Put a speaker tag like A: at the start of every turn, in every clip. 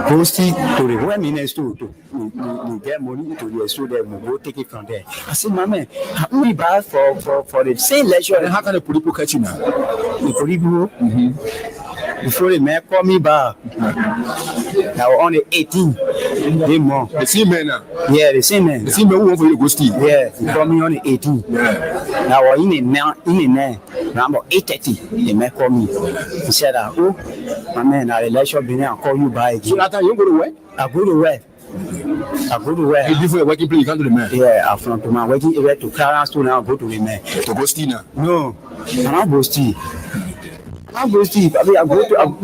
A: ghosty to the women store to get money to the store, then we go take it from there. I said, my man, me back for the same lecture.
B: And how can the people catch you now?
A: The people, before the man call me back, now on the 18th, they more.
B: The same man now?
A: Yeah, the same man.
B: The same man who went for your ghosty?
A: Yeah, he called me on the 18th.
B: Yeah.
A: Now in the night, around about 8:30, the man called me. He said, oh, my man, I lecture been here, I'll call you back again.
B: So that time you go to work?
A: I go to work.
B: Before working place, you come to the man?
A: Yeah, I'm from my working area to Clarence to now go to the man.
B: To ghosty now?
A: No, I'm not ghosty. I go to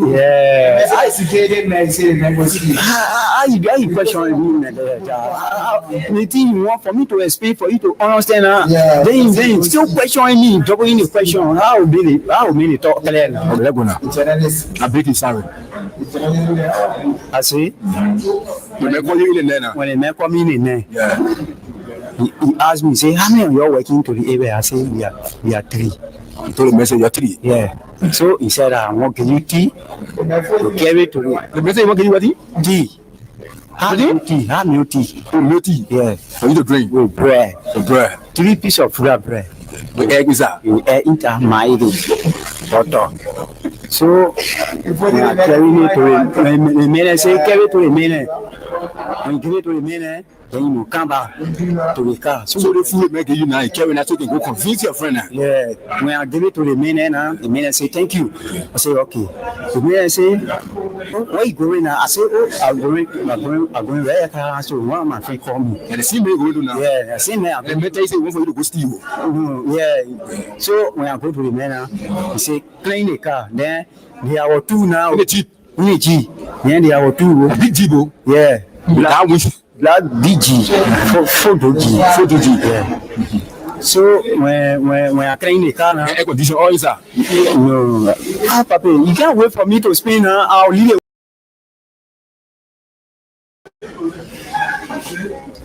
A: yeah. I educated man say ghosty. How you question me? The thing you want for me to explain for you to understand then still questioning me, doubling the question. How will talk clear now?
B: I break it, sorry.
A: I see.
B: When they call you in there now?
A: When they call me in there.
B: Yeah.
A: He asked me, say, how many of you are working to the area? I say, we are 3.
B: He told the message, you're 3?
A: Yeah. So he said, I want to give you tea to carry to
B: the message, what can you what?
A: Tea. Have milk tea.
B: Oh, milk tea?
A: Yeah.
B: For you to drink?
A: With bread.
B: The bread.
A: 3 pieces of bread.
B: The egg is that?
A: You eat a maide. Butter. So, when I carry it to the main, say, carry to the main. When you give it to the main, then you come back to the car.
B: So the food make you now, carry that so you can go convince your friend now.
A: Yeah. When I give it to the main, the main say, thank you. I say, okay. The main say, where you going now? I say, I'm going where I can. So one of my friends call me.
B: And the same man go to now?
A: Yeah, the same man.
B: And the man say, one for you to go steal.
A: Yeah. So when I go to the man, he say, clean the car. Then there are 2 now.
B: In the Jeep?
A: In the Jeep. Then there are 2.
B: A big Jeep?
A: Yeah. Black DG, photo G. Yeah. So when I clean the car now,
B: air condition all is
A: no. Papa, you can't wait for me to spin now. I'll leave it.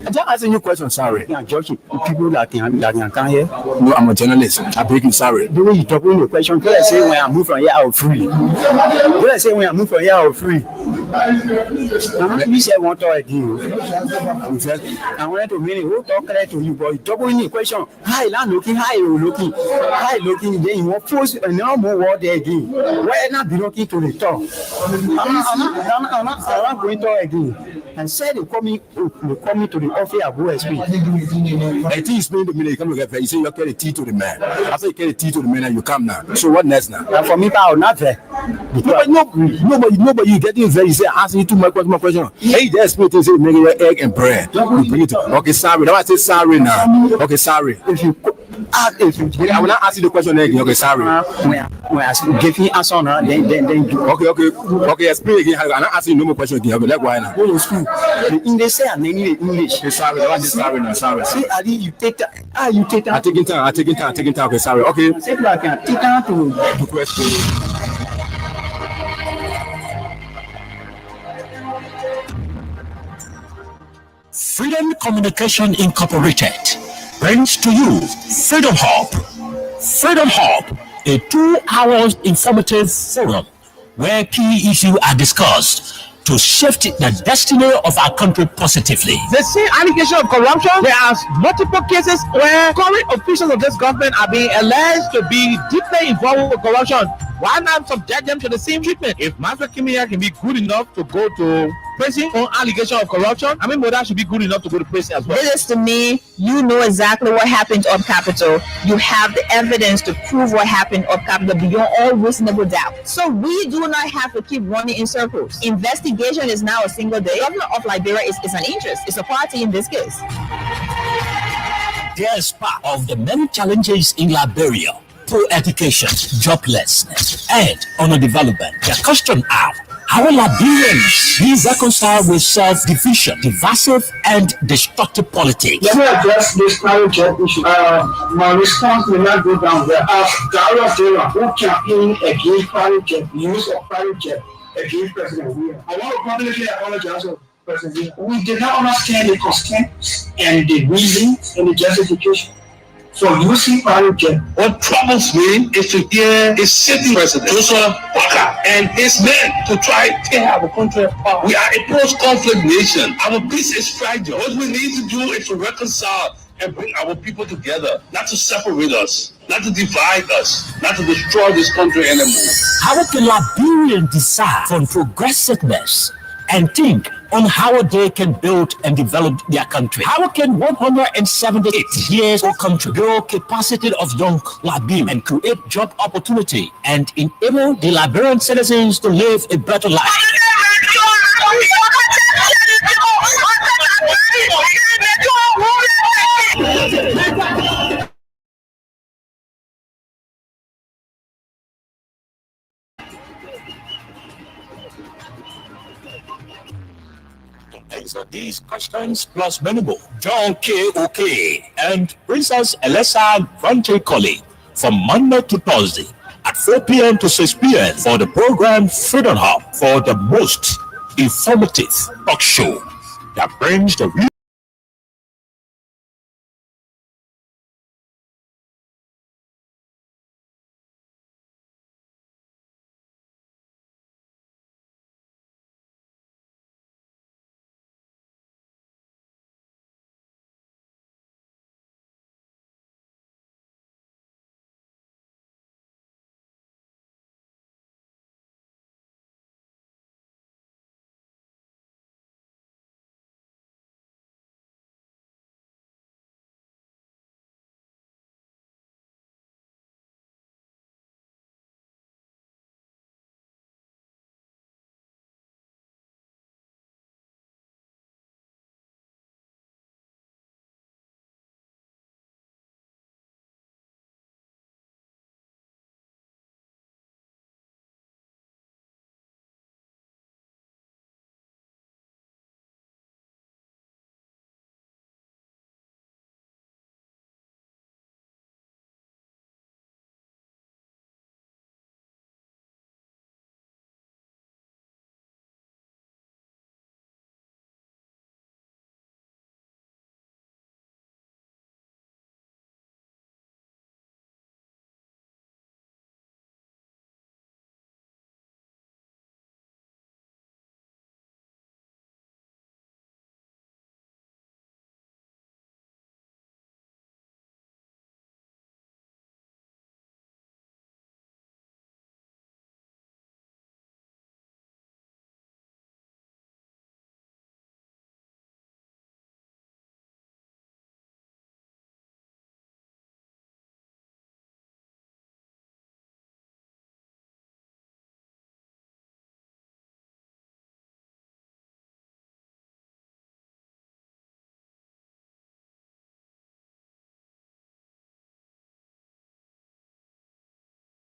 B: I'm just asking you a question, sorry.
A: Yeah, George, people that can come here.
B: No, I'm a journalist. I beg you, sorry.
A: The way you talk in the question, people say when I move from here, I'll free. People say when I move from here, I'll free. You say one talk again. I wanted to mean who talk clear to you, but you talk in the question. Hi, looking, then you want force and no more word there again. Why not be looking to the top? I'm not going to talk again. And said they call me to the office of OSP.
B: I think you explain to me that you come to get you say you carry tea to the man. After you carry tea to the man, and you come now. So what next now?
A: And for me, I will not there.
B: Nobody getting very. You say asking you too much question. Hey, there's me to say make your egg and bread. You bring it to, okay, sorry. Now I say sorry now. Okay, sorry.
A: If you
B: I will not ask you the question again. Okay, sorry.
A: When I give you answer now, then
B: okay. Explain again. I'm not asking you no more question again. Okay, like why now?
A: Go to school. In they say I'm in English.
B: Okay, sorry. That was sorry now. Sorry.
A: See, Adi, you take that. You take that.
B: I'm taking time. Okay, sorry. Okay.
A: Say like I take time to
B: question.
C: Freedom Communication Incorporated brings to you Freedom Hub. Freedom Hub, a 2-hour informative forum where key issues are discussed to shift the destiny of our country positively.
D: They say allegation of corruption. There are multiple cases where current officials of this government are being alleged to be deeply involved with corruption. Why not subject them to the same treatment? If Master Kimia can be good enough to go to prison on allegation of corruption, I mean, Moda should be good enough to go to prison as well.
E: This is to me, you know exactly what happened up Capitol. You have the evidence to prove what happened up Capitol beyond all reasonable doubt. So we do not have to keep running in circles. Investigation is now a single day. The governor of Liberia is an interest. It's a party in this case.
C: They are part of the many challenges in Liberia: poor education, joblessness, and underdevelopment. The question are, how will Liberians be reconciled with self-division, divisive, and destructive politics?
F: Let me address this private jet issue. My response will not go down there. As Daria Dera, who campaigned against private jet, use of private jet against President William. I want to publicly apologize to President William. We did not understand the constraints and the reasons and the justification. So you see private jet.
G: What troubles me is to hear a sitting president, Joseph Parker, and his men to try to tear our country apart. We are a post-conflict nation. Our peace is fragile. What we need to do is to reconcile and bring our people together, not to separate us, not to divide us, not to destroy this country anymore.
C: How can Liberians decide from progressiveness and think on how they can build and develop their country? How can 178 years old country build capacity of young Liberians and create job opportunity and enable the Liberian citizens to live a better life? So these questions plus many more. John K. OK and Princess Elisa Vante Colley from Monday to Thursday at 4 p.m. to 6 p.m. for the program Freedom Hub for the most informative talk show that brings the real.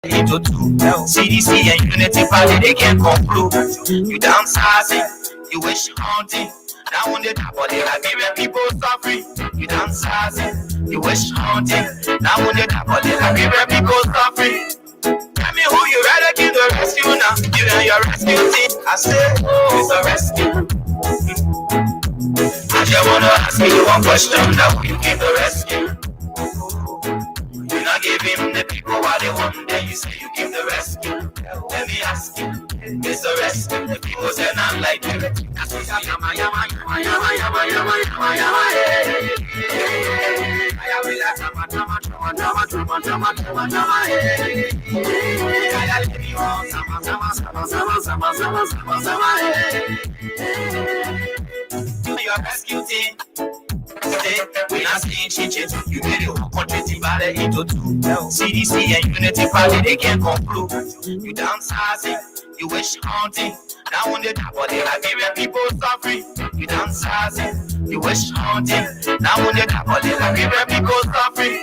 H: Into two. CDC and Unity Party, they can't conclude. You downsizing, you wish haunting. Now on the top of the Liberian people suffering. You downsizing, you wish haunting. Now on the top of the Liberian people suffering. Tell me who you rather give the rescue now. You and your rescue team. I say, it's a rescue. I just wanna ask you one question. Now who you give the rescue? You not give him the people what they want, then you say you give the rescue. Let me ask you, it's the rescue. The people say not like you. That's what yama yama yama yama yama yama yama yama. I will let yama yama yama yama yama yama yama yama. I let you on sama sama sama sama sama sama sama sama. Your rescue team. We not seeing changes. You really whole country divided into two. CDC and Unity Party, they can't conclude. You downsizing, you wish haunting. Now on the top of the Liberian people suffering. You downsizing, you wish haunting. Now on the top of the Liberian people suffering.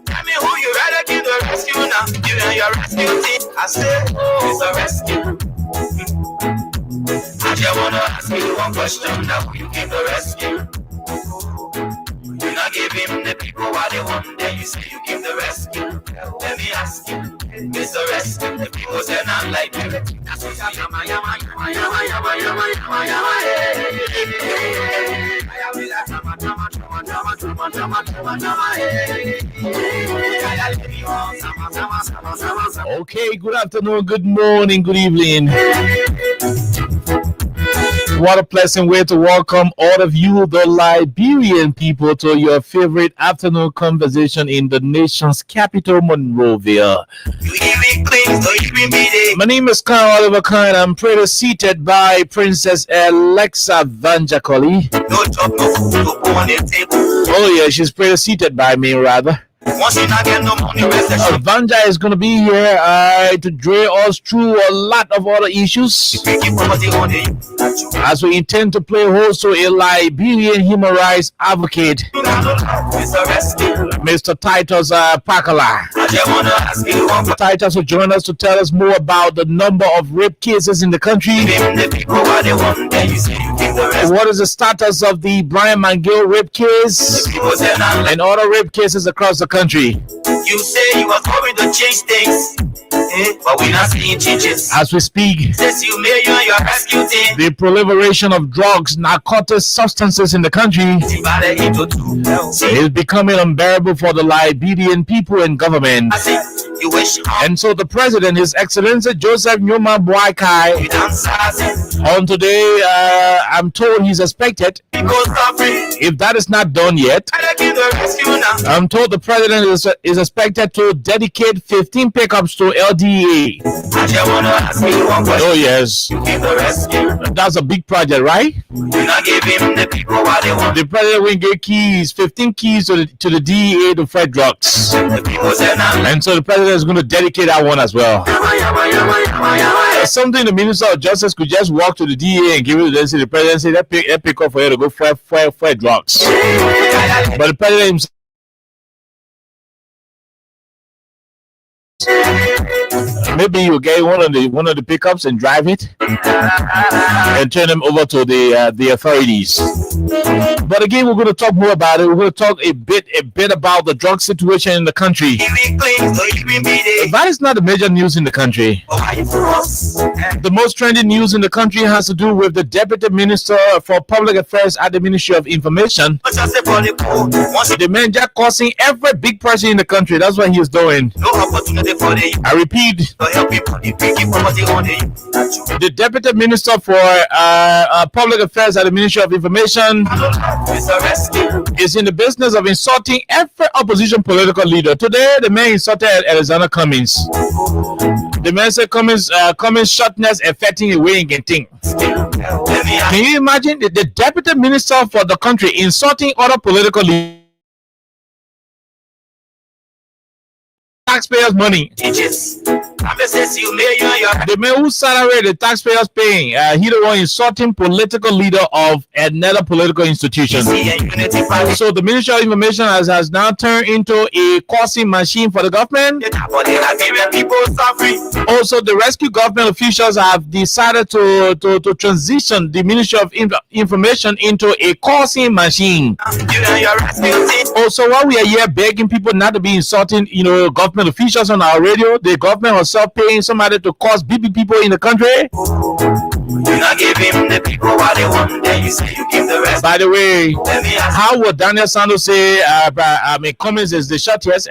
H: Tell me who you rather give the rescue now. You and your rescue team. I say, it's a rescue. I just wanna ask you one question. Now who you give the rescue? You not give him the people what they want, then you say you give the rescue. Let me ask you, it's the rescue. The people say not like you. That's what yama yama yama yama yama yama yama yama.
D: Okay, good afternoon, good morning, good evening. What a pleasant way to welcome all of you, the Liberian people, to your favorite afternoon conversation in the nation's capital, Monrovia. My name is Carl Oliver Khan. I'm pretty seated by Princess Alexa Vanjakoli. Oh yeah, she's pretty seated by me, rather. Vanja is going to be here to drill us through a lot of other issues as we intend to play host to a Liberian human rights advocate, Mr. Titus Pakala. Titus will join us to tell us more about the number of rape cases in the country. What is the status of the Brian Mangill rape case and other rape cases across the country?
H: You say you are going to change things, but we're not seeing changes.
D: As we speak, the proliferation of drugs, narcotic substances in the country is becoming unbearable for the Liberian people and government. And so the president, His Excellency Joseph Nyoma Boakai, on today, I'm told he's expected, if that is not done yet, I'm told the president is expected to dedicate 15 pickups to LDA. Oh yes, that's a big project, right? The president will give keys, 15 keys to the DEA to fight drugs, and so the president is going to dedicate that one as well. Something the Minister of Justice could just walk to the DEA and give it to the president, say that pick up for you to go fight drugs. But the president himself, maybe you get one of the pickups and drive it and turn them over to the authorities. But again, we're going to talk more about it. We're going to talk a bit about the drug situation in the country. That is not the major news in the country. The most trending news in the country has to do with the Deputy Minister for Public Affairs at the Ministry of Information. The man just causing every big person in the country. That's what he is doing. I repeat, the Deputy Minister for Public Affairs at the Ministry of Information is in the business of insulting every opposition political leader. Today, the man insulted Alexander Cummings. The man said Cummings shortness affecting away in Genting. Can you imagine the Deputy Minister for the country insulting other political leaders? Taxpayers' money. The man whose salary the taxpayers paying, he the one insulting political leader of another political institution. So the Ministry of Information has now turned into a causing machine for the government. Also, the rescue government officials have decided to transition the Ministry of Information into a causing machine. Also, while we are here begging people not to be insulting, government officials on our radio, the government was paying somebody to cause BB people in the country.
H: You not give him the people what they want, then you say you give the rest.
D: By the way, how would Daniel Sandos say? Cummings is the shortest.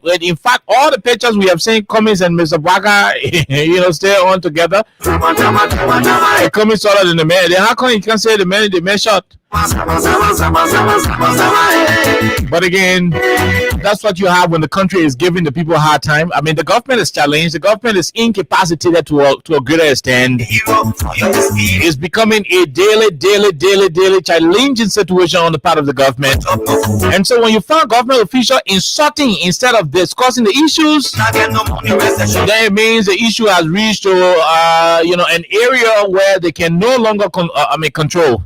D: When in fact all the pictures we have seen Cummings and Mr. Waka, stay on together. Cummings taller than the man. Then how come you can't say the man shot? But again, that's what you have when the country is giving the people a hard time. I mean, the government is challenged. The government is incapacitated to a greater extent. It's becoming a daily challenging situation on the part of the government. And so when you find government official insulting instead of discussing the issues, then it means the issue has reached to an area where they can no longer control.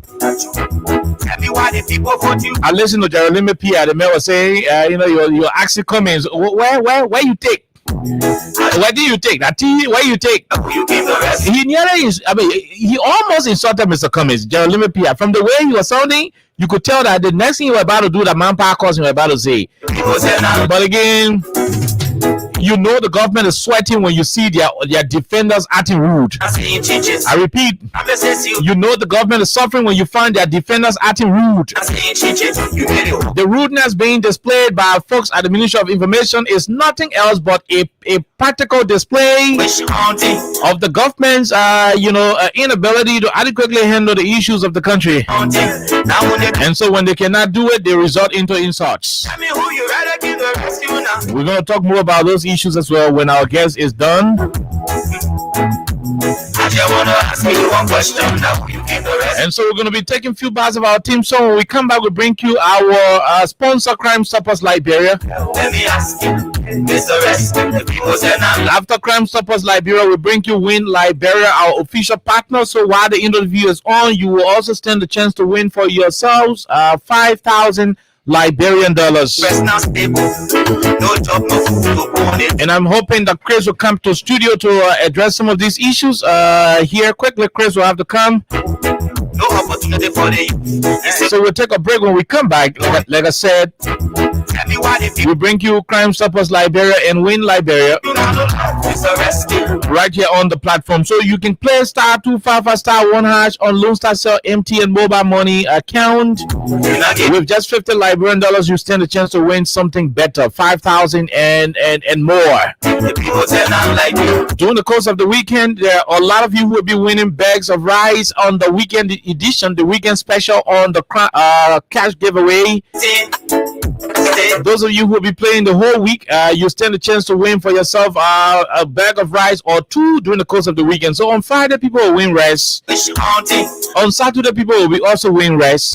D: I listened to Jeremy Pierre. The man was saying, you're actually Cummings. Where you take? Where do you take that? Where you take? He almost insulted Mr. Cummings, Jeremy Pierre. From the way he was sounding, you could tell that the next thing you were about to do, that manpower course you were about to say. But again, You know the government is sweating when you see their defenders acting rude. I repeat, you know the government is suffering when you find their defenders acting rude. The rudeness being displayed by folks at the Ministry of Information is nothing else but a practical display of the government's inability to adequately handle the issues of the country. And so when they cannot do it, they resort into insults. We're going to talk more about those issues as well when our guest is done. And so we're going to be taking a few bars of our team. So when we come back, we'll bring you our sponsor, Crime Stoppers Liberia.
H: Let me ask you, Mr. Rest, the people say now.
D: After Crime Stoppers Liberia, we bring you Win Liberia, our official partner. So while the interview is on, you will also stand the chance to win for yourselves 5,000 Liberian dollars. And I'm hoping that Chris will come to studio to address some of these issues. Here quickly, Chris will have to come.
H: No opportunity for the.
D: So we'll take a break. When we come back, like I said, we bring you Crime Stoppers Liberia and Win Liberia right here on the platform. So you can play *255*1# on Lone Star Cell MTN mobile money account. With just $50 Liberian dollars, you stand a chance to win something better, 5,000 and more. During the course of the weekend, there are a lot of you who will be winning bags of rice on the weekend edition, the weekend special on the cash giveaway. Those of you who will be playing the whole week, you stand a chance to win for yourself a bag of rice or two during the course of the weekend. So on Friday, people will win rice. On Saturday, people will be also win rice.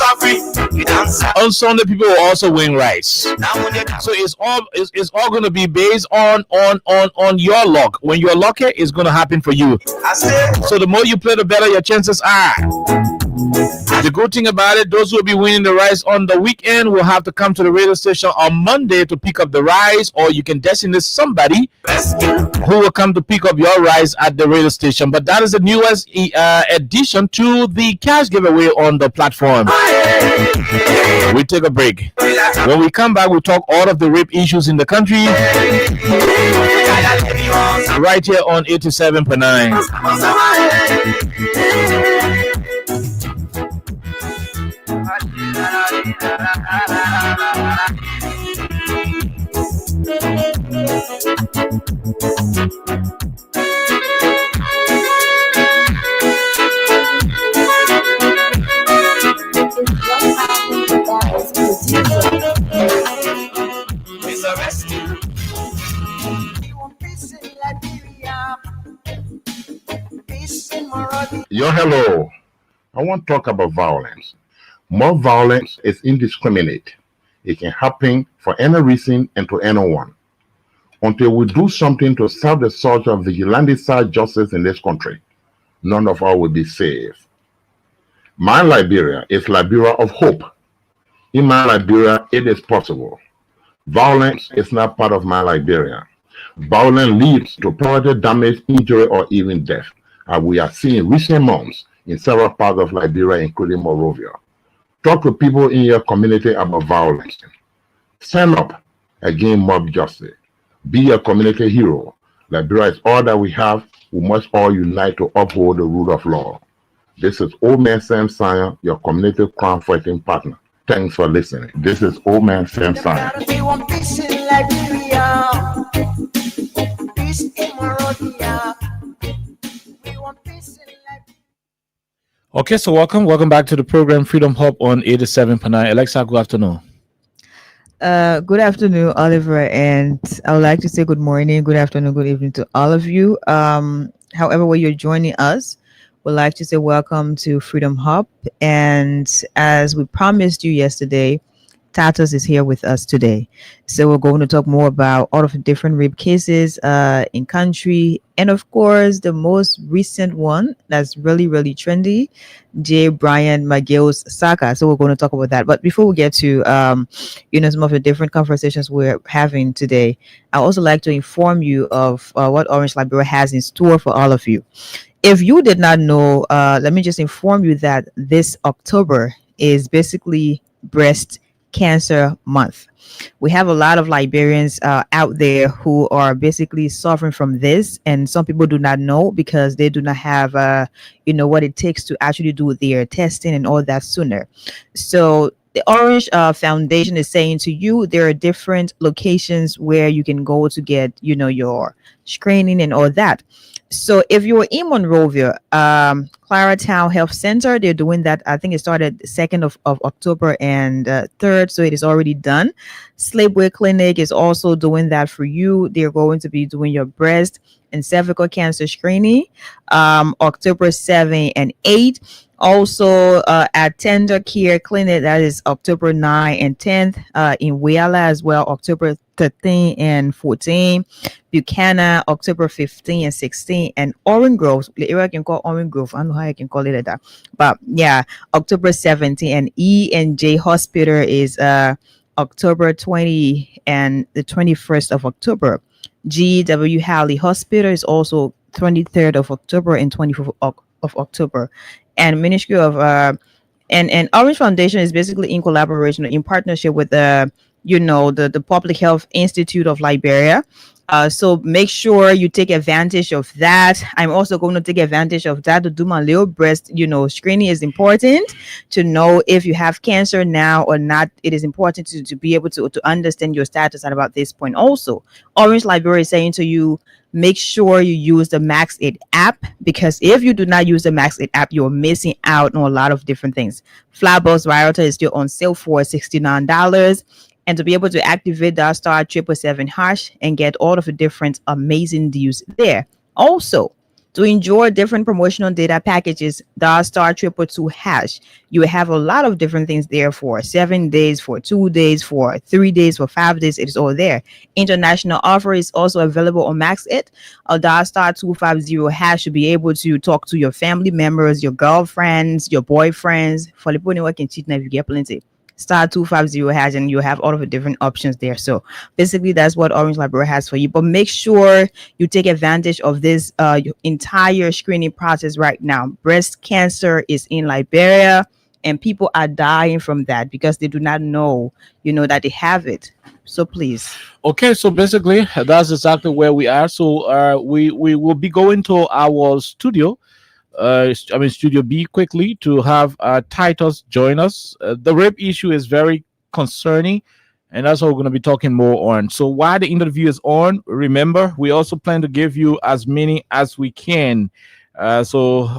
D: On Sunday, people will also win rice. So it's all going to be based on your luck. When you're lucky, it's going to happen for you. So the more you play, the better your chances are. The good thing about it, those who will be winning the rice on the weekend will have to come to the radio station on Monday to pick up the rice, or you can designate somebody who will come to pick up your rice at the radio station. But that is the newest addition to the cash giveaway on the platform. We take a break. When we come back, we'll talk all of the rape issues in the country right here on 87.9.
B: Yo, hello. I want to talk about violence. More violence is indiscriminate. It can happen for any reason and to anyone. Until we do something to serve the search of vigilante-style justice in this country, none of us will be safe. My Liberia is Liberia of hope. In my Liberia, it is possible. Violence is not part of my Liberia. Violence leads to property damage, injury, or even death, as we are seeing in recent months in several parts of Liberia, including Monrovia. Talk to people in your community about violence. Stand up against mob justice. Be a community hero. Liberia is all that we have. We must all unite to uphold the rule of law. This is Old Man Sam Sion, your community crime fighting partner. Thanks for listening. This is Old Man Sam Sion.
I: We want peace in Liberia. Peace in Monrovia. We want peace in Liberia.
D: Okay, so welcome back to the program Freedom Hub on 87.9. Alexa, good afternoon.
J: Good afternoon, Oliver, and I would like to say good morning, good afternoon, good evening to all of you. However, where you're joining us, we'd like to say welcome to Freedom Hub. And as we promised you yesterday, Tatus is here with us today. So we're going to talk more about all of the different rape cases in country. And of course, the most recent one that's really, really trendy, J. Brian McGill's saga. So we're going to talk about that. But before we get to, some of the different conversations we're having today, I also like to inform you of what Orange Liberia has in store for all of you. If you did not know, let me just inform you that this October is basically Breast Cancer Month. We have a lot of Liberians out there who are basically suffering from this, and some people do not know because they do not have, what it takes to actually do their testing and all that sooner. So the Orange Foundation is saying to you there are different locations where you can go to get, your screening and all that. So if you're in Monrovia, Claratown Health Center, they're doing that. I think it started 2nd of October and 3rd, so it is already done. Slipway Clinic is also doing that for you. They're going to be doing your breast and cervical cancer screening October 7 and 8. Also at Tender Care Clinic, that is October 9 and 10th, in Wheeler as well, October 13 and 14. Buchanan, October 15 and 16, and Orange Grove, the area I can call Orange Grove. I don't know how I can call it like that, but yeah, October 17. And E&J Hospital is October 20 and the 21st of October. GW Halley Hospital is also 23rd of October and 24th of October. And Ministry of and Orange Foundation is basically in collaboration, in partnership with the Public Health Institute of Liberia. So make sure you take advantage of that. I'm also going to take advantage of that to do my little breast, screening is important to know if you have cancer now or not. It is important to be able to understand your status at about this point. Also, Orange Liberia is saying to you, make sure you use the Max8 app, because if you do not use the Max8 app, you're missing out on a lot of different things. Flatbox router is still on sale for $69. And to be able to activate the star 777 # and get all of the different amazing deals there. Also, to enjoy different promotional data packages, the star 222 #, you have a lot of different things there for 7 days, for 2 days, for 3 days, for 5 days. It is all there. International offer is also available on Max8. The star 250 # should be able to talk to your family members, your girlfriends, your boyfriends. For the people who can cheat now, if you get plenty. Star 250 #, and you have all of the different options there. So basically that's what Orange Library has for you. But make sure you take advantage of this entire screening process right now. Breast cancer is in Liberia, and people are dying from that because they do not know, that they have it. So please.
D: Okay, so basically that's exactly where we are. So we will be going to our studio. Studio B quickly to have Titus join us. The rape issue is very concerning, and that's what we're going to be talking more on. So while the interview is on, remember, we also plan to give you as many as we can. So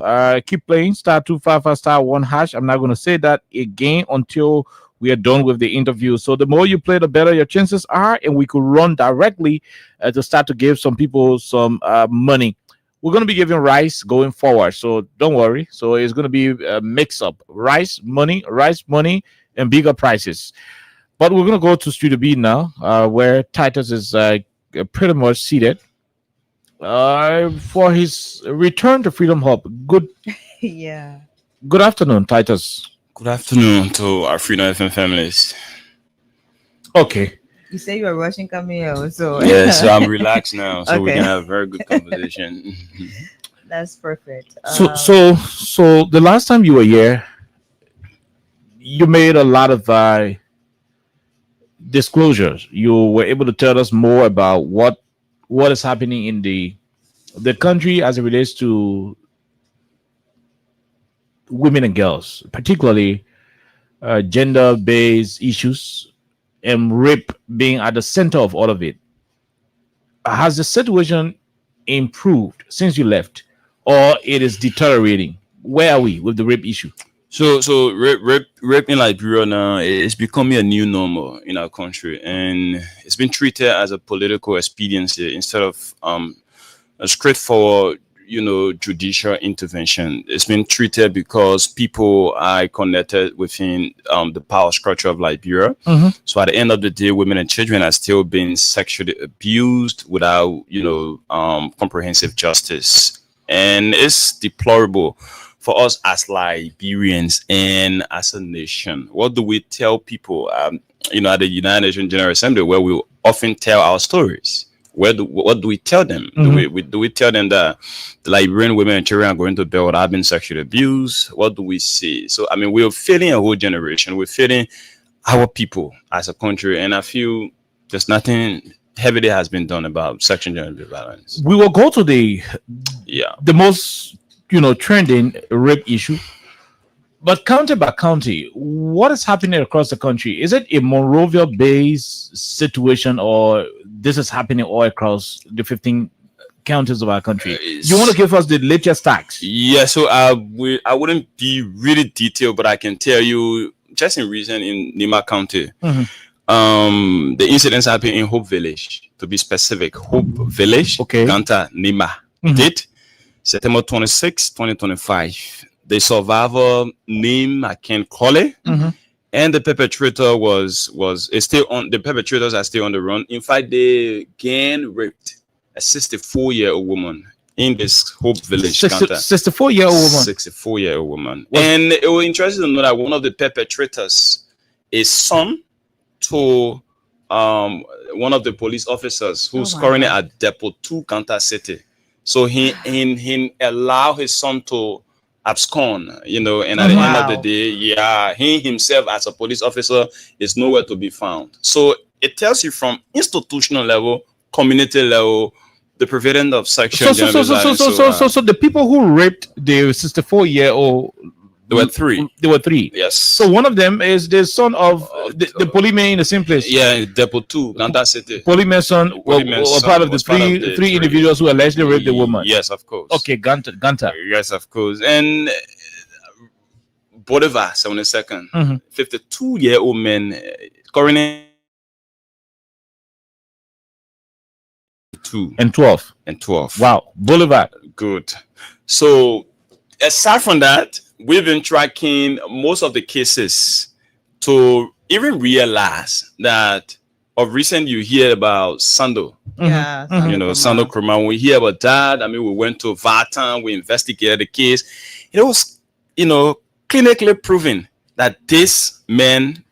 D: keep playing star 255 star 1 #. I'm not going to say that again until we are done with the interview. So the more you play, the better your chances are, and we could run directly to start to give some people some money. We're going to be giving rice going forward, so don't worry. So it's going to be a mix-up: rice money, and bigger prices. But we're going to go to Studio B now, where Titus is pretty much seated for his return to Freedom Hub. Good afternoon, Titus.
K: Good afternoon to our Freedom FM families.
D: Okay.
J: You say you are rushing coming here, so
K: yes, so I'm relaxed now, so
J: okay.
K: We can have a very good conversation.
J: That's perfect.
D: So the last time you were here, you made a lot of disclosures. You were able to tell us more about what is happening in the country as it relates to women and girls, particularly gender-based issues, and rape being at the center of all of it. Has the situation improved since you left, or it is deteriorating? Where are we with the rape issue?
K: So rape in Liberia now is becoming a new normal in our country, and it's been treated as a political expediency instead of a straightforward, judicial intervention. It's been treated because people are connected within the power structure of Liberia.
D: Mm-hmm.
K: So at the end of the day, women and children are still being sexually abused without, comprehensive justice. And it's deplorable for us as Liberians and as a nation. What do we tell people, at the United Nations General Assembly, where we often tell our stories? What do we tell them?
D: Mm-hmm.
K: Do we tell them that the Liberian women and children are going to bed without being sexually abused? What do we say? So, we're failing a whole generation. We're failing our people as a country, and I feel there's nothing heavily has been done about sexual gender violence.
D: We will go to the most trending rape issue, but county by county, what is happening across the country? Is it a Monrovia based situation, or this is happening all across the 15 counties of our country? You want to give us the latest stats?
K: Yeah, so I wouldn't be really detailed, but I can tell you just in recent in Nima County. The incidents happened in Hope Village, to be specific. Hope Village, Ganta, Nima. Date September 26, 2025. The survivor name I can't call it, and the perpetrator is still on. The perpetrators are still on the run. In fact, they again raped a 64-year-old woman in this Hope Village.
D: 64-year-old woman.
K: 64-year-old woman. And it was interesting to know that one of the perpetrators is son to one of the police officers who's currently at Depot 2, Kanta City. So he allowed his son to abscond, and at the end of the day, he himself as a police officer is nowhere to be found. So it tells you from institutional level, community level, the prevalence of sexual violence.
D: So the people who raped the 64-year-old,
K: there were three. Yes.
D: So one of them is the son of the policeman in the same place.
K: Yeah, Depot 2, Ganta City.
D: Policeman's son was part of the three individuals who allegedly raped the woman.
K: Yes, of course.
D: Okay, Ganta.
K: Yes, of course. And Bolivar, 72nd, 52-year-old man, currently 2
D: and 12. Wow, Bolivar.
K: Good. So aside from that, we've been tracking most of the cases to even realize that of recent you hear about Sando.
J: Yeah.
K: Sando Kroma. When we hear about that, we went to Vartan, we investigated the case. It was, clinically proven that this man,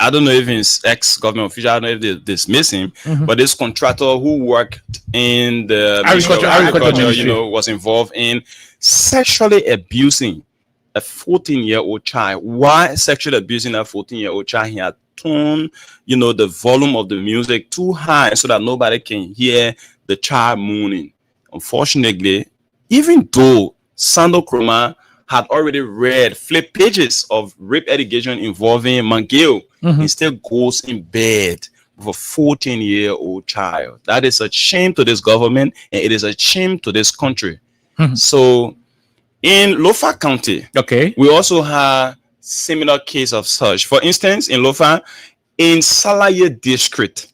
K: I don't know if it's ex-government official, I don't know if they dismiss him, but this contractor who worked in the agriculture, was involved in sexually abusing a 14-year-old child. Why sexually abusing a 14-year-old child? He had turned, the volume of the music too high so that nobody can hear the child moaning. Unfortunately, even though Sando Kroma had already read flip pages of rape allegation involving Mangeo, he still goes in bed with a 14-year-old child. That is a shame to this government, and it is a shame to this country. So in Lofa County, we also have similar case of such. For instance, in Lofa, in Salaye district,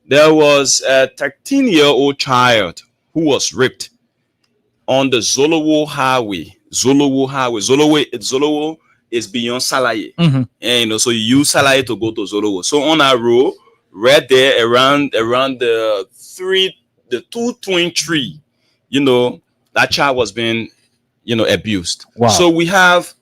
K: there was a 13-year-old child who was raped on the Zolowo Highway. Zolowo is beyond Salaye. And so you use Salaye to go to Zolowo. So on our road, right there around the 223, that child was being, abused.
D: Wow.
K: So we have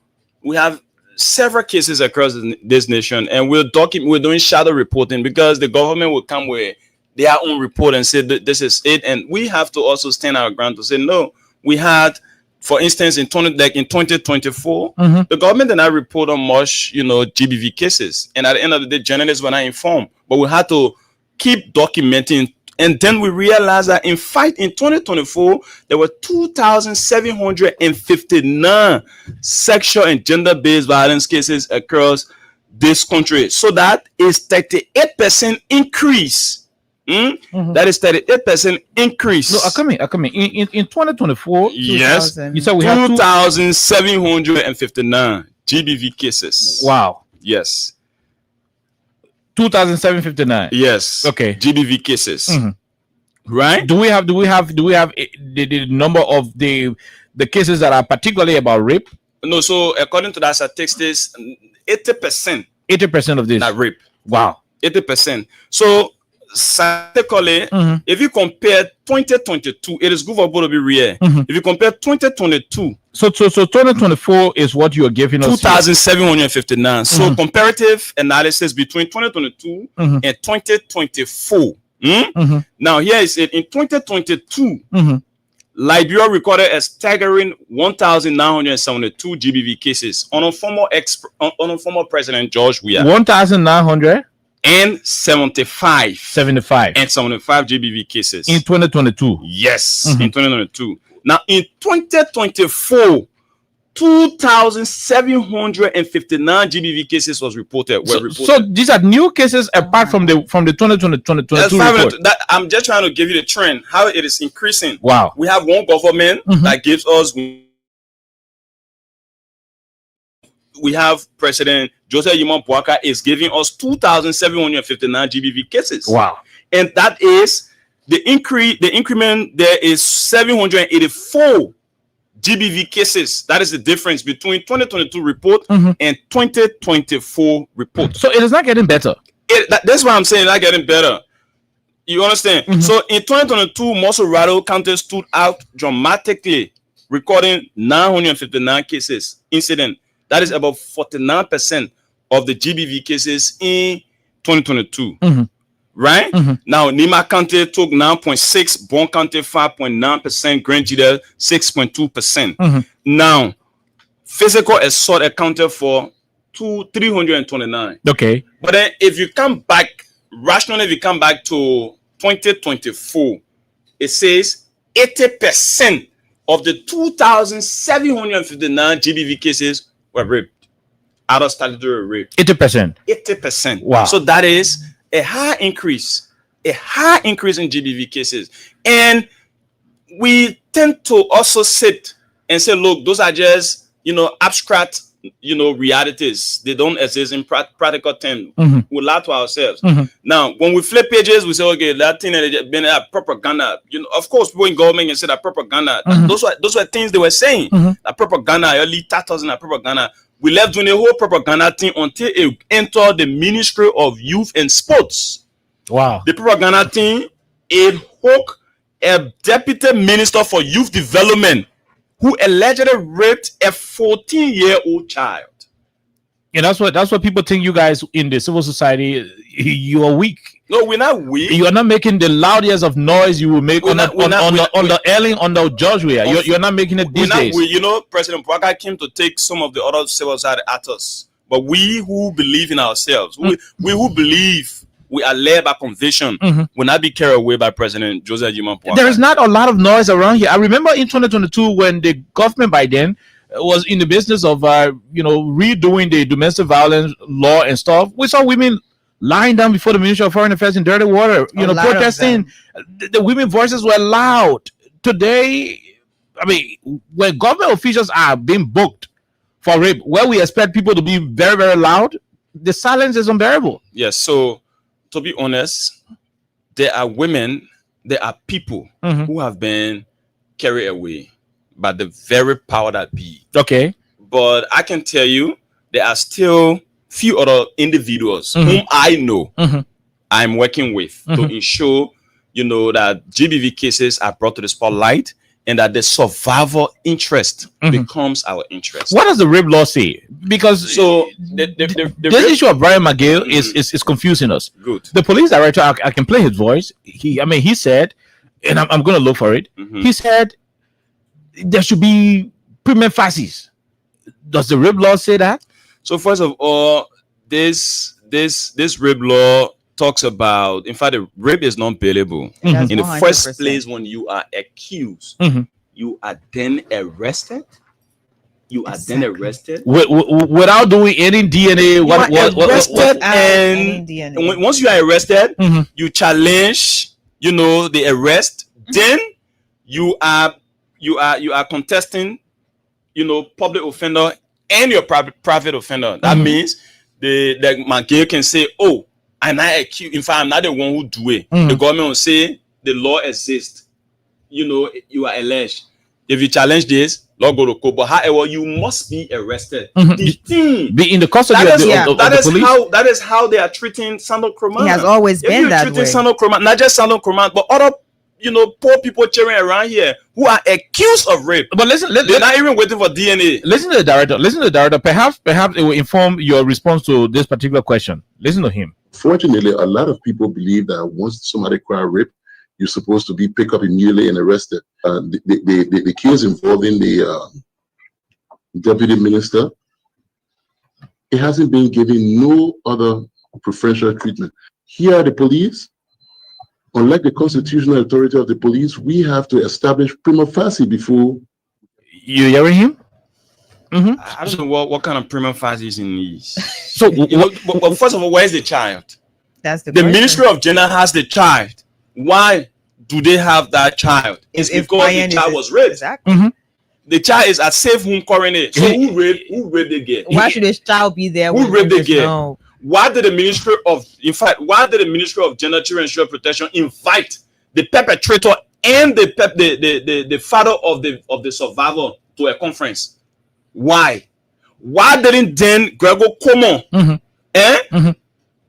K: several cases across this nation, and we're doing shadow reporting because the government will come with their own report and say that this is it, and we have to also stand our ground to say no. We had, for instance, in 2024, the government did not report on much, GBV cases, and at the end of the day, journalists were not informed. But we had to keep documenting. And then we realized that, in fact, in 2024, there were 2,759 sexual and gender-based violence cases across this country. So that is 38% increase. That is 38% increase.
D: No, Akami. In 2024,
K: yes,
D: you said we have
K: 2,759 GBV cases.
D: Wow.
K: Yes.
D: 2,759.
K: Yes.
D: Okay.
K: GBV cases. Right?
D: Do we have the number of the cases that are particularly about rape?
K: No. So according to that statistics, 80%
D: of this
K: are rape.
D: Wow.
K: 80%. So statistically, if you compare 2022, it is good for both to be real. If you compare 2022,
D: so 2024 is what you are giving us
K: 2,759. So comparative analysis between 2022 and 2024. Now here is it in 2022. Liberia recorded a staggering 1,972 GBV cases on a former President George Weah.
D: 1,900
K: and 75 GBV cases
D: in 2022.
K: Yes, in 2022. Now in 2024, 2,759 GBV cases was reported.
D: So these are new cases apart from the 2022 report.
K: I'm just trying to give you the trend, how it is increasing.
D: Wow.
K: We have one government that gives us. We have President Joseph Yimon Boaka is giving us 2,759 GBV cases.
D: Wow.
K: And that is the increment there is 784 GBV cases. That is the difference between 2022 report and 2024 report.
D: So it is not getting better.
K: That's why I'm saying not getting better. You understand? So in 2022, Mosso County stood out dramatically, recording 959 cases incident. That is about 49% of the GBV cases in 2022. Right? Now, Nima County took 9.6, Bon County 5.9%, Grand Jidel 6.2%. Now, physical assault accounted for 329.
D: Okay.
K: But then if you come back, rationally, if you come back to 2024, it says 80% of the 2,759 GBV cases were raped. Out of statutory rape.
D: 80%.
K: 80%.
D: Wow.
K: So that is a high increase in GBV cases. And we tend to also sit and say, look, those are just, abstract, realities. They don't exist in practical terms. We lie to ourselves. Now, when we flip pages, we say, okay, that thing has been propaganda. Of course, people in government can say that propaganda. Those were things they were saying. That propaganda, early 2000 propaganda. We left doing a whole propaganda thing until it entered the Ministry of Youth and Sports.
D: Wow.
K: The propaganda thing, it hooked a deputy minister for youth development who allegedly raped a 14-year-old child.
D: And that's what people think. You guys in the civil society, you are weak.
K: No, we're not weak.
D: You are not making the loudest of noise you will make on the George Weah. You're not making it these days.
K: President Boaka came to take some of the other civil society at us. But we who believe in ourselves, we who believe we are led by conviction, will not be carried away by President Joseph Yimon Boaka.
D: There is not a lot of noise around here. I remember in 2022 when the government by then was in the business of redoing the domestic violence law and stuff. We saw women lying down before the Ministry of Foreign Affairs in dirty water, protesting. The women's voices were loud. Today, I mean, when government officials are being booked for rape, where we expect people to be very, very loud, the silence is unbearable.
K: Yes. So, to be honest, there are women, there are people who have been carried away by the very power that be.
D: Okay.
K: But I can tell you, there are still few other individuals whom I know I'm working with to ensure, that GBV cases are brought to the spotlight and that the survival interest becomes our interest.
D: What does the rape law say? Because this issue of Brian McGill is confusing us.
K: Good.
D: The police director, I can play his voice. He said, and I'm going to look for it. He said there should be prima facie. Does the rape law say that?
K: So first of all, this rape law talks about, in fact, the rape is not bailable. In the first place, when you are accused, you are then arrested.
D: Without doing any DNA.
K: Once you are arrested, you challenge, the arrest. Then you are contesting, public offender and your private offender. That means the McGill can say, oh, I'm not accused. In fact, I'm not the one who do it. The government will say the law exists. You are alleged. If you challenge this, law go to court. But however, you must be arrested.
D: Be in the custody of the police.
K: That is how they are treating Sandal Kroman.
J: He has always been that way.
K: Sandal Kroman, not just Sandal Kroman, but other poor people cheering around here who are accused of rape.
D: But listen,
K: they're not even waiting for DNA.
D: Listen to the director. Perhaps it will inform your response to this particular question. Listen to him.
B: Fortunately, a lot of people believe that once somebody cry rape, you're supposed to be picked up immediately and arrested. The case involving the deputy minister, it hasn't been given no other preferential treatment. Here, the police, unlike the constitutional authority of the police, we have to establish prima facie before.
D: You hearing him?
K: I don't know what kind of prima facie is in these. So, but first of all, where's the child?
J: That's the
K: Ministry of Gender has the child. Why do they have that child? It's because the child was raped.
J: Exactly.
K: The child is at safe home quarantine. So who raped the girl?
J: Why should this child be there?
K: Who raped the girl? Why did the Ministry of Gender, Children and Social Protection invite the perpetrator and the father of the survivor to a conference? Why didn't then Gregor Como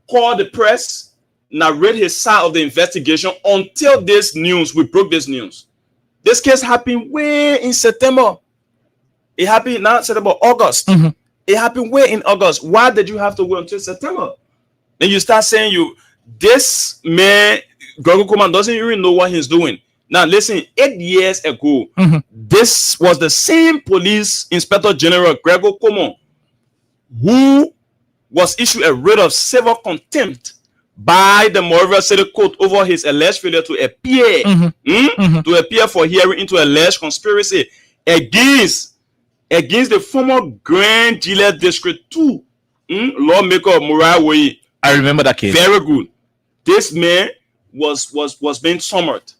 K: call the press, narrate his side of the investigation until this news? We broke this news. This case happened way in September. It happened not September, August. It happened way in August. Why did you have to wait until September? Then you start saying this man, Gregor Coman, doesn't even know what he's doing. Now listen, 8 years ago, this was the same police inspector general, Gregor Coman, who was issued a writ of civil contempt by the Monrovia City Court over his alleged failure to appear to appear for hearing into alleged conspiracy against the former Grand Gillette District 2 lawmaker Muriah Way.
D: I remember that case.
K: Very good. This man was being summoned.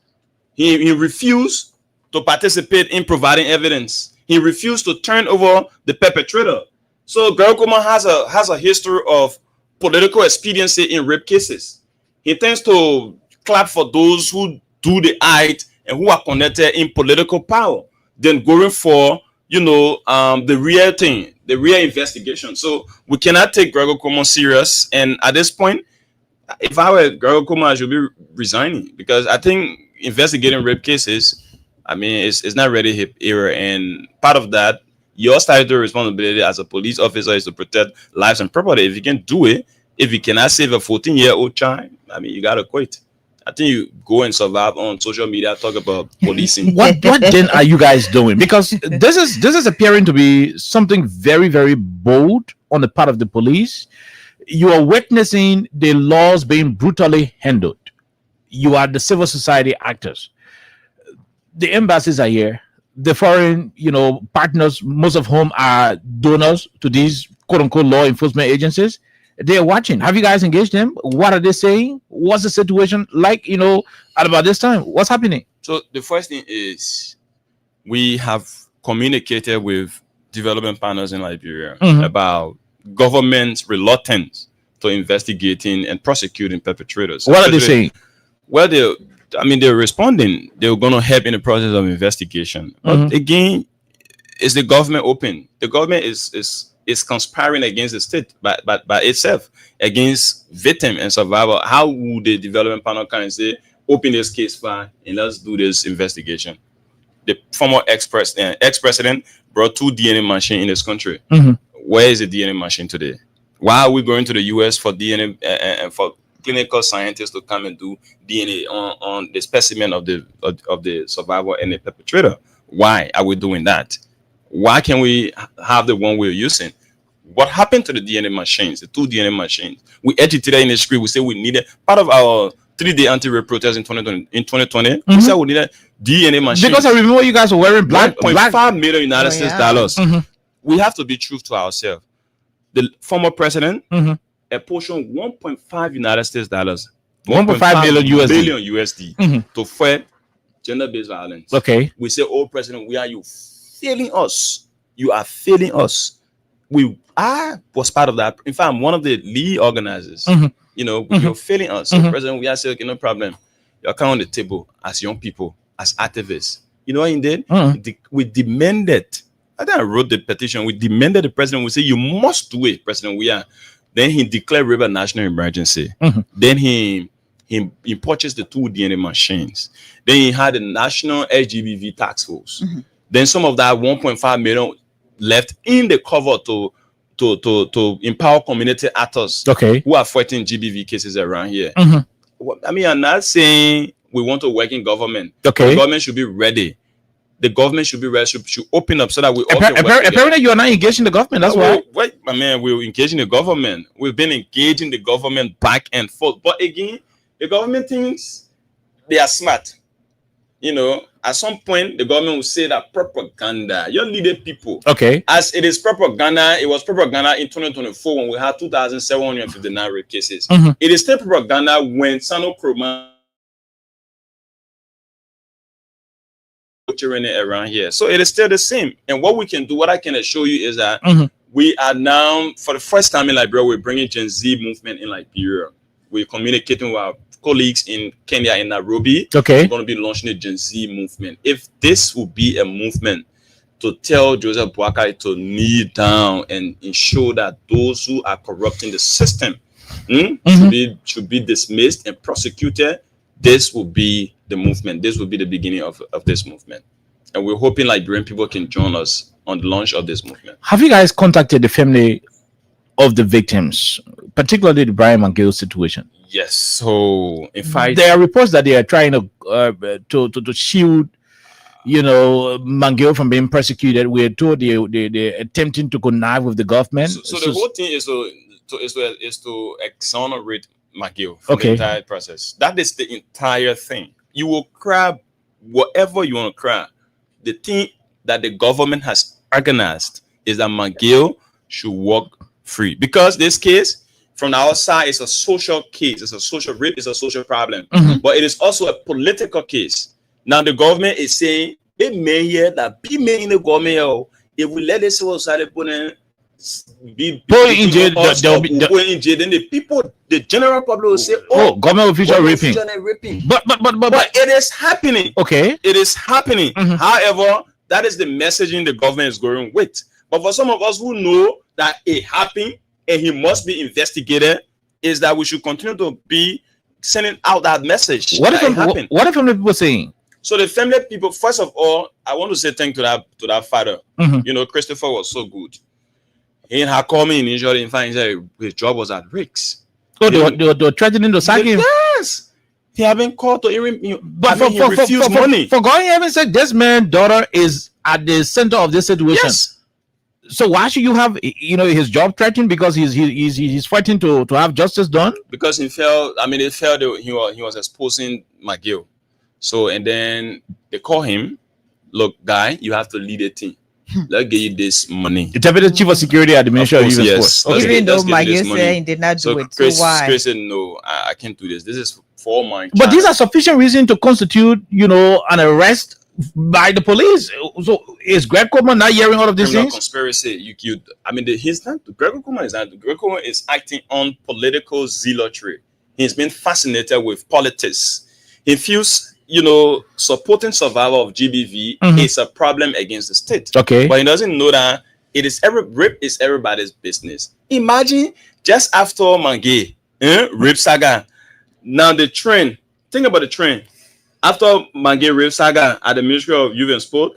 K: He refused to participate in providing evidence. He refused to turn over the perpetrator. So Gregor Coman has a history of political expediency in rape cases. He tends to clap for those who do the act and who are connected in political power, then going for the real thing, the real investigation. So we cannot take Gregor Coman serious. And at this point, if I were Gregor Coman, I should be resigning, because I think investigating rape cases, I mean, it's not really hip era. And part of that, your statutory responsibility as a police officer is to protect lives and property. If you can do it, if you cannot save a 14-year-old child, I mean, you gotta quit. I think you go and survive on social media, talk about policing.
D: What then are you guys doing? Because this is appearing to be something very, very bold on the part of the police. You are witnessing the laws being brutally handled. You are the civil society actors. The embassies are here. The foreign, partners, most of whom are donors to these quote-unquote law enforcement agencies, they're watching. Have you guys engaged them? What are they saying? What's the situation like, at about this time? What's happening?
K: So the first thing is we have communicated with development partners in Liberia about government's reluctance to investigating and prosecuting perpetrators.
D: What are they saying?
K: Well, they're responding. They're going to help in the process of investigation. But again, is the government open? The government is conspiring against the state by itself, against victim and survivor. How would the development partner kind of say, open this case file and let's do this investigation? The former ex-president brought 2 DNA machines in this country. Where is the DNA machine today? Why are we going to the US for DNA and for clinical scientists to come and do DNA on the specimen of the survivor and the perpetrator? Why are we doing that? Why can't we have the one we're using? What happened to the DNA machines, the 2 DNA machines? We agitated in the street. We said we needed part of our 3-day anti-rape protest in 2020. We said we needed DNA machines.
D: Because I remember you guys were wearing black.
K: $1.5 million United States dollars. We have to be true to ourselves. The former president apportioned $1.5 United States dollars,
D: 1.5 billion
K: USD to fight gender-based violence.
D: Okay.
K: We say, oh, President, where are you failing us? You are failing us. I was part of that. In fact, I'm one of the lead organizers. You're failing us. So, President, we are saying, okay, no problem. You're coming on the table as young people, as activists. You know what he did? We demanded. I think I wrote the petition. We demanded the president. We say, you must do it, President. We are. Then he declared river national emergency. Then he purchased the 2 DNA machines. Then he had the national SGBV task force. Then some of that 1.5 million left in the cover to empower community actors who are fighting GBV cases around here. I mean, I'm not saying we want to work in government.
D: Okay.
K: The government should be ready. The government should be ready, should open up so that we all can work
D: apparently you are not engaged in the government. That's why.
K: Wait, my man, we're engaging the government. We've been engaging the government back and forth. But again, the government thinks they are smart. You know, at some point, the government will say that propaganda, you leaded people.
D: Okay.
K: As it is propaganda, it was propaganda in 2024 when we had 2,759 rape cases. It is still propaganda when Sano Kroma around here. So it is still the same. And what we can do, what I can assure you is that we are now, for the first time in Liberia, we're bringing Gen Z movement in Liberia. We're communicating with our colleagues in Kenya and Nairobi.
D: Okay.
K: We're going to be launching a Gen Z movement. If this will be a movement to tell Joseph Boakai to kneel down and ensure that those who are corrupting the system should be dismissed and prosecuted, this will be the movement. This will be the beginning of this movement. And we're hoping Liberian people can join us on the launch of this movement.
D: Have you guys contacted the family of the victims, particularly the Brian McGill situation?
K: Yes. So, in fact,
D: there are reports that they are trying to shield, you know, McGill from being persecuted. We're told they're attempting to connive with the government.
K: So the whole thing is to exonerate McGill from the entire process. That is the entire thing. You will cry whatever you want to cry. The thing that the government has organized is that McGill should walk free, because this case from the outside is a social case. It's a social rape. It's a social problem, but it is also a political case. Now the government is saying it may hear that be made in the government. If we let the civil society be in jail, then the people, the general public will say, "Oh,
D: government official raping." But
K: it is happening.
D: Okay,
K: it is happening. However, that is the messaging the government is going with. But for some of us who know that it happened and he must be investigated, is that we should continue to be sending out that message.
D: What if the people saying?
K: So the family people, first of all, I want to say thank to that father. You know, Christopher was so good. He had called me initially. In fact, he said his job was at risk.
D: Oh, they were threatening to sack him.
K: Yes, he had been called to hearing, but he refused money.
D: For going heaven said, this man's daughter is at the center of this situation.
K: Yes.
D: So why should you have, you know, his job threatened because he's fighting to have justice done?
K: Because he felt, they felt that he was exposing McGill. So, and then they call him, look, guy, you have to lead a team. Let's get you this money.
D: The deputy chief of security at the Ministry of Youth
K: yes.
D: Okay.
J: Even though McGill said he did not do it.
K: Chris,
J: so why?
K: Chris said, no, I can't do this. This is for my child.
D: But these are sufficient reason to constitute, you know, an arrest by the police. So is Greg Coleman not hearing all of these things?
K: Conspiracy. He's not. Greg Coleman is not. Greg Coleman is acting on political zealotry. He's been fascinated with politics. He feels, you know, supporting survival of GBV is a problem against the state.
D: Okay,
K: but he doesn't know that rape is everybody's business. Imagine just after Mange, rape saga. Now the trend. Think about the trend. After Mange rape saga at the Ministry of Youth and Sport,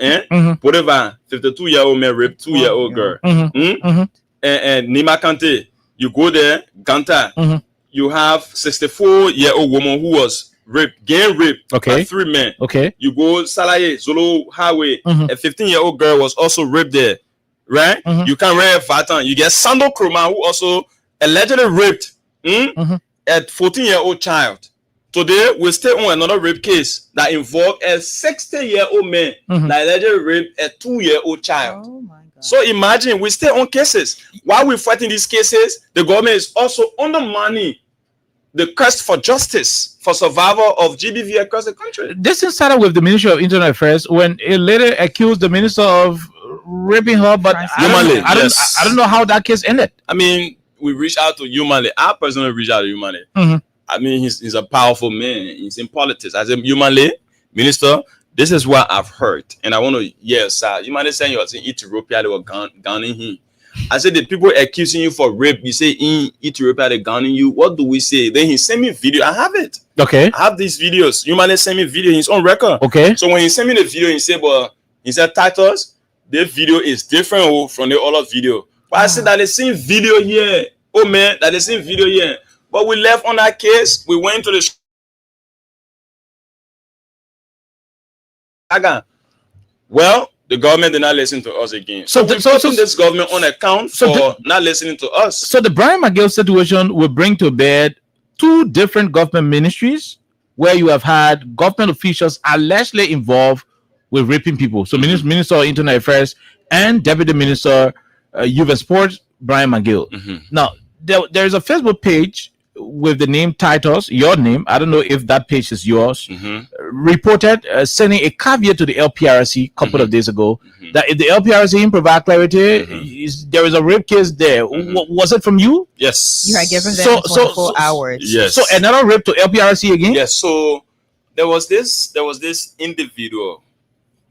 K: whatever, 52-year-old man raped 2-year-old girl. And Nima Kante, you go there, Ganta, you have 64-year-old woman who was raped, gang raped by 3 men.
D: Okay.
K: You go Salaye, Zolo Highway, a 15-year-old girl was also raped there, right? You can read Vatan. You get Sando Kroma, who also allegedly raped a 14-year-old child. Today, we stay on another rape case that involved a 60-year-old man that allegedly raped a 2-year-old child.
J: Oh my God.
K: So imagine, we stay on cases. While we're fighting these cases, the government is also undermining the quest for justice, for survival of GBV across the country.
D: This started with the Ministry of Internal Affairs when it later accused the minister of raping her, but I don't know how that case ended.
K: We reached out to Yumale. I personally reached out to Yumale. He's a powerful man. He's in politics. As a Yumale minister, this is what I've heard. And I want to, sir. Yumale saying you was in Ethiopia, they were gunning him. I said, the people accusing you for rape, you say in Ethiopia, they're gunning you. What do we say? Then he sent me video. I have it.
D: Okay.
K: I have these videos. Yumale sent me video. He's on record.
D: Okay.
K: So when he sent me the video, he said, Titus, the video is different from the other video. But I said that the same video here. Oh man, that the same video here. But we left on that case. We went to the Well, the government did not listen to us again.
D: So
K: So this government on account for not listening to us.
D: So the Brian McGill situation will bring to bear two different government ministries where you have had government officials allegedly involved with raping people. So Minister of Internal Affairs and Deputy Minister Youth and Sports, Brian McGill. Now, there's a Facebook page with the name Titus, your name. I don't know if that page is yours. Reported sending a caveat to the LPRC a couple of days ago that if the LPRC didn't provide clarity, there is a rape case there. Was it from you?
K: Yes.
J: You had given them 24 hours.
K: Yes.
D: So another rape to LPRC again?
K: Yes. So there was this individual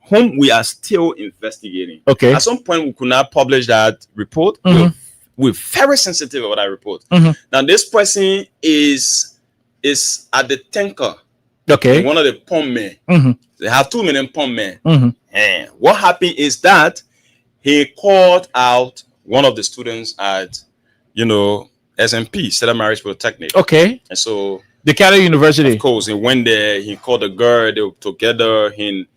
K: whom we are still investigating.
D: Okay.
K: At some point, we could not publish that report. We're very sensitive about that report. Now, this person is at the tanker.
D: Okay.
K: One of the pump men. They have 2 million pump men. And what happened is that he called out one of the students at, SMP, Stella Marriage Polytechnic.
D: Okay.
K: And so
D: the Canada University.
K: Of course, he went there. He called the girl. They were together. He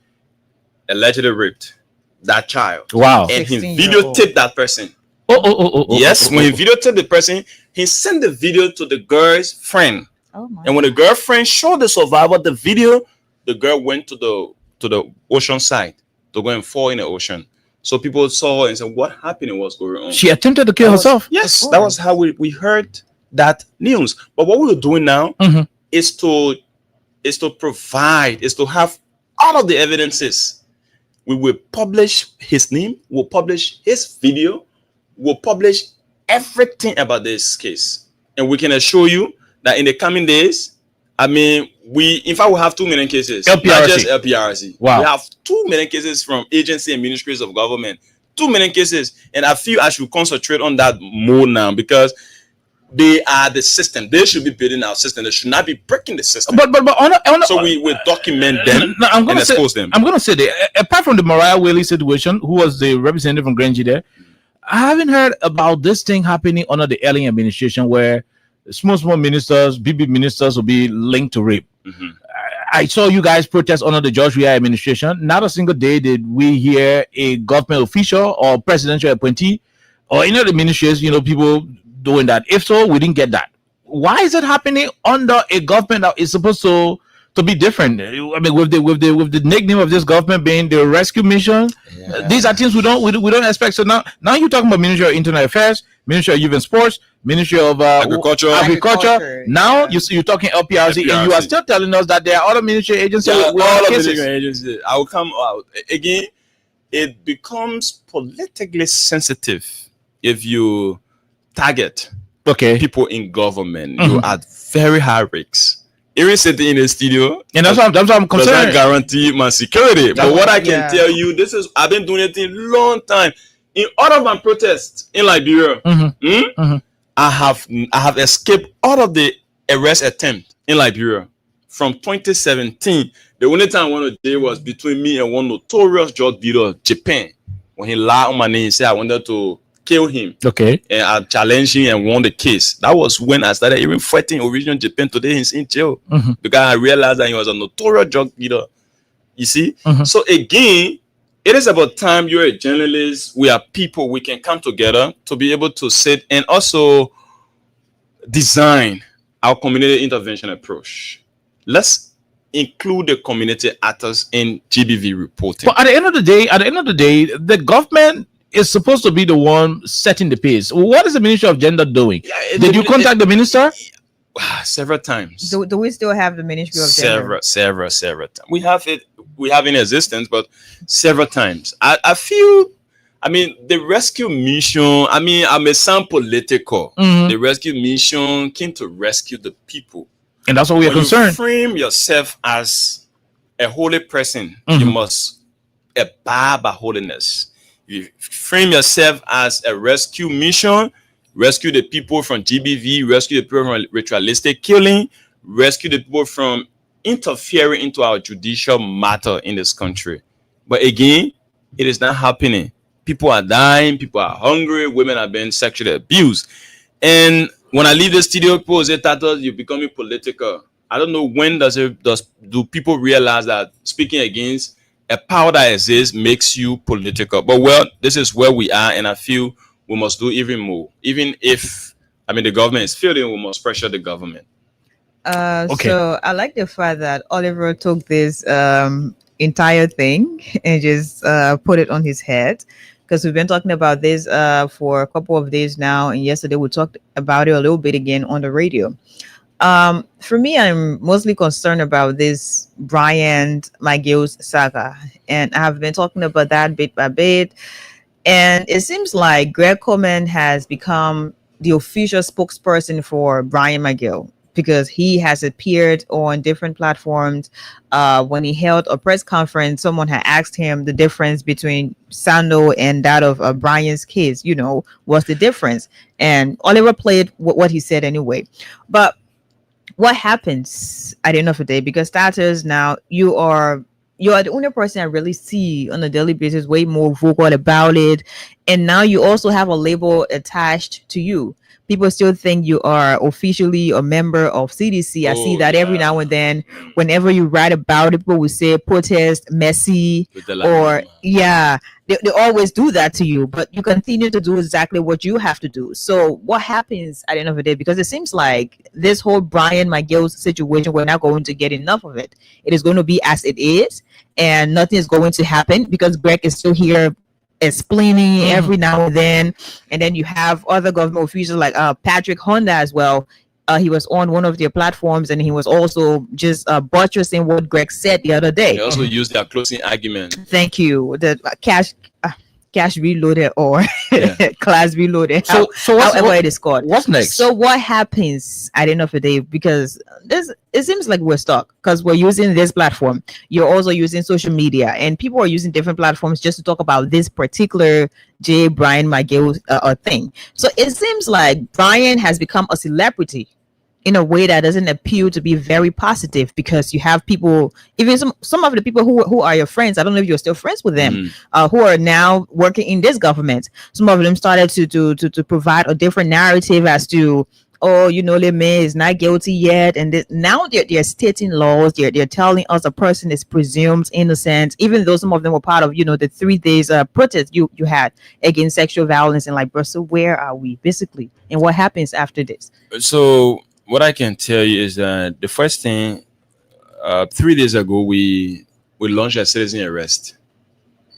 K: allegedly raped that child.
D: Wow.
K: And he videotaped that person. Yes. When he videotaped the person, he sent the video to the girl's friend. And when the girlfriend showed the survivor the video, the girl went to the ocean side to go and fall in the ocean. So people saw her and said, "What happened and what's going on?"
D: She attempted to kill herself.
K: Yes, that was how we heard that news. But what we're doing now is to provide, is to have all of the evidences. We will publish his name, we'll publish his video, we'll publish everything about this case. And we can assure you that in the coming days, we have 2 million cases.
D: LPRC.
K: Not just LPRC.
D: Wow.
K: We have 2 million cases from agency and ministries of government. 2 million cases. And I feel I should concentrate on that more now because they are the system. They should be building our system. They should not be breaking the system. So we will document them and expose them.
D: I'm going to say that apart from the Mariah Whaley situation, who was the representative from Grange there, I haven't heard about this thing happening under the Elling administration where small ministers, BB ministers will be linked to rape. I saw you guys protest under the George Weah administration. Not a single day did we hear a government official or presidential appointee or any of the ministries, people doing that. If so, we didn't get that. Why is it happening under a government that is supposed to be different? With the nickname of this government being the rescue mission, these are things we don't expect. So now you're talking about Ministry of Internal Affairs, Ministry of Youth and Sports, Ministry of Agriculture. Now you're talking LPRC, and you are still telling us that there are other ministry agencies.
K: Agencies. I will come out again. It becomes politically sensitive if you target people in government. You are at very high risks. Even sitting in the studio,
D: and that's what I'm concerned.
K: Doesn't guarantee my security. But what I can tell you, I've been doing it in a long time. In all of my protests in Liberia, I have escaped all of the arrest attempt in Liberia from 2017. The only time I went to jail was between me and one notorious drug dealer, Japan. When he lied on my name, he said I wanted to kill him.
D: Okay.
K: And I challenged him and won the case. That was when I started even fighting original Japan. Today he's in jail because I realized that he was a notorious drug dealer. You see? So again, it is about time. You're a journalist. We are people. We can come together to be able to sit and also design our community intervention approach. Let's include the community actors in GBV reporting.
D: But at the end of the day, the government is supposed to be the one setting the pace. What is the Ministry of Gender doing? Did you contact the minister?
K: Several times.
J: Do we still have the Ministry of Gender?
K: Several times. We have it. We have in existence, but several times. I feel. The rescue mission. I may sound political. The rescue mission came to rescue the people,
D: and that's what we are concerned.
K: You frame yourself as a holy person. You must abide by holiness. You frame yourself as a rescue mission. Rescue the people from GBV, rescue the people from ritualistic killing, rescue the people from interfering into our judicial matter in this country. But again, it is not happening. People are dying, people are hungry, women are being sexually abused. And when I leave the studio, people say, Tato, you're becoming political. I don't know when do people realize that speaking against a power that exists makes you political. But well, this is where we are, and I feel we must do even more. Even if the government is failing, we must pressure the government.
J: Okay. So I like the fact that Oliver took this entire thing and just put it on his head, because we've been talking about this for a couple of days now, and yesterday we talked about it a little bit again on the radio. For me, I'm mostly concerned about this Brian McGill's saga, and I have been talking about that bit by bit. And it seems like Greg Coleman has become the official spokesperson for Brian McGill, because he has appeared on different platforms. When he held a press conference, someone had asked him the difference between Sando and that of Brian's case. What's the difference? And Oliver played what he said anyway. But what happens at the end of the day, because status now, you are the only person I really see on a daily basis way more vocal about it, and now you also have a label attached to you. People still think you are officially a member of CDC. I see that every now and then, whenever you write about it, people will say protest messy, or they always do that to you, but you continue to do exactly what you have to do. So what happens at the end of the day? Because it seems like this whole Brian McGill's situation, we're not going to get enough of it. It is going to be as it is, and nothing is going to happen because Greg is still here explaining every now and then you have other government officials like Patrick Honda as well. He was on one of their platforms, and he was also just buttressing what Greg said the other day.
K: They also used their closing argument.
J: Thank you. The cash reloaded or class reloaded. So however it is called.
D: What's next?
J: So what happens at the end of the day? Because it seems like we're stuck because we're using this platform. You're also using social media, and people are using different platforms just to talk about this particular Brian McGill thing. So it seems like Brian has become a celebrity in a way that doesn't appeal to be very positive, because you have people, even some of the people who are your friends, I don't know if you're still friends with them, who are now working in this government. Some of them started to provide a different narrative as to, Le May is not guilty yet, and now they're stating laws. They're telling us a person is presumed innocent, even though some of them were part of the 3 days protest you had against sexual violence and so where are we basically, and what happens after this?
K: So what I can tell you is that the first thing, 3 days ago, we launched a citizen arrest.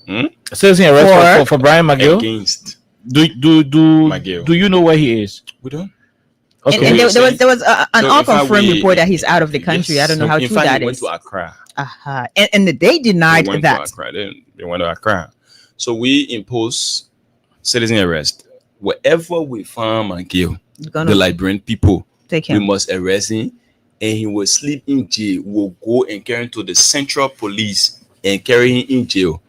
D: A citizen arrest for Brian McGill?
K: Against
D: do
K: McGill.
D: Do you know where he is?
K: We don't.
J: Okay. And there was an unconfirmed report that he's out of the country. Yes. I don't know how true that is.
K: Went to Accra.
J: And they denied that.
K: They went to Accra. So we impose citizen arrest. Wherever we find McGill, the Liberian people, we must arrest him, and he will sleep in jail. We'll go and carry him to the Central Police and carry him in jail.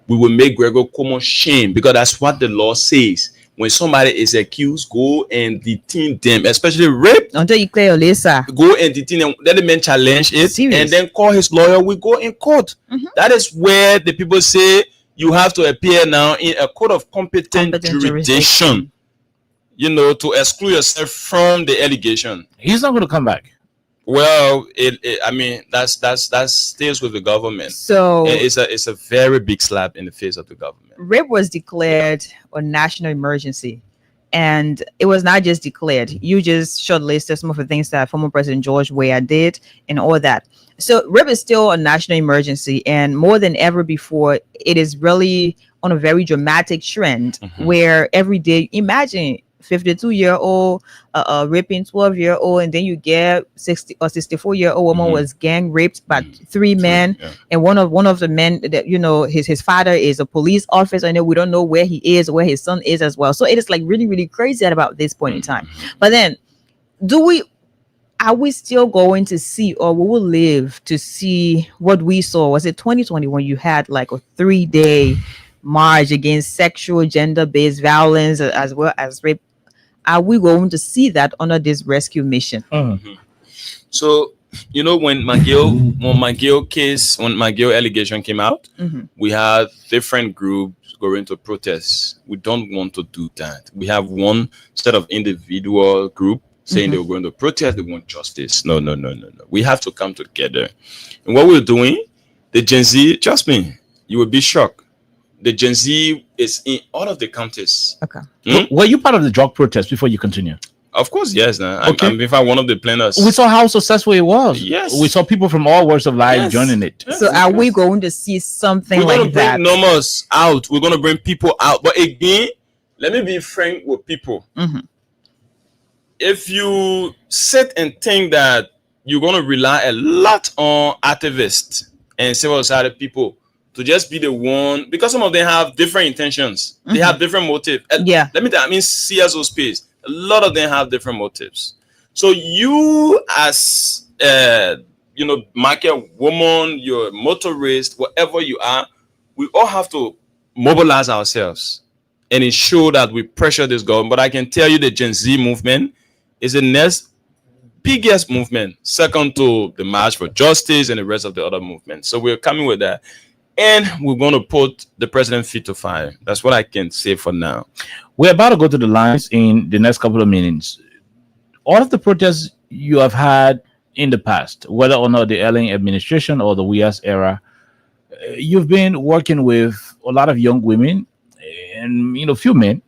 K: We will make Gregor common shame, because that's what the law says. When somebody is accused, go and detain them, especially rape.
J: Until you clear your Lisa.
K: Go and detain them. Let the man challenge it. Serious? And then call his lawyer. We go in court. That is where the people say you have to appear now in a court of competent jurisdiction. To exclude yourself from the allegation.
D: He's not going to come back.
K: Well, that stays with the government.
J: So
K: it's a very big slap in the face of the government.
J: Rape was declared a national emergency, and it was not just declared. You just shortlisted some of the things that former President George Weah did and all that. So rape is still a national emergency, and more than ever before, it is really on a very dramatic trend where every day, imagine 52-year-old raping 12-year-old, and then you get 60 or 64-year-old woman was gang raped by 3 men, and one of the men that his father is a police officer, and we don't know where he is, where his son is as well. So it is like really, really crazy at about this point in time. But then, are we still going to see, or we will live to see what we saw? Was it 2020 when you had like a 3-day march against sexual, gender-based violence as well as rape? Are we going to see that under this rescue mission?
K: So, when McGill allegation came out, we had different groups going to protest. We don't want to do that. We have one set of individual group saying they were going to protest, they want justice. No. We have to come together. And what we're doing, the Gen Z, trust me, You will be shocked. The Gen Z is in all of the counties.
J: Okay.
D: Were you part of the drug protest before you continue?
K: Of course, yes. Nah.
D: Okay.
K: I'm in fact one of the planners.
D: We saw how successful it was.
K: Yes.
D: We saw people from all walks of life
K: Yes.
D: joining it.
J: So are we going to see something
K: We're going
J: like
K: to bring
J: that?
K: numbers out. We're going to bring people out. But again, let me be frank with people. If you sit and think that you're going to rely a lot on activists and civil society people to just be the one, because some of them have different intentions. They have different motives.
J: Yeah.
K: Let me tell you, I mean, CSO space. A lot of them have different motives. So you as market woman, your motorist, whatever you are, we all have to mobilize ourselves and ensure that we pressure this government. But I can tell you the Gen Z movement is the next biggest movement, second to the March for Justice and the rest of the other movements. So we're coming with that. And we're going to put the president feet to fire. That's what I can say for now.
D: We're about to go to the lines in the next couple of minutes. All of the protests you have had in the past, whether or not the Ellen administration or the WIAS era, you've been working with a lot of young women and few men.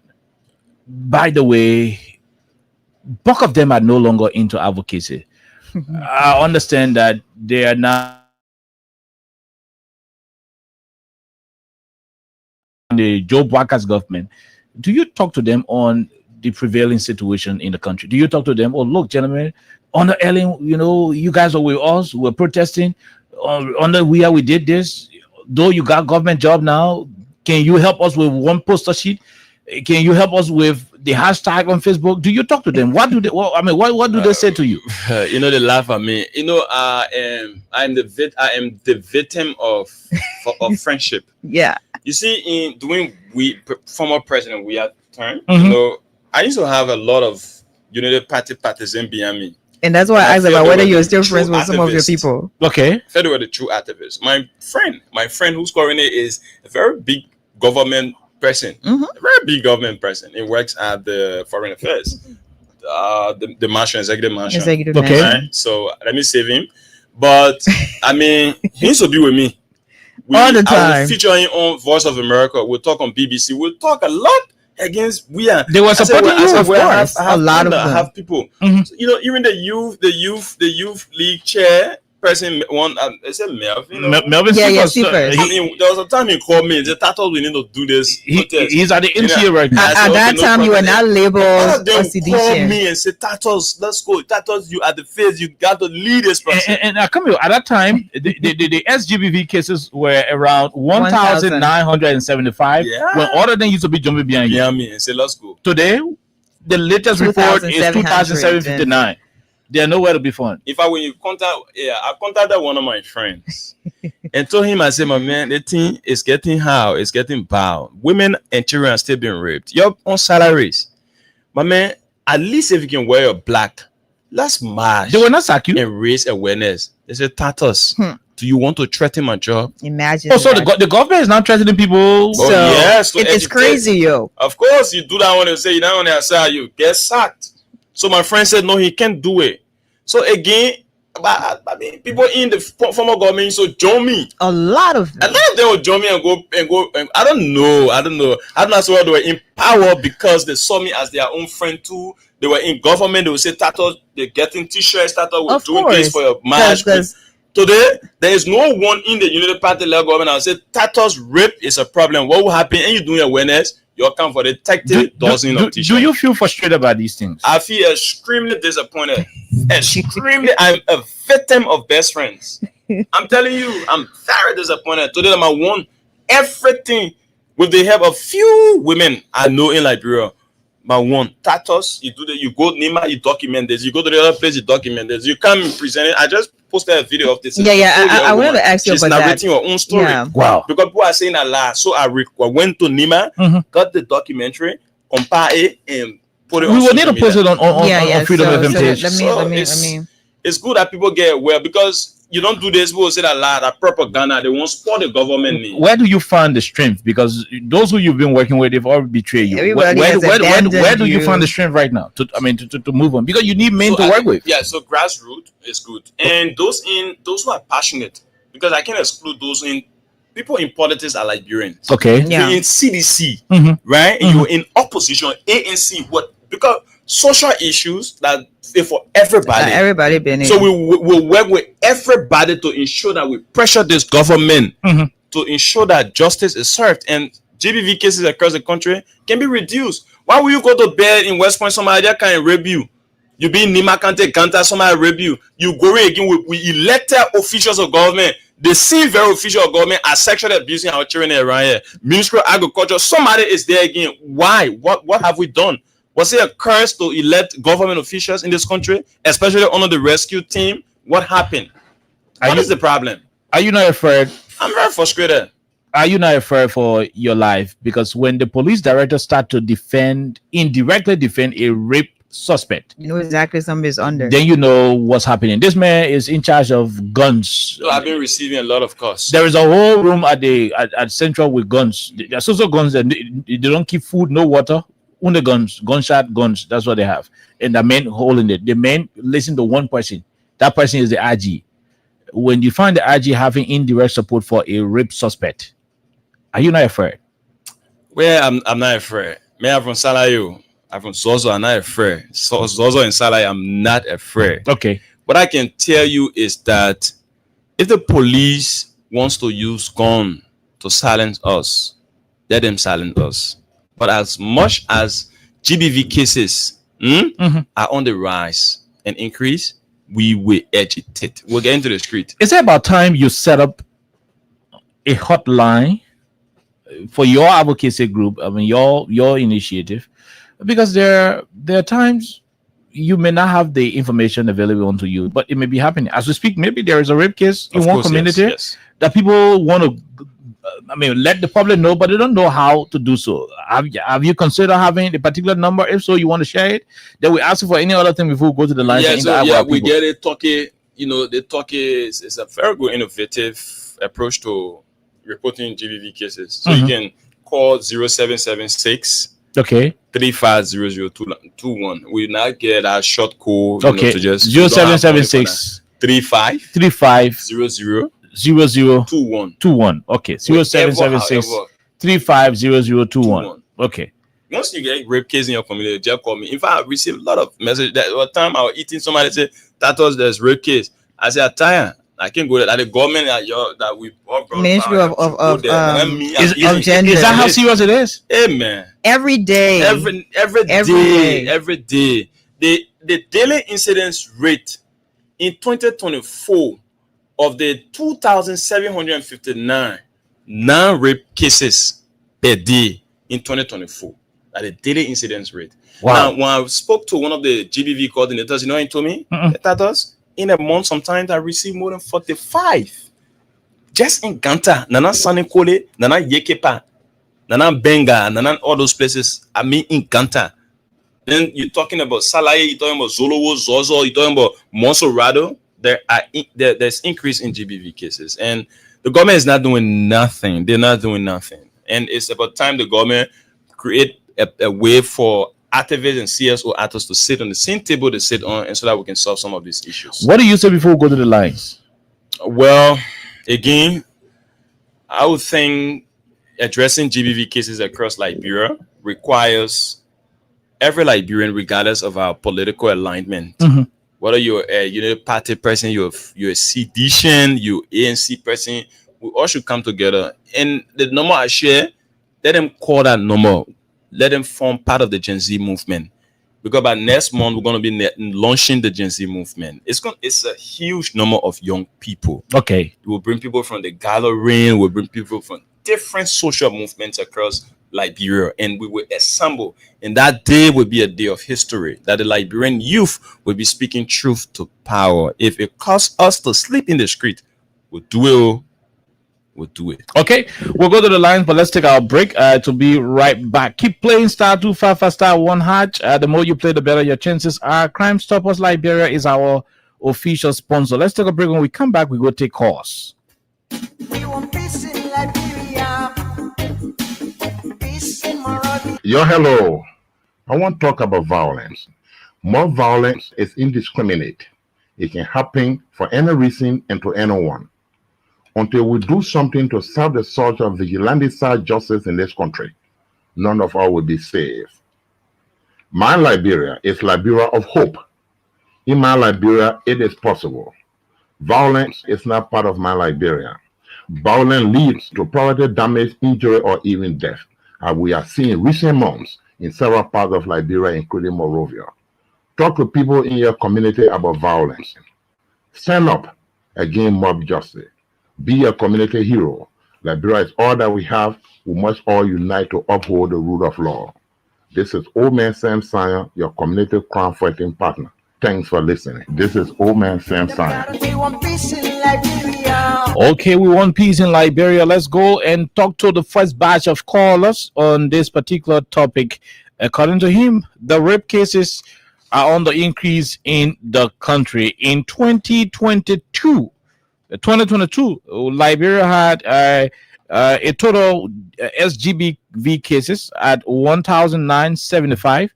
D: By the way, bulk of them are no longer into advocacy. I understand that they are now the Joe Baka's government. Do you talk to them on the prevailing situation in the country? Do you talk to them? Oh, look, gentlemen, on the Ellen, you guys are with us. We're protesting. On the we did this. Though you got government job now, can you help us with one poster sheet? Can you help us with the hashtag on Facebook? Do you talk to them? What do they? Well, I mean, what do they say to you?
K: They laugh at me. I am the victim of friendship.
J: Yeah.
K: You see, in doing former president we had turn,
J: Mhm.
K: I used to have a lot of United Party partisan behind me.
J: And that's why I asked about whether you're still friends
K: true
J: with some of your
K: activists.
J: people.
D: Okay.
K: I felt they were the true activists. My friend who's currently is a very big government person, a very big government person. He works at the Foreign Affairs, the mansion, executive mansion.
D: Okay.
K: Right? So let me save him. But I mean, he used to be with me.
J: All the
K: I
J: time.
K: will feature him on Voice of America. We'll talk on BBC. We'll talk a lot against
D: They were supporting you, of course.
K: I have
J: A lot of
K: I
J: them.
K: have people.
D: Mhm.
K: So, even the youth league chair person, one, is it Melvin?
D: Melvin
J: Yeah,
D: Stephens,
J: Stephens.
K: I mean, there was a time he called me and said, Tatos, we need to do this. protest."
D: he's at the NTA
K: Yeah.
D: right now.
K: I said,
J: At
K: "Okay,
J: that
K: no
J: time, you were
K: problem."
J: not
K: All
J: labeled
K: of them
J: OCD
K: call
J: chair.
K: me and say, Tatos, let's go. Tatos, you at the face, you got to lead this process.
D: And I come here at that time, the SGBV cases were around 1,975.
K: Yeah.
D: When all of them used to be jumping behind you.
K: Yeah, me and say, let's go.
D: Today, the latest report is
J: 2,700.
D: 2,759. They are nowhere to be found.
K: In fact, when you I contacted one of my friends and told him, I said, my man, the thing is getting how it's getting bad. Women and children are still being raped. You're on salaries. My man, at least if you can wear your black, let's march.
D: They will not sack you.
K: And raise awareness. They said, Tatos, do you want to threaten my job?
J: Imagine.
D: Oh, so
J: that.
D: the government is now threatening people.
K: Oh, yes, to
J: it's
K: educate.
J: crazy, yo.
K: Of course, you do that when you say you don't want to say you get sacked. So my friend said, no, he can't do it. So again, I mean, people in the former government used to join me.
J: A lot of
K: A
J: them.
K: lot of them would join me and go. And I don't know. I'm not sure they were in power because they saw me as their own friend too. They were in government. They would say, Tato, they're getting t-shirts. Tato, we're
J: Of
K: doing
J: course.
K: this for your marriage.
J: 'Cause-
K: Today, there is no one in the United Party level government. I'll say, Tato's rape is a problem. What will happen? And you doing awareness, you account for the 30 dozen of t-shirts.
D: Do you feel frustrated about these things?
K: I feel extremely disappointed. Extremely, I'm a victim of best friends. I'm telling you, I'm very disappointed. Today, I won everything with the help of few women I know in Liberia. My one, Tatos, you go Nima, you document this. You go to the other place, you document this. You come and present it. I just posted a video of this.
J: Yeah. I wanted to ask you
K: She's
J: about that.
K: narrating her own story.
J: Yeah.
D: Wow.
K: Because people are saying a lot. So I went to Nima, got the documentary, compare it, and put it on
D: We will need
K: social
D: to post
K: media.
D: it on Freedom FM page.
J: Let me.
K: It's good that people get aware because you don't do this. People say that lie, that propaganda. They won't support the government.
D: Where do you find the strength? Because those who you've been working with, they've all betrayed you.
J: Everybody
D: Where
J: has
D: do
J: abandoned
D: you
J: you.
D: find the strength right now? To move on, because you need men to work with.
K: Yeah, so grassroots is good, and those who are passionate, because I can't exclude those in people in politics are Liberians.
C: Okay.
J: Yeah.
K: You're in CDC,
C: Mm-hmm.
K: right? And you're in opposition, ANC. What? Because social issues that for everybody.
J: Everybody been in.
K: So we will work with everybody to ensure that we pressure this government to ensure that justice is served and GBV cases across the country can be reduced. Why will you go to bed in West Point, somebody can rape you? You be in Nima Kante, Ganta, somebody rape you. You go again with elected officials of government. The same very official of government are sexually abusing our children around here. Ministry of Agriculture, somebody is there again. Why? What have we done? Was it a curse to elect government officials in this country, especially under the rescue team? What happened? What is the problem?
C: Are you not afraid?
K: I'm very frustrated.
C: Are you not afraid for your life? Because when the police director start to indirectly defend a rape suspect,
J: you know exactly somebody's under.
C: Then you know what's happening. This man is in charge of guns.
K: So I've been receiving a lot of calls.
C: There is a whole room at Central with guns. There's also guns and they don't keep food, no water. Only guns, gunshot guns. That's what they have. And the men holding it. The men listen to one person. That person is the IG. When you find the IG having indirect support for a rape suspect, are you not afraid?
K: Well, I'm not afraid. Me, I'm from Salayo. I'm from Zozo. I'm not afraid. Zozo and Salayo, I'm not afraid.
C: Okay.
K: What I can tell you is that if the police wants to use gun to silence us, let them silence us. But as much as GBV cases are on the rise and increase, we will agitate. We'll get into the street.
C: Is it about time you set up a hotline for your advocacy group? I mean, your initiative, because there are times you may not have the information available to you, but it may be happening as we speak. Maybe there is a rape case in one community that people want to. Let the public know, but they don't know how to do so. Have you considered having a particular number? If so, you want to share it? Then we ask you for any other thing before we go to the line.
K: We get it. Talkie, the Talkie is a very good, innovative approach to reporting GBV cases. So you can call 0776 350021. We now get our short code. To just
C: 0776
K: 3500
C: 21. Okay. 0776 350021. Okay.
K: Once you get rape case in your community, just call me. In fact, I received a lot of messages that one time I was eating, somebody said that was there's rape case. I said, Ataya, I can't go there. That the government that we
J: Ministry of Gender.
C: Is that how serious it is?
K: Hey man.
J: Every day.
K: Every day. The daily incidence rate in 2024 of the 2,759 non-rape cases per day in 2024, at the daily incidence rate.
C: Wow.
K: Now, when I spoke to one of the GBV coordinators, you know what he told me? That in a month, sometimes I receive more than 45. Just in Ganta, Nana Sanikole, Nana Yekepa, Nana Benga, Nana all those places. I mean, in Ganta. Then you're talking about Salaye, you're talking about Zolowo, Zozo, you're talking about Monserrado. There's increase in GBV cases, and the government is not doing nothing. They're not doing nothing, and it's about time the government create a way for activists and CSO actors to sit on the same table they sit on, and so that we can solve some of these issues.
C: What do you say before we go to the lines?
K: Well, again, I would think addressing GBV cases across Liberia requires every Liberian, regardless of our political alignment. Whether you're a United Party person, you're a CDCian, you're ANC person, we all should come together. And the number I share, let them call that number. Let them form part of the Gen Z movement. Because by next month, we're going to be launching the Gen Z movement. It's a huge number of young people.
C: Okay.
K: We'll bring people from the gathering. We'll bring people from different social movements across Liberia, and we will assemble, and that day will be a day of history, that the Liberian youth will be speaking truth to power. If it costs us to sleep in the street, we'll do it.
C: Okay, we'll go to the lines, but let's take our break to be right back. Keep playing *255 *1#. The more you play, the better your chances are. Crime Stoppers Liberia is our official sponsor. Let's take a break. When we come back, we go take calls.
I: We want peace in Liberia.
B: Hello. I want to talk about violence. More violence is indiscriminate. It can happen for any reason and to anyone. Until we do something to serve the search of vigilante-style justice in this country, none of us will be safe. My Liberia is Liberia of hope. In my Liberia, it is possible. Violence is not part of my Liberia. Violence leads to property damage, injury, or even death, as we are seeing in recent months in several parts of Liberia, including Monrovia. Talk to people in your community about violence. Stand up against mob justice. Be a community hero. Liberia is all that we have. We must all unite to uphold the rule of law. This is Old Man Sam Sion, your community crime fighting partner. Thanks for listening. This is Old Man Sam Sion.
D: Okay, we want peace in Liberia. Let's go and talk to the first batch of callers on this particular topic. According to him, the rape cases are on the increase in the country. In 2022, Liberia had a total SGBV cases at 1,975.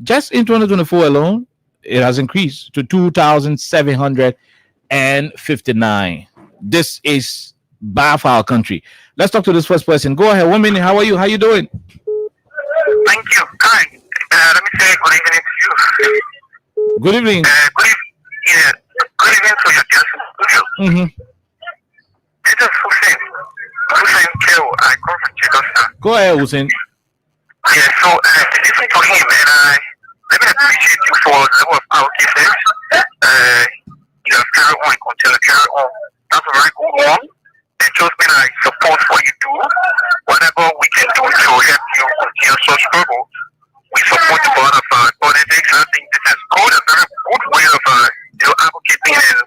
D: Just in 2024 alone, it has increased to 2,759. This is bad for our country. Let's talk to this first person. Go ahead. 1 minute. How are you? How you doing?
L: Thank you. Hi. Let me say good evening to you.
D: Good evening.
L: Good evening to your guest.
D: Mm-hmm.
L: This is Hussein. Hussein Keo. I come from Chicago.
D: Go ahead, Hussein.
L: Yeah, so listen to him, and let me appreciate you for the level of our cases. You have carry on, continue to carry on. That's a very good one. And just me, I support what you do. Whatever we can do to help you continue so struggle, we support you for other politics. I think this is good, a very good way of advocating and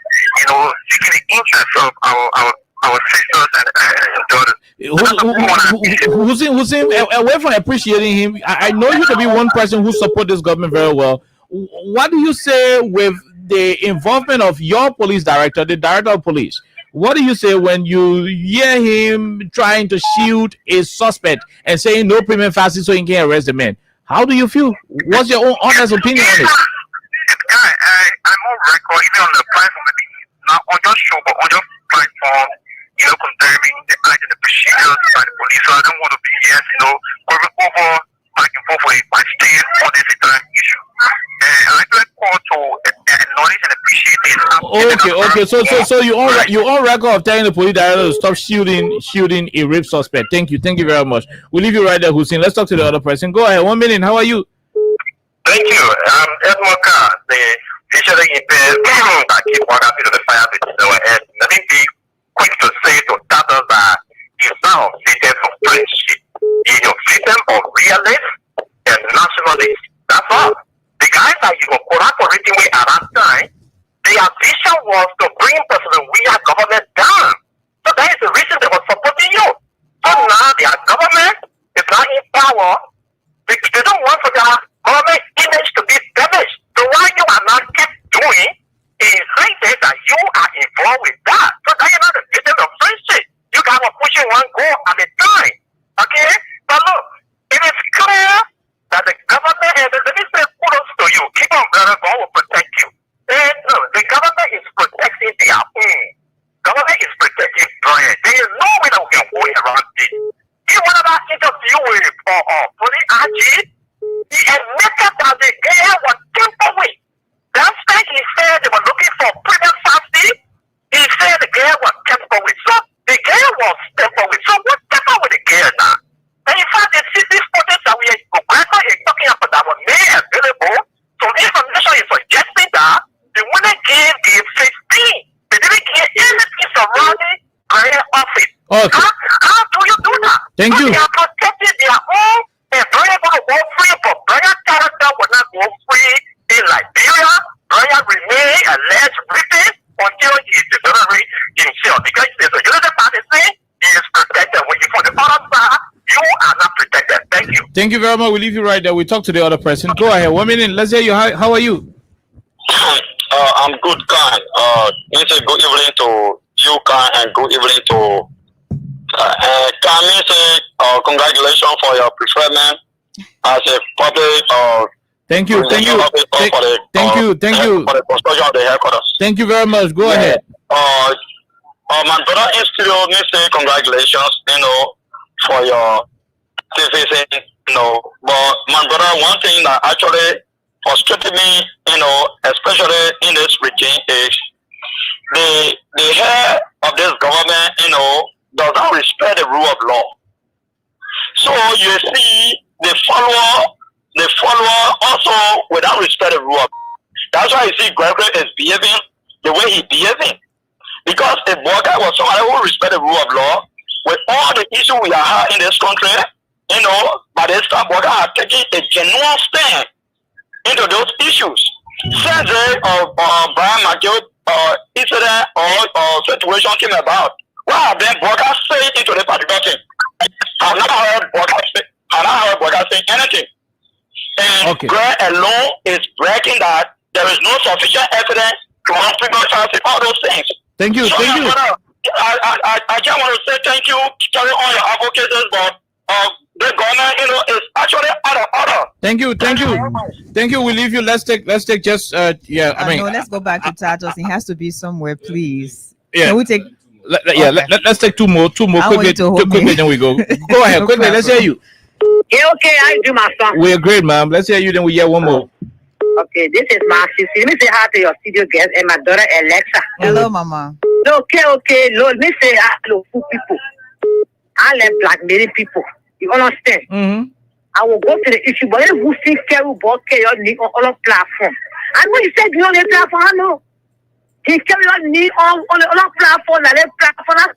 L: seeking the interests of our sisters and daughters.
D: Hussein, away from appreciating him, I know you to be one person who supports this government very well. What do you say with the involvement of your police director, the director of police? What do you say when you hear him trying to shield a suspect and saying no prima facie so he can arrest the man? How do you feel? What's your own honest opinion on it?
L: I'm on record, even on the platform, not on your show, but on your platform, condemning the act and the procedures by the police. So I don't want to be, going over back and forth by staying on this entire issue. I actually call to acknowledge and appreciate this.
D: Okay. So you on record of telling the police director to stop shooting a rape suspect. Thank you very much. We'll leave you right there, Hussein. Let's talk to the other person. Go ahead. 1 minute. How are you?
L: Thank you. Edmond Carr, the visually impaired that keep walking into the fire pit. And let me be quick to say to others that it's now system of friendship. In your system of realist and nationalist. That's all. The guys that you were collaborating with at that time, their vision was to bring President William government down. So that is the reason they were supporting you. So now their government is not in power. They don't want for their government image to be damaged. So why you are not keep doing is reason that you are involved with that. So that is not the system of friendship. You guys are pushing one goal at a time. Okay? But look, it is clear that the government, and let me say kudos to you, even God will protect you. And the government is protecting their own. Government is protecting Brian. There is no way that we can go around this. In one of our interview with police RG, he admitted that the girl was tempered with. That's why he said they were looking for premium safety. He said the girl was tempered with. So the girl was tempered with. So what tempered with the girl now? And in fact, these footage that we are talking about that were made available, so information is suggesting that the woman gave the 15. They didn't give anything surrounding her office.
D: Okay.
L: How do you do that?
D: Thank you.
L: They are protecting their own, and Brian will go free, but Brian's character will not go free in Liberia. Brian remain alleged rapist until he is delivered himself. Because there's a unity party saying he is protected. When you from the other side, you are not protected. Thank you.
D: Thank you very much. We'll leave you right there. We talk to the other person. Go ahead. 1 minute. Let's hear you. How are you?
L: I'm good, Khan. It's a good evening to you, Khan, and good evening to Khan. Congratulations for your preferment as a public.
D: Thank you. Thank you. Thank you.
L: For the construction of the headquarters.
D: Thank you very much. Go ahead.
L: my brother in studio, me say congratulations, for your citizen, But my brother, one thing that actually frustrated me, especially in this regime is the head of this government, does not respect the rule of law. So you see the follower also without respect the rule of law. That's why you see Gregory is behaving the way he behaving. Because if Boga was somebody who respect the rule of law, with all the issues we have in this country, by this time Boga has taken a genuine stand into those issues. Since Brian McGill incident or situation came about, what have then Boga say into the particular thing? I've not heard Boga say anything. And Greg alone is breaking that there is no sufficient evidence to hospital all those things.
D: Thank you.
L: So
D: Thank you.
L: I just want to say thank you, carry on your advocacy, but the government, is actually out of order.
D: Thank you. We leave you. Let's take just I mean,
J: no, let's go back to Tatos. It has to be somewhere, please.
D: Yeah.
J: Can we take?
D: Let's take two more quickly, then we go. Go ahead, quickly. Let's hear you.
M: Yeah, okay, I do my song.
D: We're great, ma'am. Let's hear you. Then we hear one more.
M: Okay, this is my sister. Let me say hi to your studio guest and my daughter Alexa.
J: Hello, Mama.
M: Okay. Lord, me say hello to people. I love blackmailing people. You understand?
D: Mm-hmm.
M: I will go to the issue, but if you think Kerry Boke your need on all platform. I know you said you on the platform. I know. He carry your need on the platform. Platform.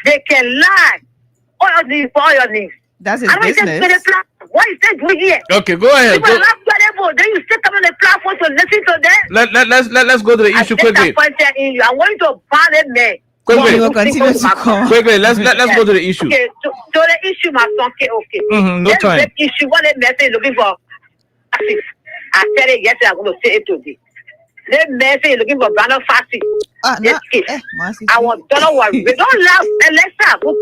M: They can lie. All your needs for all your needs.
J: That's his business.
M: What is that doing here?
D: Okay, go ahead.
M: Then you sit on the platform to listen to them.
D: Let's go to the issue quickly.
M: I want you to ban it, man.
D: Quickly,
J: we'll continue to call.
D: Quickly, let's go to the issue.
M: Okay, so the issue, my son. Okay.
D: No time.
M: The issue, what the message looking for? I said it yesterday. I'm going to say it today. The message looking for banner fasting. Our daughter was don't laugh, Alexa. Don't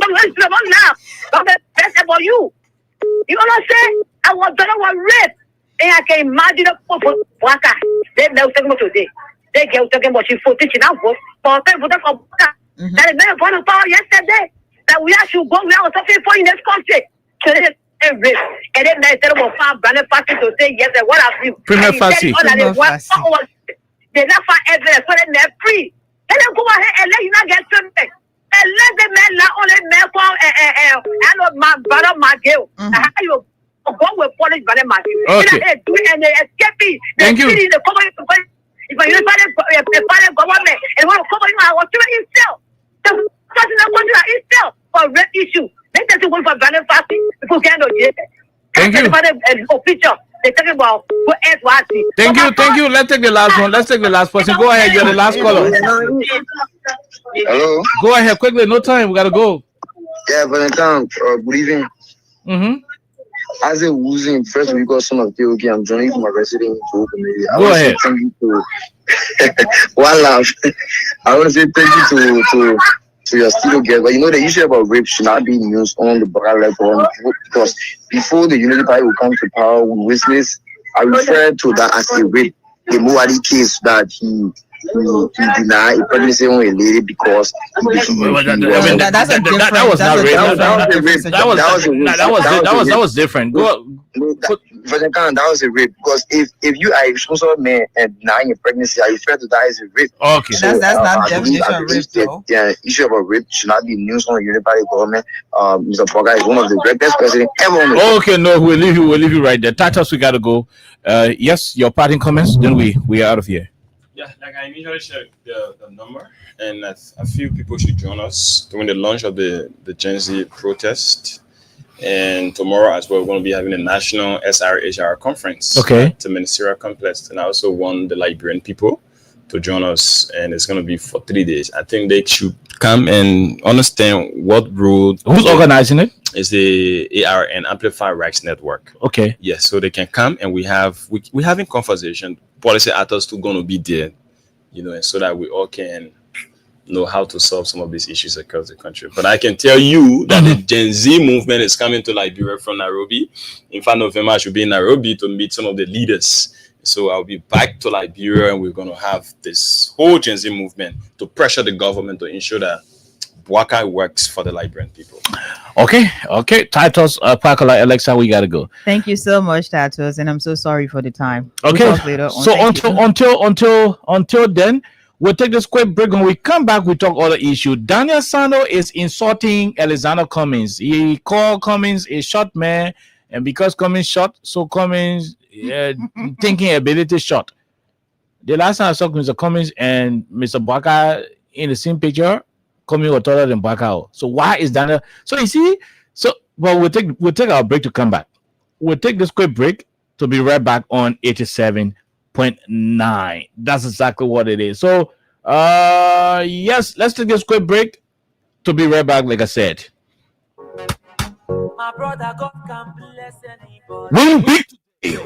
M: laugh. Don't be best about you. You understand? Our daughter was raped. And I can imagine the people waka. They talking about today. They get talking about she 14. She now vote for that is very important power yesterday. That we have to go. We are talking for in this country. So they rape. And then they tell them about banner fasting to say yes. What have you?
D: Premier fasting.
M: They not find evidence so they're free. Let them go ahead and let you not get treatment. And let the men not only men from and my brother Magil. How you go with police brother Magil? And they escape.
D: Thank you.
M: If you find government and want to cover you, I want to himself. The person not going to himself for rape issue. They tell you one for banner fasting because can't do it.
D: Thank you.
M: Official. They're talking about what
D: Thank you. Let's take the last one. Let's take the last person. Go ahead. You're the last caller.
N: Hello.
D: Go ahead quickly. No time. We gotta go.
N: Yeah, Valentine. Good evening. As a woozy first we got some of the okay. I'm joining from my resident to community.
D: Go ahead.
N: Thank you to one laugh. I want to say thank you to your studio guest, but the issue about rape should not be used on the broad level because before the Unity Party will come to power, we witness. I refer to that as a rape, the Muwadi case that he denied a pregnancy on a lady because
D: that was different.
N: That was a rape because if you are a responsible man and denying a pregnancy, I refer to that as a rape.
D: Okay,
J: so that's not definition of rape, though.
N: The issue about rape should not be news on the Unified government. Mr. Boga is one of the greatest presidents ever.
D: Okay, no, we'll leave you right there. Tatas, we gotta go. Yes, your parting comments. Then we are out of here.
K: Yeah, like I initially shared the number, and a few people should join us during the launch of the Gen Z protest. And tomorrow as well, we're going to be having a national SRHR conference at the Ministerial Complex. And I also want the Liberian people to join us, and it's going to be for 3 days. I think they should come and understand what role.
D: Who's organizing it?
K: It's the ARN Amplify Rights Network.
D: Okay.
K: Yes, so they can come, and we're having conversation. Policy actors still going to be there, and so that we all can know how to solve some of these issues across the country. But I can tell you that the Gen Z movement is coming to Liberia from Nairobi. In fact, November I should be in Nairobi to meet some of the leaders, So I'll be back to Liberia, and we're going to have this whole Gen Z movement to pressure the government to ensure that Bwaka works for the Liberian people.
D: Okay. Titus, Pakola, Alexa, we gotta go.
J: Thank you so much, Tatos, and I'm so sorry for the time.
D: Okay.
J: We'll talk later on.
D: So until then, we'll take this quick break. When we come back, we talk other issue. Daniel Sano is insulting Alexander Cummings. He called Cummings a short man, and because Cummings shot, so Cummings thinking ability shot. The last time I saw Mr. Cummings and Mr. Bwaka in the same picture, Cummings was taller than Bwaka. So why is Daniel? So you see, we'll take our break to come back. We'll take this quick break to be right back on 87.9. That's exactly what it is. So yes, let's take this quick break to be right back, like I said.
H: My brother, God can bless anybody.
C: Win big today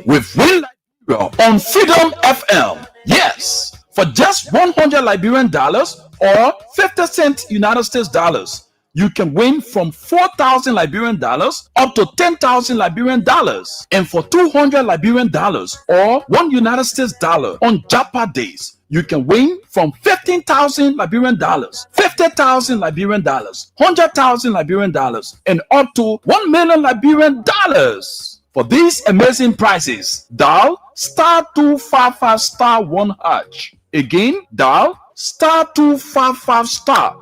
C: with Win Liberia on Freedom FM. Yes, for just $100 Liberian dollars or 50 cent United States dollars, you can win from 4,000 Liberian dollars up to 10,000 Liberian dollars. And for 200 Liberian dollars or 1 United States dollar on Japa days, you can win from 15,000 Liberian dollars, 50,000 Liberian dollars, 100,000 Liberian dollars, and up to 1 million Liberian dollars. For these amazing prizes, dial *255*1#. Again, dial *255*.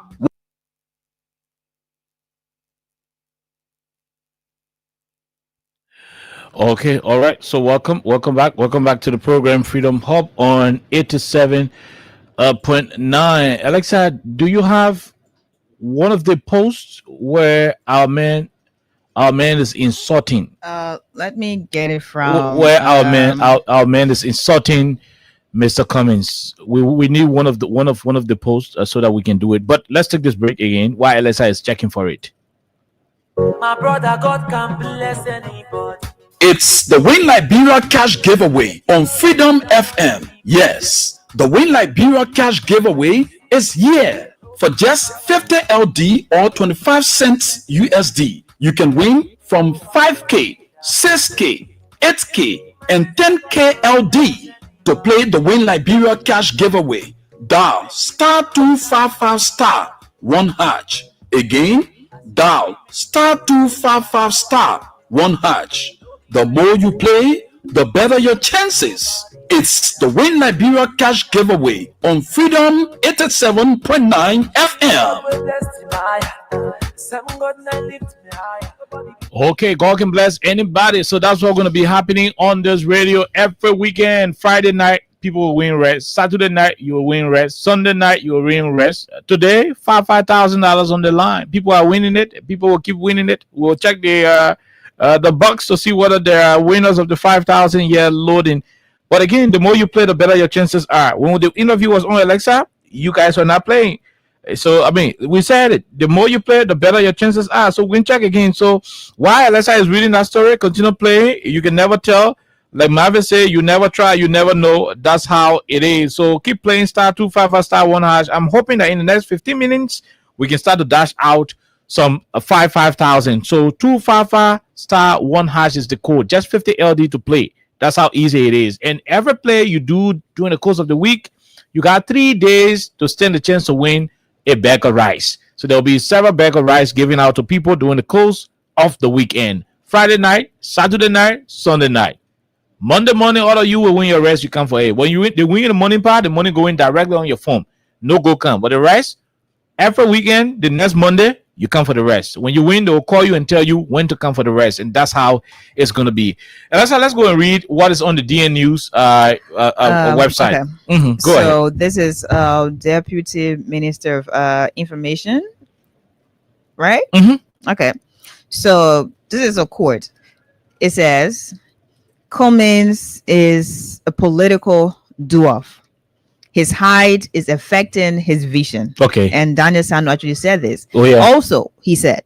D: Okay, all right. So welcome back to the program Freedom Hub on 87.9. Alexa, do you have one of the posts where our man is insulting?
J: Let me get it from
D: where our man is insulting Mr. Cummings. We need one of the posts so that we can do it. But let's take this break again while Alexa is checking for it.
H: My brother, God can bless anybody.
C: It's the Win Liberia Cash Giveaway on Freedom FM. Yes, the Win Liberia Cash Giveaway is here. For just 50 LD or 25 cents USD, you can win from 5K, 6K, 8K, and 10K LD. To play the Win Liberia Cash Giveaway, dial *255*1#. Again, dial *255*1#. The more you play, the better your chances. It's the Win Liberia Cash Giveaway on Freedom 87.9 FM.
D: Okay, God can bless anybody. So that's what's going to be happening on this radio every weekend. Friday night, people will win rest. Saturday night, you will win rest. Sunday night, you will win rest. Today, $5,000 on the line. People are winning it. People will keep winning it. We'll check the box to see whether they are winners of the 5,000 year loading. But again, the more you play, the better your chances are. When the interview was on Alexa, you guys were not playing. So, I mean, we said it. The more you play, the better your chances are. So, we can check again. So, while Alexa is reading that story, continue playing. You can never tell. Like Marvin said, you never try, you never know. That's how it is. So, keep playing *255*1#. I'm hoping that in the next 15 minutes, we can start to dash out some 5,000. So, *255*1# is the code. Just 50 LD to play. That's how easy it is. And every play you do during the course of the week, you got 3 days to stand the chance to win a bag of rice. So there'll be several bags of rice given out to people during the course of the weekend. Friday night, Saturday night, Sunday night. Monday morning, all of you will win your rice. You come for it. When you win the morning part, the money going directly on your phone. No go come. But the rice, every weekend, the next Monday, you come for the rest. When you win, they'll call you and tell you when to come for the rest. And that's how it's going to be. And let's go and read what is on the DN News website.
J: Okay.
D: Go ahead.
J: So this is Deputy Minister of Information, right? Okay. So this is a quote. It says, Cummings is a political dwarf. His height is affecting his vision.
D: Okay.
J: And Daniel Sano actually said this.
D: Oh, yeah.
J: Also, he said,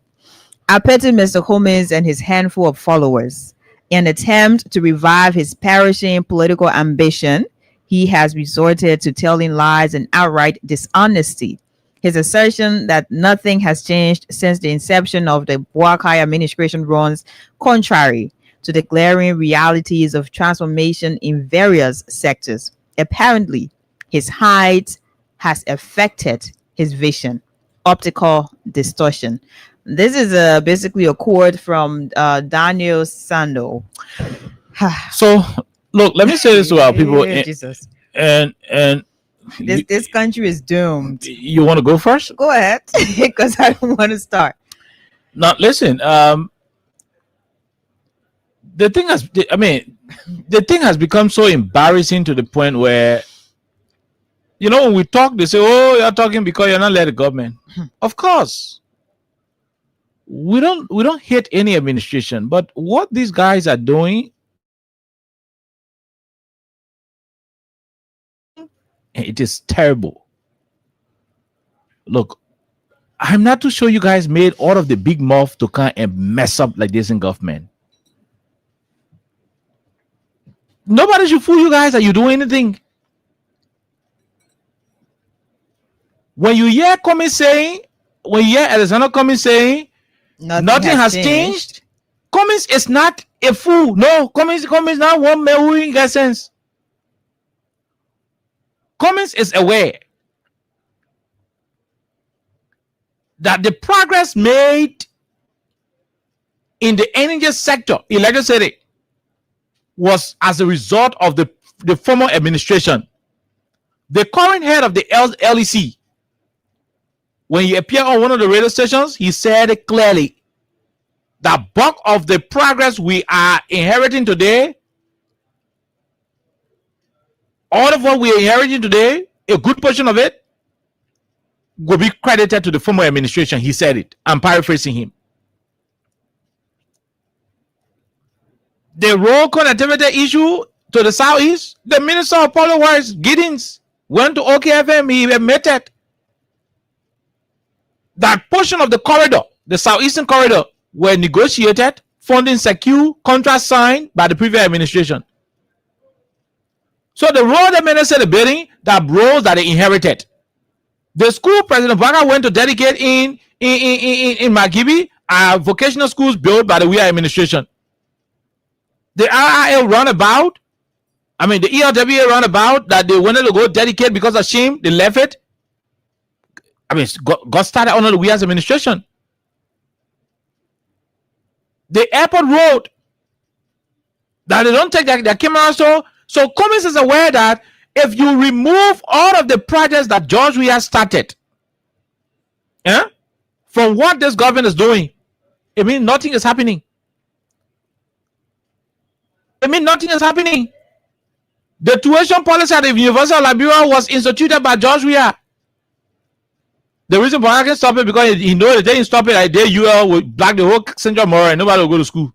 J: I pity Mr. Cummings and his handful of followers. In an attempt to revive his perishing political ambition, he has resorted to telling lies and outright dishonesty. His assertion that nothing has changed since the inception of the Bwaka administration runs contrary to the glaring realities of transformation in various sectors. Apparently, his height has affected his vision, optical distortion. This is basically a quote from Daniel Sando.
D: So, look, let me say this to our people.
J: Jesus.
D: And
J: this country is doomed.
D: You want to go first?
J: Go ahead, because I don't want to start.
D: Now, listen. The thing has become so embarrassing to the point where, when we talk, they say, "Oh, you're talking because you're not led the government." Of course, we don't hate any administration, but what these guys are doing, it is terrible. Look, I'm not too sure you guys made all of the big mouth to come and mess up like this in government. Nobody should fool you guys that you do anything. When you hear Alexander Cummings saying nothing has changed, Cummings is not a fool. No, Cummings not one man who ain't got sense. Cummings is aware that the progress made in the energy sector, electricity, was as a result of the former administration. The current head of the LEC, when he appeared on one of the radio stations, he said clearly that bulk of the progress we are inheriting today, all of what we are inheriting today, a good portion of it will be credited to the former administration. He said it. I'm paraphrasing him. The road connectivity issue to the southeast, the Minister of Public Works, Giddings, went to OKFM. He admitted that portion of the corridor, the southeastern corridor, were negotiated, funding secure, contract signed by the previous administration. So the road the minister the building, that roads that they inherited. The school President Baga went to dedicate in Magibi are vocational schools built by the WIA administration. The RRL runabout, the ELWA runabout that they wanted to go dedicate because of shame, they left it. Got started under the WIA's administration. The airport road that they don't take their cameras. So Cummings is aware that if you remove all of the projects that George Weah started, from what this government is doing, it means nothing is happening. The tuition policy at the University of Liberia was instituted by George Weah. The reason why I can stop it because he knows if they didn't stop it, like they UL would black the whole Central Mora and nobody will go to school.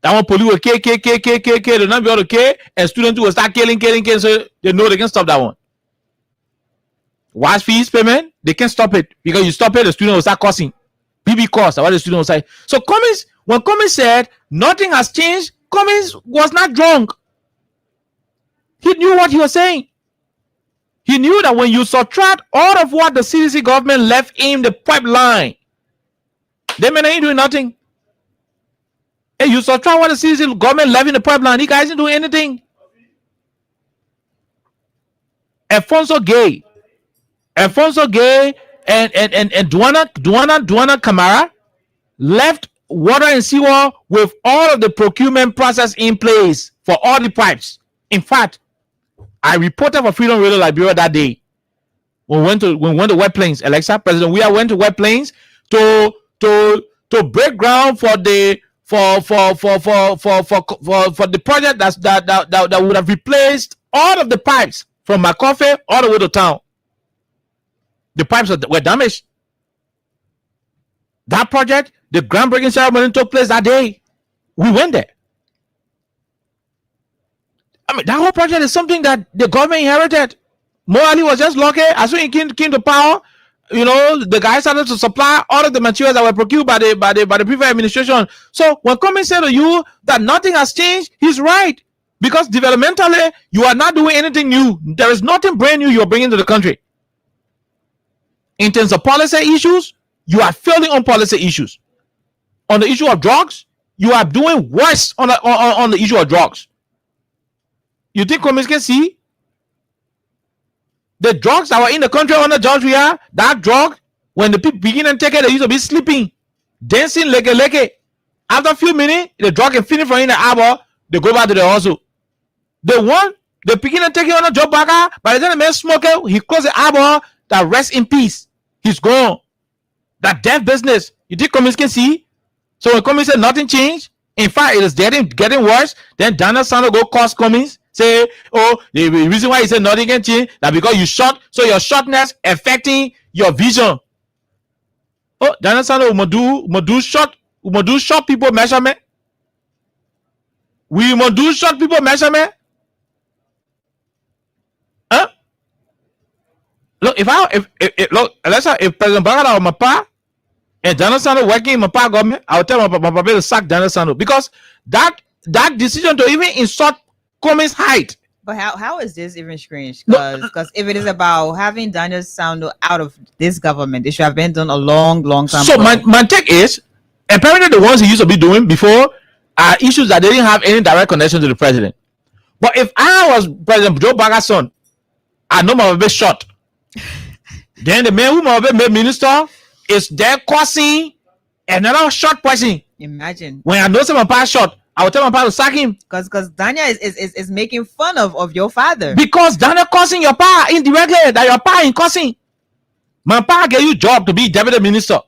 D: That one police will K, they'll not be able to K, and students will start killing, so they know they can stop that one. Wise fees payment, they can't stop it because you stop it, the student will start cursing. BB cost, what the student will say. So when Cummings said nothing has changed, Cummings was not drunk. He knew what he was saying. He knew that when you subtract all of what the CDC government left in the pipeline, they may not ain't doing nothing. Hey, you subtract what the CDC government left in the pipeline, these guys didn't do anything. Alfonso Gay and Duana Camara left water and sewer with all of the procurement process in place for all the pipes. In fact, I reported for Freedom Radio Liberia that day. We went to Wet Plains. Alexa, President Weah went to Wet Plains to break ground for the project that would have replaced all of the pipes from Makofe all the way to town. The pipes were damaged. That project, the groundbreaking ceremony took place that day. We went there. That whole project is something that the government inherited. Mo Ali was just lucky. As soon as he came to power, the guys started to supply all of the materials that were procured by the previous administration. So when Cummings said to you that nothing has changed, he's right. Because developmentally, you are not doing anything new. There is nothing brand new you are bringing to the country. In terms of policy issues, you are failing on policy issues. On the issue of drugs, you are doing worse on the issue of drugs. You think communists can see the drugs that were in the country under George Weah? That drug, when the people begin and take it, they used to be sleeping, dancing leke. After a few minutes, the drug can finish from in the arbor, they go back to the hustle. They begin and take it on a job bagger. By the time the man smoke it, he close the arbor, that rest in peace. He's gone. That death business. You think communists can see? So when communists say nothing changed, in fact, it is getting worse, then Donald Sanders go cause communists, say, oh, the reason why he said nothing can change, that because you short, so your shortness affecting your vision. Oh, Donald Sanders will do short people measurement. We must do short people measurement. Huh? Look, let's say if President Barack or my pa and Donald Sanders working in my pa government, I will tell my papa to sack Donald Sanders, because that decision to even insult Cummings' height.
J: But how is this even strange? Because if it is about having Daniel Sanders out of this government, it should have been done a long time
D: ago. So my take is, apparently the ones he used to be doing before are issues that they didn't have any direct connection to the president. But if I was President Joe Baga's son, I know my baby shot. Then the man who my baby made minister is there causing another short person.
J: Imagine.
D: When I know some past shot, I will tell my father to sack him.
J: Because Daniel is making fun of your father.
D: Because Daniel causing your pa indirectly, that your pa in causing. My pa gave you job to be deputy minister.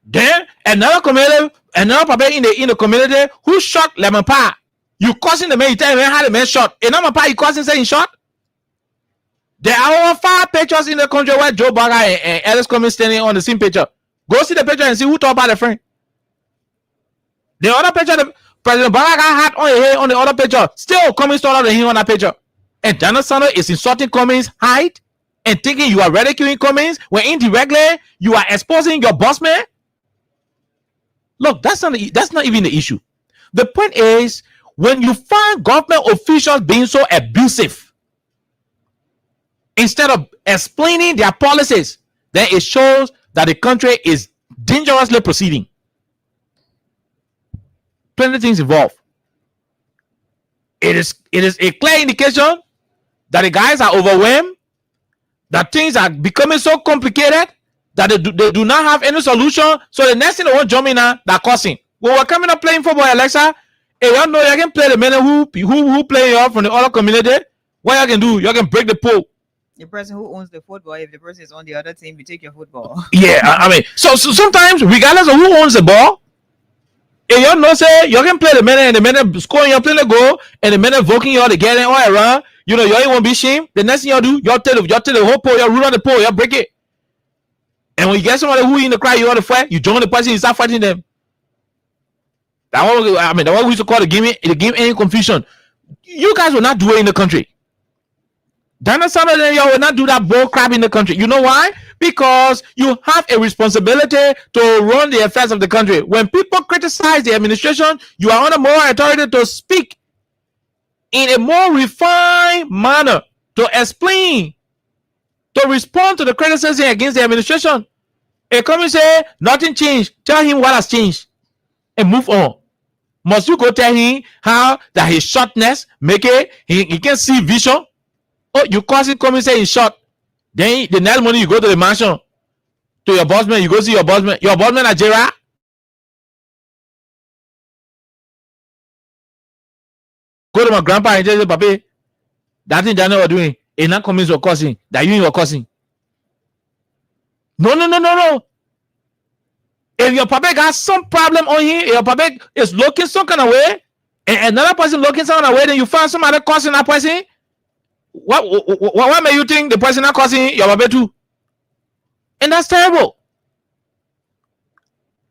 D: Then another papa in the community who shot my pa. You causing the man, you tell him how the man shot. And now my pa, you causing saying shot. There are over 5 pictures in the country where Joe Biden and Ellis Cummings standing on the same picture. Go see the picture and see who talk about the friend. The other picture, the President Barack had on his head on the other picture, still Cummings taller than him on that picture. And Donald Sanders is insulting Cummings' height and thinking you are ridiculing Cummings when indirectly you are exposing your boss man. Look, that's not even the issue. The point is, when you find government officials being so abusive, instead of explaining their policies, then it shows that the country is dangerously proceeding. Plenty things involved. It is a clear indication that the guys are overwhelmed, that things are becoming so complicated that they do not have any solution. So the next thing they want to jump in now, they're causing. When we're coming up playing football, Alexa, hey, y'all know you can play the men who play y'all from the other community. What you can do, you can break the pole.
J: The person who owns the football, if the person is on the other team, you take your football.
D: Yeah, I mean, so sometimes, regardless of who owns the ball, if you know, say, you can play the men and the men scoring, you're playing the goal, and the men voking you all together all around, you know, you ain't won't be ashamed. The next thing you do, you tell the whole pole, you root on the pole, you break it. And when you get somebody who in the crowd, you want to fight, you join the person, you start fighting them. The one we used to call the game ain't confusion. You guys will not do it in the country. Donald Sanders and y'all will not do that bull crap in the country. You know why? Because you have a responsibility to run the affairs of the country. When people criticize the administration, you are under more authority to speak in a more refined manner, to explain, to respond to the criticism against the administration. A communist say nothing changed. Tell him what has changed and move on. Must you go tell him how that his shortness make it he can see vision? Oh, you cause it come and say in short. Then the next morning you go to the mansion to your boss man, you go see your boss man. Your boss man Nigeria. Go to my grandpa and tell Papa, that thing Daniel was doing, and not coming to causing that you were causing. No. If your papa got some problem on him, if your papa is looking some kind of way, and another person looking some kind of way, then you find somebody causing that person. What may you think the person not causing your papa too? And that's terrible.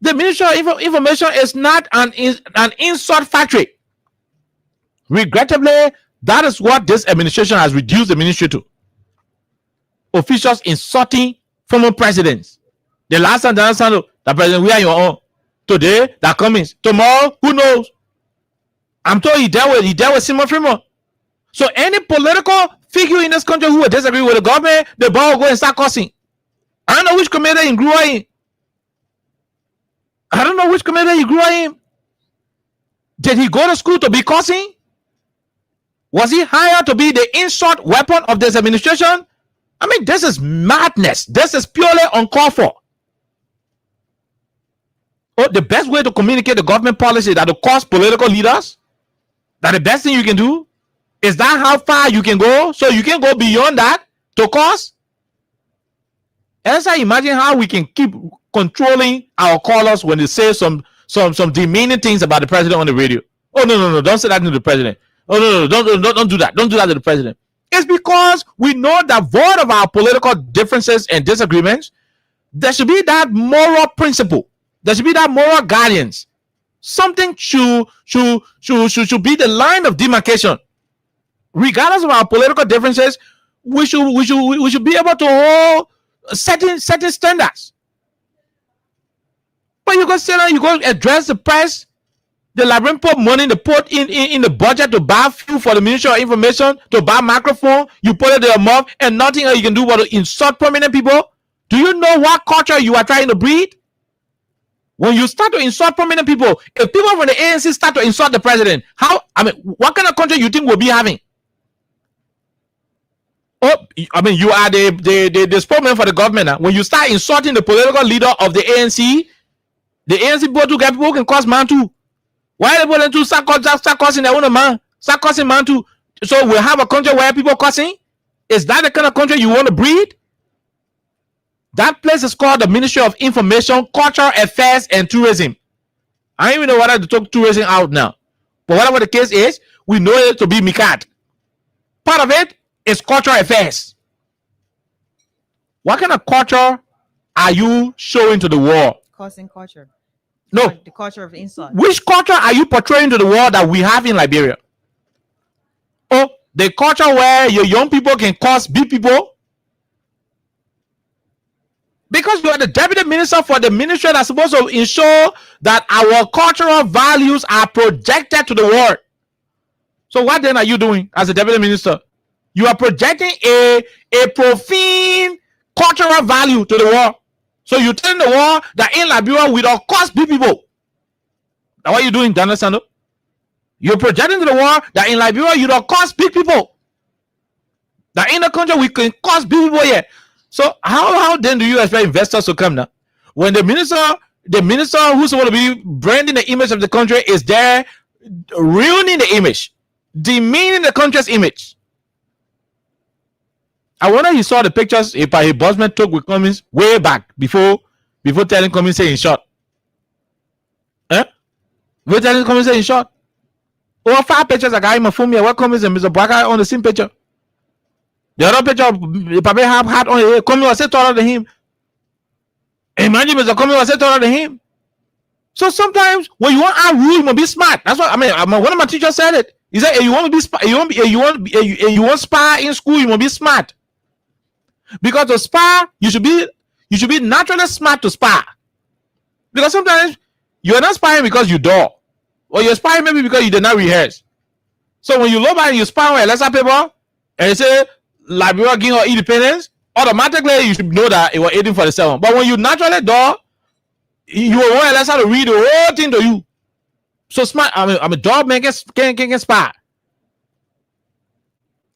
D: The Ministry of Information is not an insult factory. Regrettably, that is what this administration has reduced the ministry to. Officials insulting former presidents. The last time Donald Sanders, the president, we are your own. Today, that Cummings. Tomorrow, who knows? I'm told he dealt with Simon Fremont. So any political figure in this country who will disagree with the government, the ball will go and start cussing. I don't know which committee he grew up in. I don't know which community he grew up in. Did he go to school to be cussing? Was he hired to be the insult weapon of this administration? I mean, this is madness. This is purely uncalled for. Oh, the best way to communicate the government policy that to curse political leaders? That the best thing you can do? Is that how far you can go? So you can go beyond that to curse? Else I imagine how we can keep controlling our callers when they say some demeaning things about the president on the radio. Oh no, don't say that to the president. Oh no, don't do that. Don't do that to the president. It's because we know that void of our political differences and disagreements, there should be that moral principle. There should be that moral guidance. Something should be the line of demarcation. Regardless of our political differences, we should be able to hold certain standards. But you go sit down, you go address the press. The librarian put money to put in the budget to buy fuel for the Ministry of Information, to buy microphone. You put it in their mouth, and nothing else you can do but to insult prominent people. Do you know what culture you are trying to breed? When you start to insult prominent people, if people from the ANC start to insult the president, what kind of country you think we'll be having? Oh, I mean, you are the spokesman for the government. When you start insulting the political leader of the ANC board to get people who can cause man too. Why are they going to start causing their own man? Start causing man too. So we'll have a country where people cussing? Is that the kind of country you want to breed? That place is called the Ministry of Information, Cultural Affairs, and Tourism. I don't even know whether to talk tourism out now. But whatever the case is, we know it to be MICAD. Part of it is cultural affairs. What kind of culture are you showing to the world?
J: Causing culture.
D: No.
J: The culture of insult.
D: Which culture are you portraying to the world that we have in Liberia? Oh, the culture where your young people can curse big people? Because you are the deputy minister for the ministry that's supposed to ensure that our cultural values are projected to the world. So what then are you doing as a deputy minister? You are projecting a profane cultural value to the world. So you tell the world that in Liberia we don't curse big people. Now what are you doing, Daniel Sando? You're projecting to the world that in Liberia you don't curse big people. That in the country we can curse big people here. So how then do you expect investors to come now? When the minister who's supposed to be branding the image of the country is there ruining the image, demeaning the country's image. I wonder he saw the pictures if his bossman took with Cummins way back before telling Cummins say in short. Before telling Cummins say in short. Over 5 pictures I got him a phone me. What Cummins and Mr. Bwaka on the same picture. The other picture, Papa have hat on it. Cummins was taller than him. Imagine Mr. Cummins was taller than him. So sometimes when you want our rule, you must be smart. That's what I mean. One of my teachers said it. He said, "You want to be you want spy in school, you must be smart." Because to spy, you should be naturally smart to spy. Because sometimes you're not spying because you dull, or you're spying maybe because you did not rehearse. So when you look back and you spy on a lesson paper and you say Liberia giving her independence, automatically you should know that it was 1847. But when you naturally dull, you will want a lesson to read the whole thing to you. So smart. I'm a dog man can spy.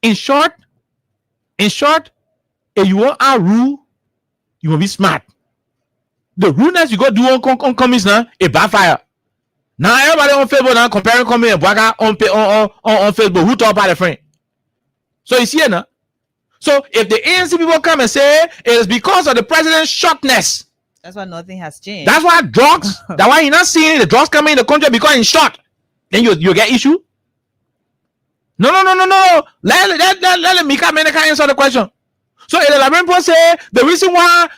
D: In short, if you want our rule, you will be smart. The rudeness you go do on comments now, it backfire. Now everybody on Facebook now comparing comment and Bwaka on Facebook. Who talk about a friend? So it's here now. So if the ANC people come and say it is because of the president's shortness,
J: that's why nothing has changed.
D: That's why drugs. That's why you're not seeing the drugs coming in the country because it's short. Then you get issue. No. Let Mika Meneka answer the question. So the Liberia say the reason why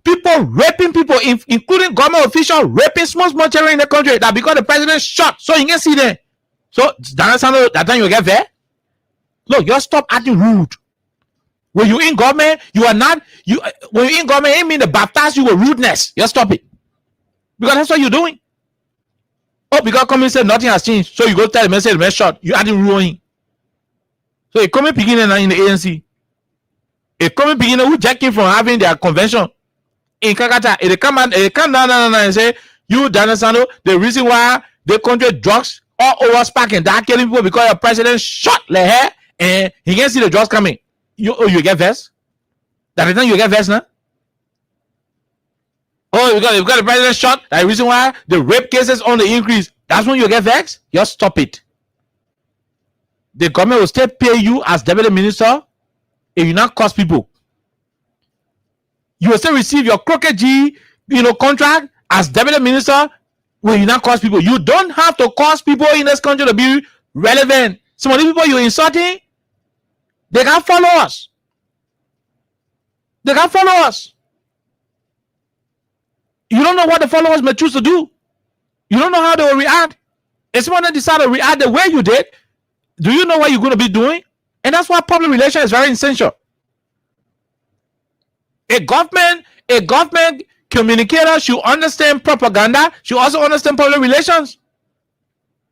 D: people raping people, including government officials raping small children in the country, that because the president shot, so you can see them. So that time you get there. Look, you stop acting rude. When you in government, you are not you. When you in government, it mean the baptize you with rudeness. You stop it because that's what you're doing. Oh, because coming said nothing has changed, so you go tell the man say the man shot. You adding ruining. So it coming beginning in the ANC. A coming beginner who jacking from having their convention in Kakata, they come down and say You, Daniel Sando, the reason why they control drugs all over Spark and that killing people because your president shot the hair and he can't see the drugs coming. You get vexed? That the time you get vexed now? Oh, you got the president shot. That's the reason why the rape cases on the increase. That's when you get vexed? Just stop it. The government will still pay you as deputy minister if you not cost people. You will still receive your crooked G, contract as deputy minister when you not cost people. You don't have to cost people in this country to be relevant. Some of the people you're insulting, they can't follow us. They can't follow us. You don't know what the followers may choose to do. You don't know how they will react. If someone decide to react the way you did, do you know what you're going to be doing? And that's why public relations is very essential. A government communicator should understand propaganda, should also understand public relations.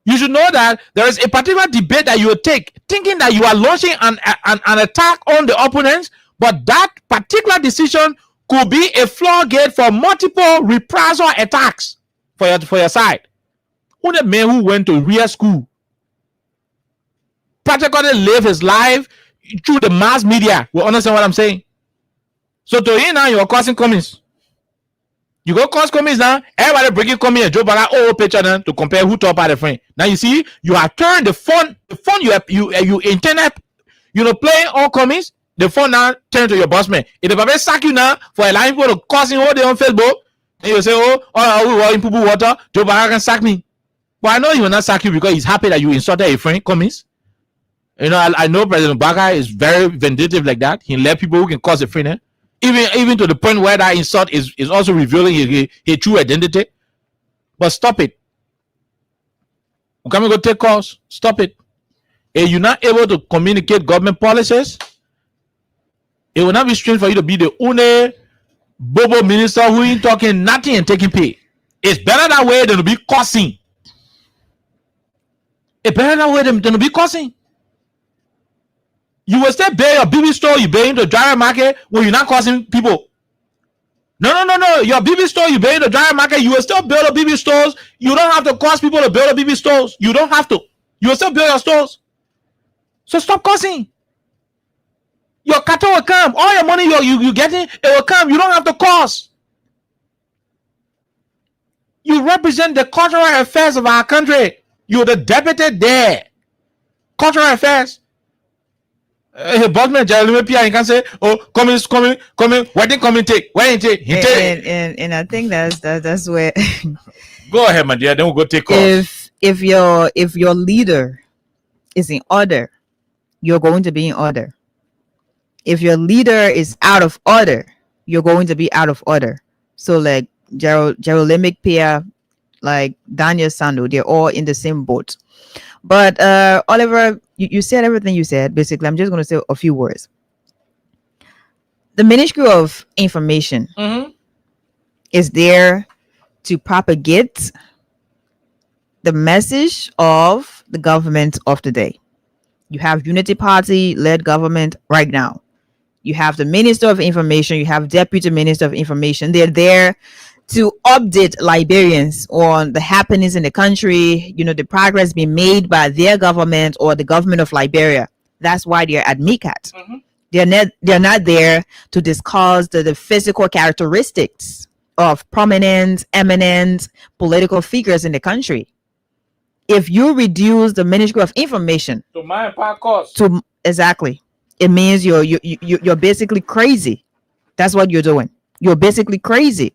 D: You should know that there is a particular debate that you will take, thinking that you are launching an attack on the opponents, but that particular decision could be a floodgate for multiple reprisal attacks for your side. Who the man who went to real school, practically live his life through the mass media will understand what I'm saying. So to him now, you're causing comments. You go cause comments now, everybody breaking comment and Joe Biden picture now to compare who top are the friend. Now you see, you have turned the phone you internet, playing all comments, the phone now turn to your boss man. If the Bible sack you now for allowing people to causing all day on Facebook, then you say, we in poo water, Joe Biden can sack me. But I know he will not sack you because he's happy that you insulted a friend comments. I know President Baka is very vindictive like that. He let people who can cause a friend. Even to the point where that insult is also revealing his true identity. But stop it. We can't go take calls. Stop it. If you're not able to communicate government policies, it will not be strange for you to be the only bobo minister who ain't talking nothing and taking pay. It's better that way than to be cursing. It's better that way than to be cursing. You will still buy your BB store, you buy in the dry market when you're not causing people. No. Your BB store, you buy in the dry market, you will still build a BB stores. You don't have to cause people to build a BB stores. You don't have to. You will still build your stores. So stop causing. Your cattle will come. All your money you getting, it will come. You don't have to cause. You represent the cultural affairs of our country. You're the deputy there. Cultural affairs. Bosman Jeremy Pia, you can say, coming, wedding coming take. Where you take? He take.
J: And I think that's where
D: go ahead, my dear, then we'll go take calls.
J: If your leader is in order, you're going to be in order. If your leader is out of order, you're going to be out of order. So like Jerolemic Pia, like Daniel Sando, they're all in the same boat. But Oliver, you said everything you said. Basically, I'm just going to say a few words. The Ministry of Information is there to propagate the message of the government of today. You have Unity Party-led government right now. You have the Minister of Information. You have Deputy Minister of Information. They're there to update Liberians on the happenings in the country, the progress being made by their government or the government of Liberia. That's why they're at MICAT. They're not there to discuss the physical characteristics of prominent, eminent political figures in the country. If you reduce the Ministry of Information to exactly, it means you're basically crazy. That's what you're doing. You're basically crazy.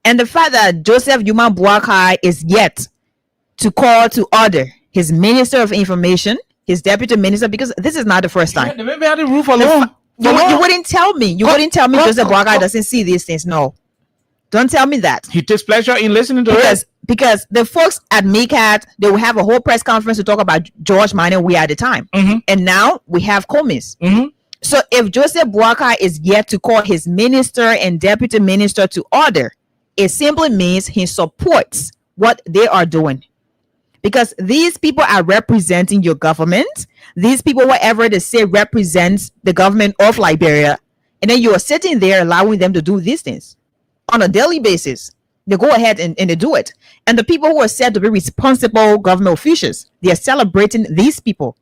J: And the fact that Joseph Yuma Boakai is yet to call to order his Minister of Information, his Deputy Minister, because this is not the first time.
D: Maybe I had the roof alone.
J: You wouldn't tell me. You wouldn't tell me Joseph Boakai doesn't see these things. No. Don't tell me that.
D: He takes pleasure in listening to it.
J: Because the folks at MICAT, they will have a whole press conference to talk about George Minor we at the time. And now we have Comis. So if Joseph Boakai is yet to call his minister and deputy minister to order, it simply means he supports what they are doing. Because these people are representing your government. These people, whatever they say, represents the government of Liberia. And then you are sitting there allowing them to do these things on a daily basis. They go ahead and they do it. And the people who are said to be responsible government officials, they are celebrating these people.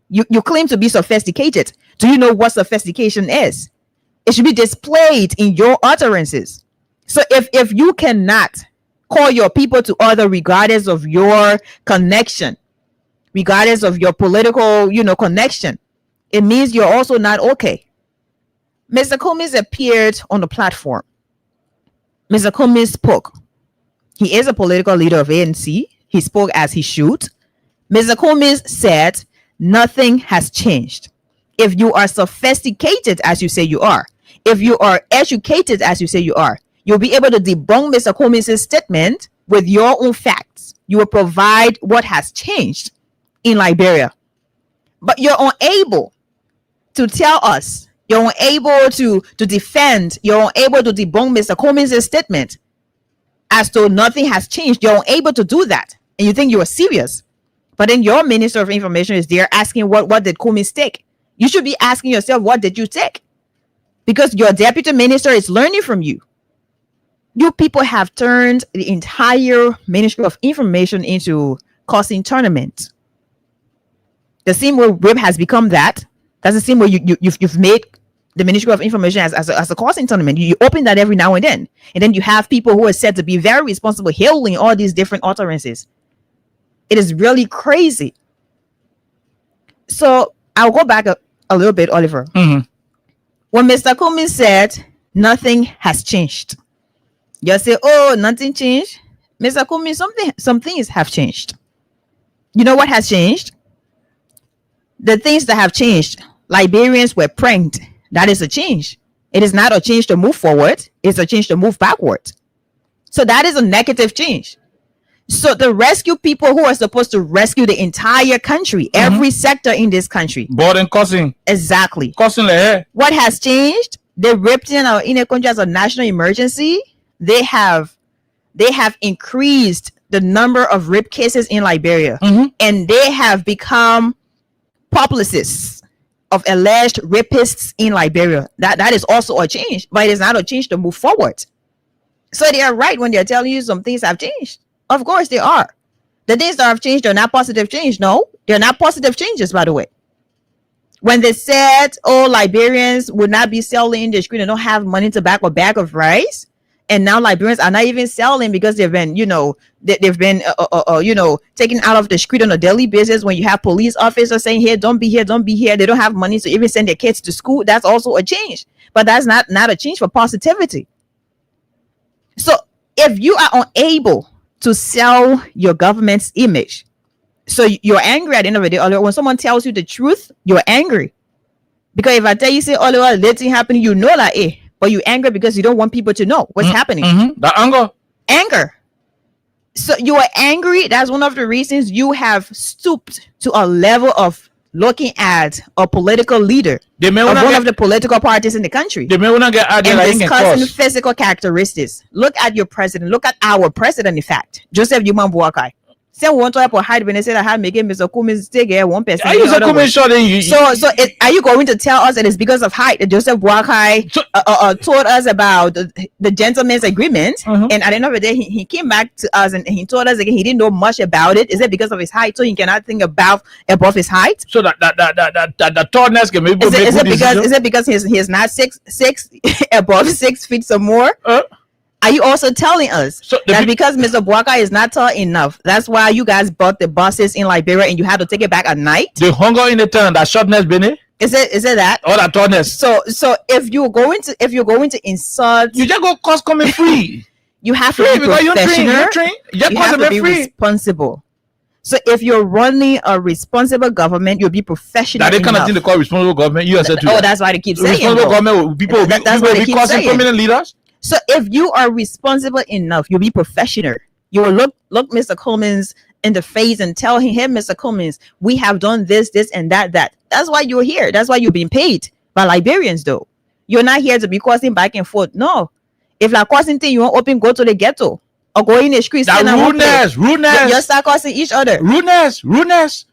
J: You claim to be sophisticated. Do you know what sophistication is? It should be displayed in your utterances. So if you cannot call your people to order regardless of your connection, regardless of your political, connection, it means you're also not okay. Mr. Cummings appeared on the platform. Mr. Cummings spoke. He is a political leader of ANC. He spoke as he should. Mr. Cummings said, nothing has changed. If you are sophisticated as you say you are, if you are educated as you say you are, you'll be able to debunk Mr. Cummings' statement with your own facts. You will provide what has changed in Liberia. But you're unable to tell us, you're unable to defend, you're unable to debunk Mr. Cummings' statement as to nothing has changed. You're unable to do that. And you think you are serious. But then your Minister of Information is there asking what did Cummings take? You should be asking yourself, what did you take? Because your deputy minister is learning from you. You people have turned the entire Ministry of Information into causing tournament. The same way RIP has become that. That's the same way you've made the Ministry of Information as a causing tournament. You open that every now and then you have people who are said to be very responsible hailing all these different utterances. It is really crazy. So I'll go back a little bit, Oliver.
D: Mm-hmm.
J: When Mr. Cummings said nothing has changed, you say, oh, nothing changed. Mr. Cummings, some things have changed. You know what has changed? The things that have changed, Liberians were pranked. That is a change. It is not a change to move forward. It's a change to move backward. So that is a negative change. So the rescue people who are supposed to rescue the entire country, every sector in this country.
D: Board and cousin.
J: Exactly.
D: Cousin le.
J: What has changed? They ripped in our inner country as a national emergency. They have increased the number of rape cases in Liberia. And they have become publicists of alleged rapists in Liberia. That is also a change, but it is not a change to move forward. So they are right when they're telling you some things have changed. Of course they are. The things that have changed are not positive change. No, they're not positive changes, by the way. When they said, oh, Liberians would not be selling in the street and don't have money to back a bag of rice, and now Liberians are not even selling because they've been, they've been, taken out of the street on a daily basis. When you have police officers saying, here, don't be here, don't be here. They don't have money to even send their kids to school. That's also a change. But that's not a change for positivity. So if you are unable to sell your government's image, so you're angry at the end of the day, or when someone tells you the truth, you're angry. Because if I tell you, say, oh, that thing happening, you know that, but you're angry because you don't want people to know what's happening.
D: The anger.
J: So you are angry. That's one of the reasons you have stooped to a level of looking at a political leader of one of the political parties in the country and discussing physical characteristics. Look at your president. Look at our president, in fact, Joseph Yuman Buakai. Say we want to have a hide when they say that how making Mr. Cummings take 1%. Are you going to tell us that it's because of height that Joseph Buakai told us about the gentleman's agreement, and at the end of the day he came back to us and he told us again he didn't know much about it? Is it because of his height, so he cannot think above his height?
D: So that tallness can maybe
J: is it because he's not six above 6 feet or more? Are you also telling us that because Mr. Buaka is not tall enough, that's why you guys bought the buses in Liberia and you had to take it back at night?
D: The hunger in the town, that shortness, Benny.
J: Is it that?
D: Or that tallness?
J: So if you're going to insult,
D: you just go cost coming free.
J: You have to be professional. You have to be responsible. So if you're running a responsible government, you'll be professional.
D: That they kind of thing they call responsible government. You said
J: that's why they keep saying
D: responsible government. People will be causing prominent leaders.
J: So if you are responsible enough, you'll be professional. You will look Mr. Cummings in the face and tell him, hey, Mr. Cummings, we have done this and that. That's why you're here. That's why you're being paid by Liberians, though. You're not here to be causing back and forth. No. If like causing thing, you want go to the ghetto or go in the streets.
D: That rudeness.
J: You start causing each other.
D: Rudeness.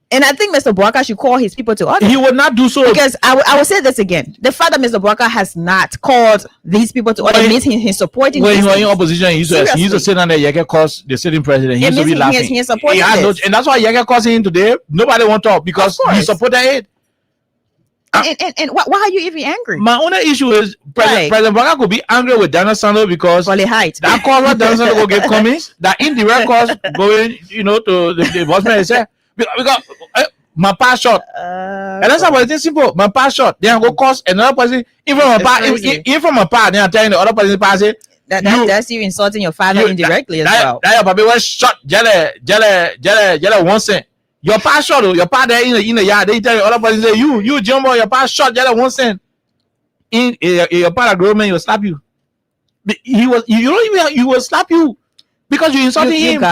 J: And I think Mr. Bwaka should call his people to order.
D: He would not do so.
J: Because I will say this again. The fact that Mr. Bwaka has not called these people to order means he's supporting.
D: When he was in opposition, he used to sit on the Yeke cause the sitting president. He used to be laughing.
J: He is supporting this.
D: And that's why Yeke causing him today. Nobody want to talk because he supported it.
J: And why are you even angry?
D: My only issue is President Bwaka could be angry with Daniel Sanders because that cause what Daniel Sanders will get comments, that indirect cause going, to the boss man said. Because my pass shot, and that's how it's simple. My pass shot, then I go cost another person. Even from my part, then I'm telling the other person pass it.
J: That's you insulting your father indirectly as well.
D: That your baby was shot. Jelle 1 cent. Your pass shot, your part there in the yard. They tell the other person say you Jumbo, your pass shot. Jelle 1 cent. In your part of grown man, will slap you. He will slap you. Because you insulting him.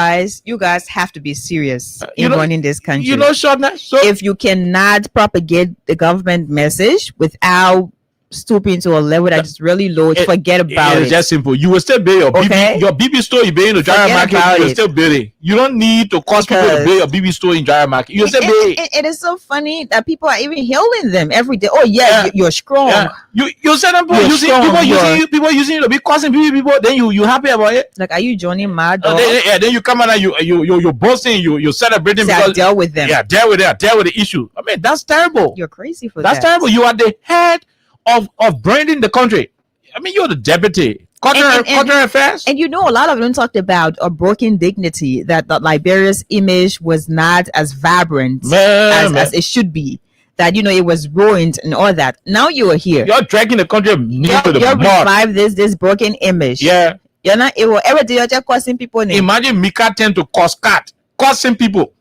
J: You guys have to be serious in running this country.
D: Shortness. So
J: if you cannot propagate the government message without stooping to a level that is really low, forget about it.
D: It's just simple. You will still pay your BB store you pay in the Jara market. You will still pay it. You don't need to cost people to pay your BB store in Jara market. You will still pay it.
J: It is so funny that people are even hailing them every day. Oh yeah. You're strong.
D: Yeah. You said them people using you to be causing people. Then you happy about it.
J: Like, are you joining mad?
D: Then you come out and you boasting. You celebrating because
J: I dealt with them.
D: Yeah, deal with the issue. I mean, that's terrible.
J: You're crazy for
D: that. That's terrible. You are the head of branding the country. I mean, you're the deputy. Cultural affairs.
J: And a lot of them talked about a broken dignity, that Liberia's image was not as vibrant as it should be. That it was ruined and all that. Now you are here.
D: You're dragging the country into the mud.
J: Revive this broken image.
D: Yeah.
J: You're not able everything. You're just causing people.
D: Imagine Mika tend to causing people.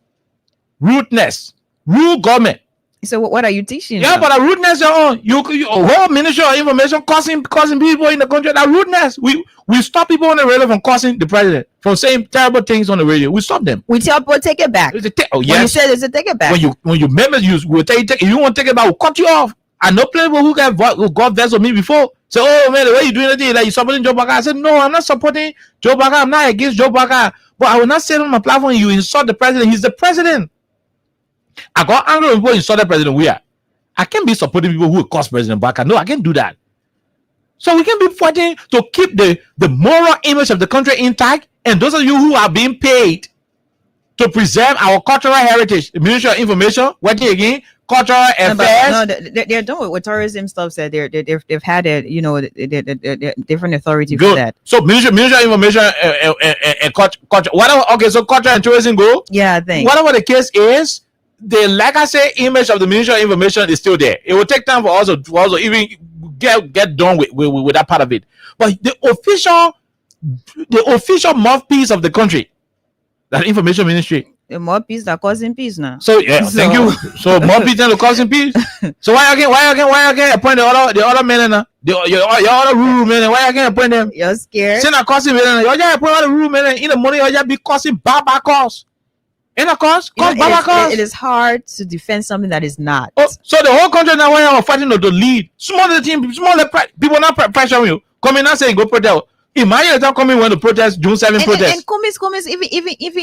D: Rudeness. Rude government.
J: So what are you teaching?
D: Yeah, but a rudeness your own. You whole Ministry of Information causing people in the country. That rudeness. We stop people on the radio from causing the president, from saying terrible things on the radio. We stop them.
J: We tell people take it back.
D: Yes.
J: When you said it's a take it back.
D: When you members we'll tell you if you want to take it back, we'll cut you off. I know plenty people who got vexed with me before. Say, oh man, the way you doing it, like you supporting Joe Baka. I said, no, I'm not supporting Joe Baka. I'm not against Joe Baka. But I will not say on my platform you insult the president. He's the president. I got angry when people insult the president. I can't be supporting people who will cause President Baka. No, I can't do that. So we can be fighting to keep the moral image of the country intact. And those of you who are being paid to preserve our cultural heritage, the Ministry of Information, working again, cultural affairs.
J: They're done with tourism stuff. Said they've had a different authority for that.
D: So Ministry of Information and culture. Whatever. Okay, so culture and tourism go.
J: Yeah, I think
D: whatever the case is. The legacy image of the Ministry of Information is still there. It will take time for us to even get done with that part of it. But the official mouthpiece of the country, that Information Ministry.
J: The mouthpiece that causing peace now.
D: So thank you. So mouthpiece that causing peace. So why again appoint the other men now? Your other rural men? Why again appoint them?
J: You're scared.
D: Say not causing men. You just appoint other rural men in the money. You just be causing baba cause. And of course,
J: it is hard to defend something that is not.
D: So the whole country now are fighting to lead. Smaller people not pressuring you. Coming and saying go protest. Imagine the coming when the protest June 7 protest.
J: And Kumis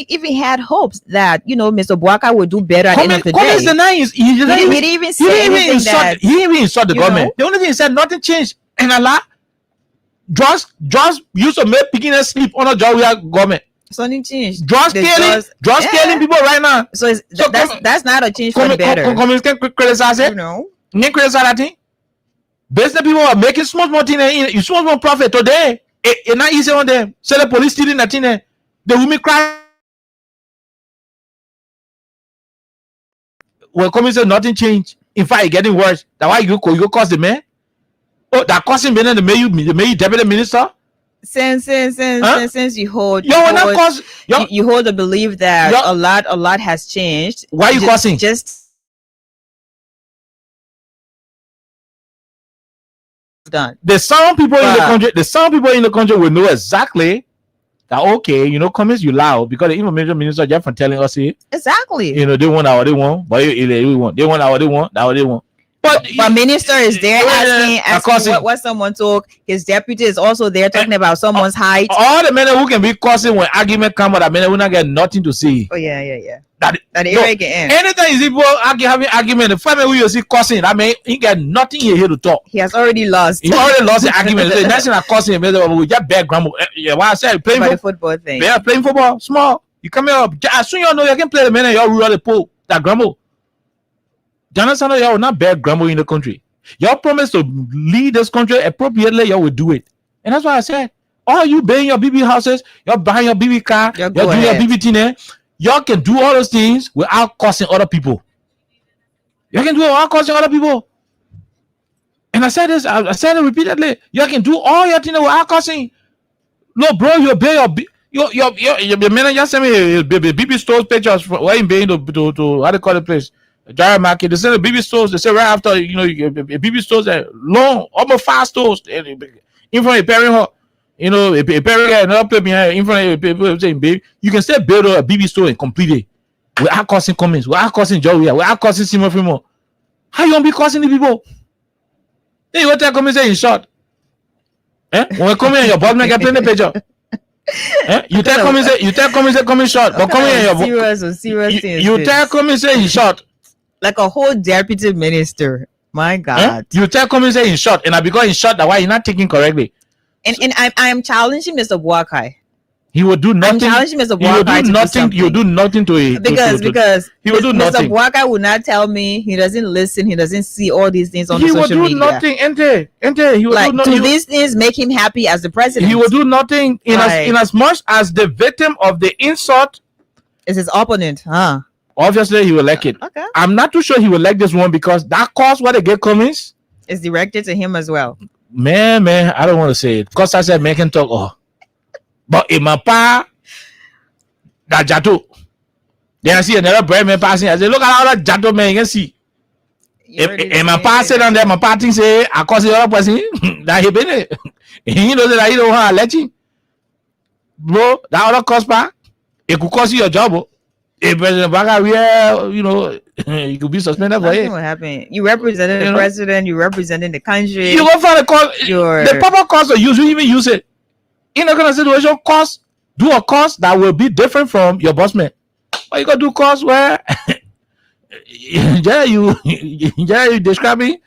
J: even had hopes that Mr. Bwaka would do better at the end of the day.
D: Kumis denies. He didn't even say anything. He didn't even insult the government. The only thing he said, nothing changed. And Allah just used to make picking and sleep on a job with government.
J: Something changed.
D: Just killing people right now.
J: So that's not a change for the better.
D: Communists can criticize it. Can criticize that thing. Business people are making small things. You small profit today. It's not easy on them. So the police stealing that thing. The women cry. When communists say nothing changed. In fact, it's getting worse. That's why you cause the man. Oh, that causing being the mayor deputy minister.
J: Since you hold the belief that a lot has changed.
D: Why are you causing?
J: Just done.
D: The sound people in the country will know exactly that. Okay, comments you loud because the information minister just from telling us it.
J: Exactly.
D: They want what they want, but they want what they want.
J: But minister is there asking what someone told. His deputy is also there talking about someone's height.
D: All the men who can be cussing when argument come, but the men who not get nothing to say.
J: Oh yeah.
D: That anything is people having argument. The family who you see cussing, I mean, he get nothing here to talk.
J: He has already lost.
D: He already lost the argument. The next thing I cussing, we just bad grandma. Yeah, why I said playing
J: the football thing.
D: Yeah, playing football, small. You come here up. As soon as you know you can play the men and you rule the pool. That grandma. Jonathan, y'all not bad grandma in the country. Y'all promise to lead this country appropriately, y'all will do it. And that's why I said, all you buying your BB houses, y'all buying your BB car, y'all doing your BB thing, y'all can do all those things without costing other people. Y'all can do it without costing other people. And I said this, I said it repeatedly. Y'all can do all your things without costing. No, bro, you pay your man just send me BB stores pictures for where you paying to how they call the place. Dry market. They send the BB stores. They say right after BB stores are long, almost 5 stores in front of a parent hall. A parent another place behind in front of people saying, "Baby, you can still build a BB store and complete it without costing comments, without costing Joey, without costing Simon Fremont. How you gonna be costing the people? Then you want to come and say in short, when we come here, your boss man get plenty picture. You tell come and say come in short, but come here,
J: serious things.
D: You tell come and say in short.
J: Like a whole deputy minister. My God.
D: You tell come and say in short, and I because in short that why you're not thinking correctly.
J: And I am challenging Mr. Buakai.
D: He will do nothing.
J: I'm challenging Mr. Buakai
D: You do nothing to it.
J: Because
D: he will do nothing.
J: Mr. Buakai will not tell me. He doesn't listen. He doesn't see all these things on the social media.
D: He will do nothing. Ente. He will
J: do nothing. These things make him happy as the president.
D: He will do nothing in as much as the victim of the insult
J: is his opponent.
D: Obviously, he will like it.
J: Okay.
D: I'm not too sure he will like this one because that cause what they get comments
J: is directed to him as well.
D: Man, I don't want to say it because I said man can talk. Oh, but in my pa, that jato, then I see another brand man passing. I say, look at all that jato man you can see. And my pa said on there, my pa thing say, I cause the other person that he been it. He knows that he don't want to let you, bro. That other cost pa, it could cost you your job. If President Baga, you could be suspended for it.
J: What happened? You represented the president. You representing the country.
D: You go find the cost. The proper cost of use. You even use it in a kind of situation. Cost do a cost that will be different from your boss man. Or you gonna do cost where you describe me.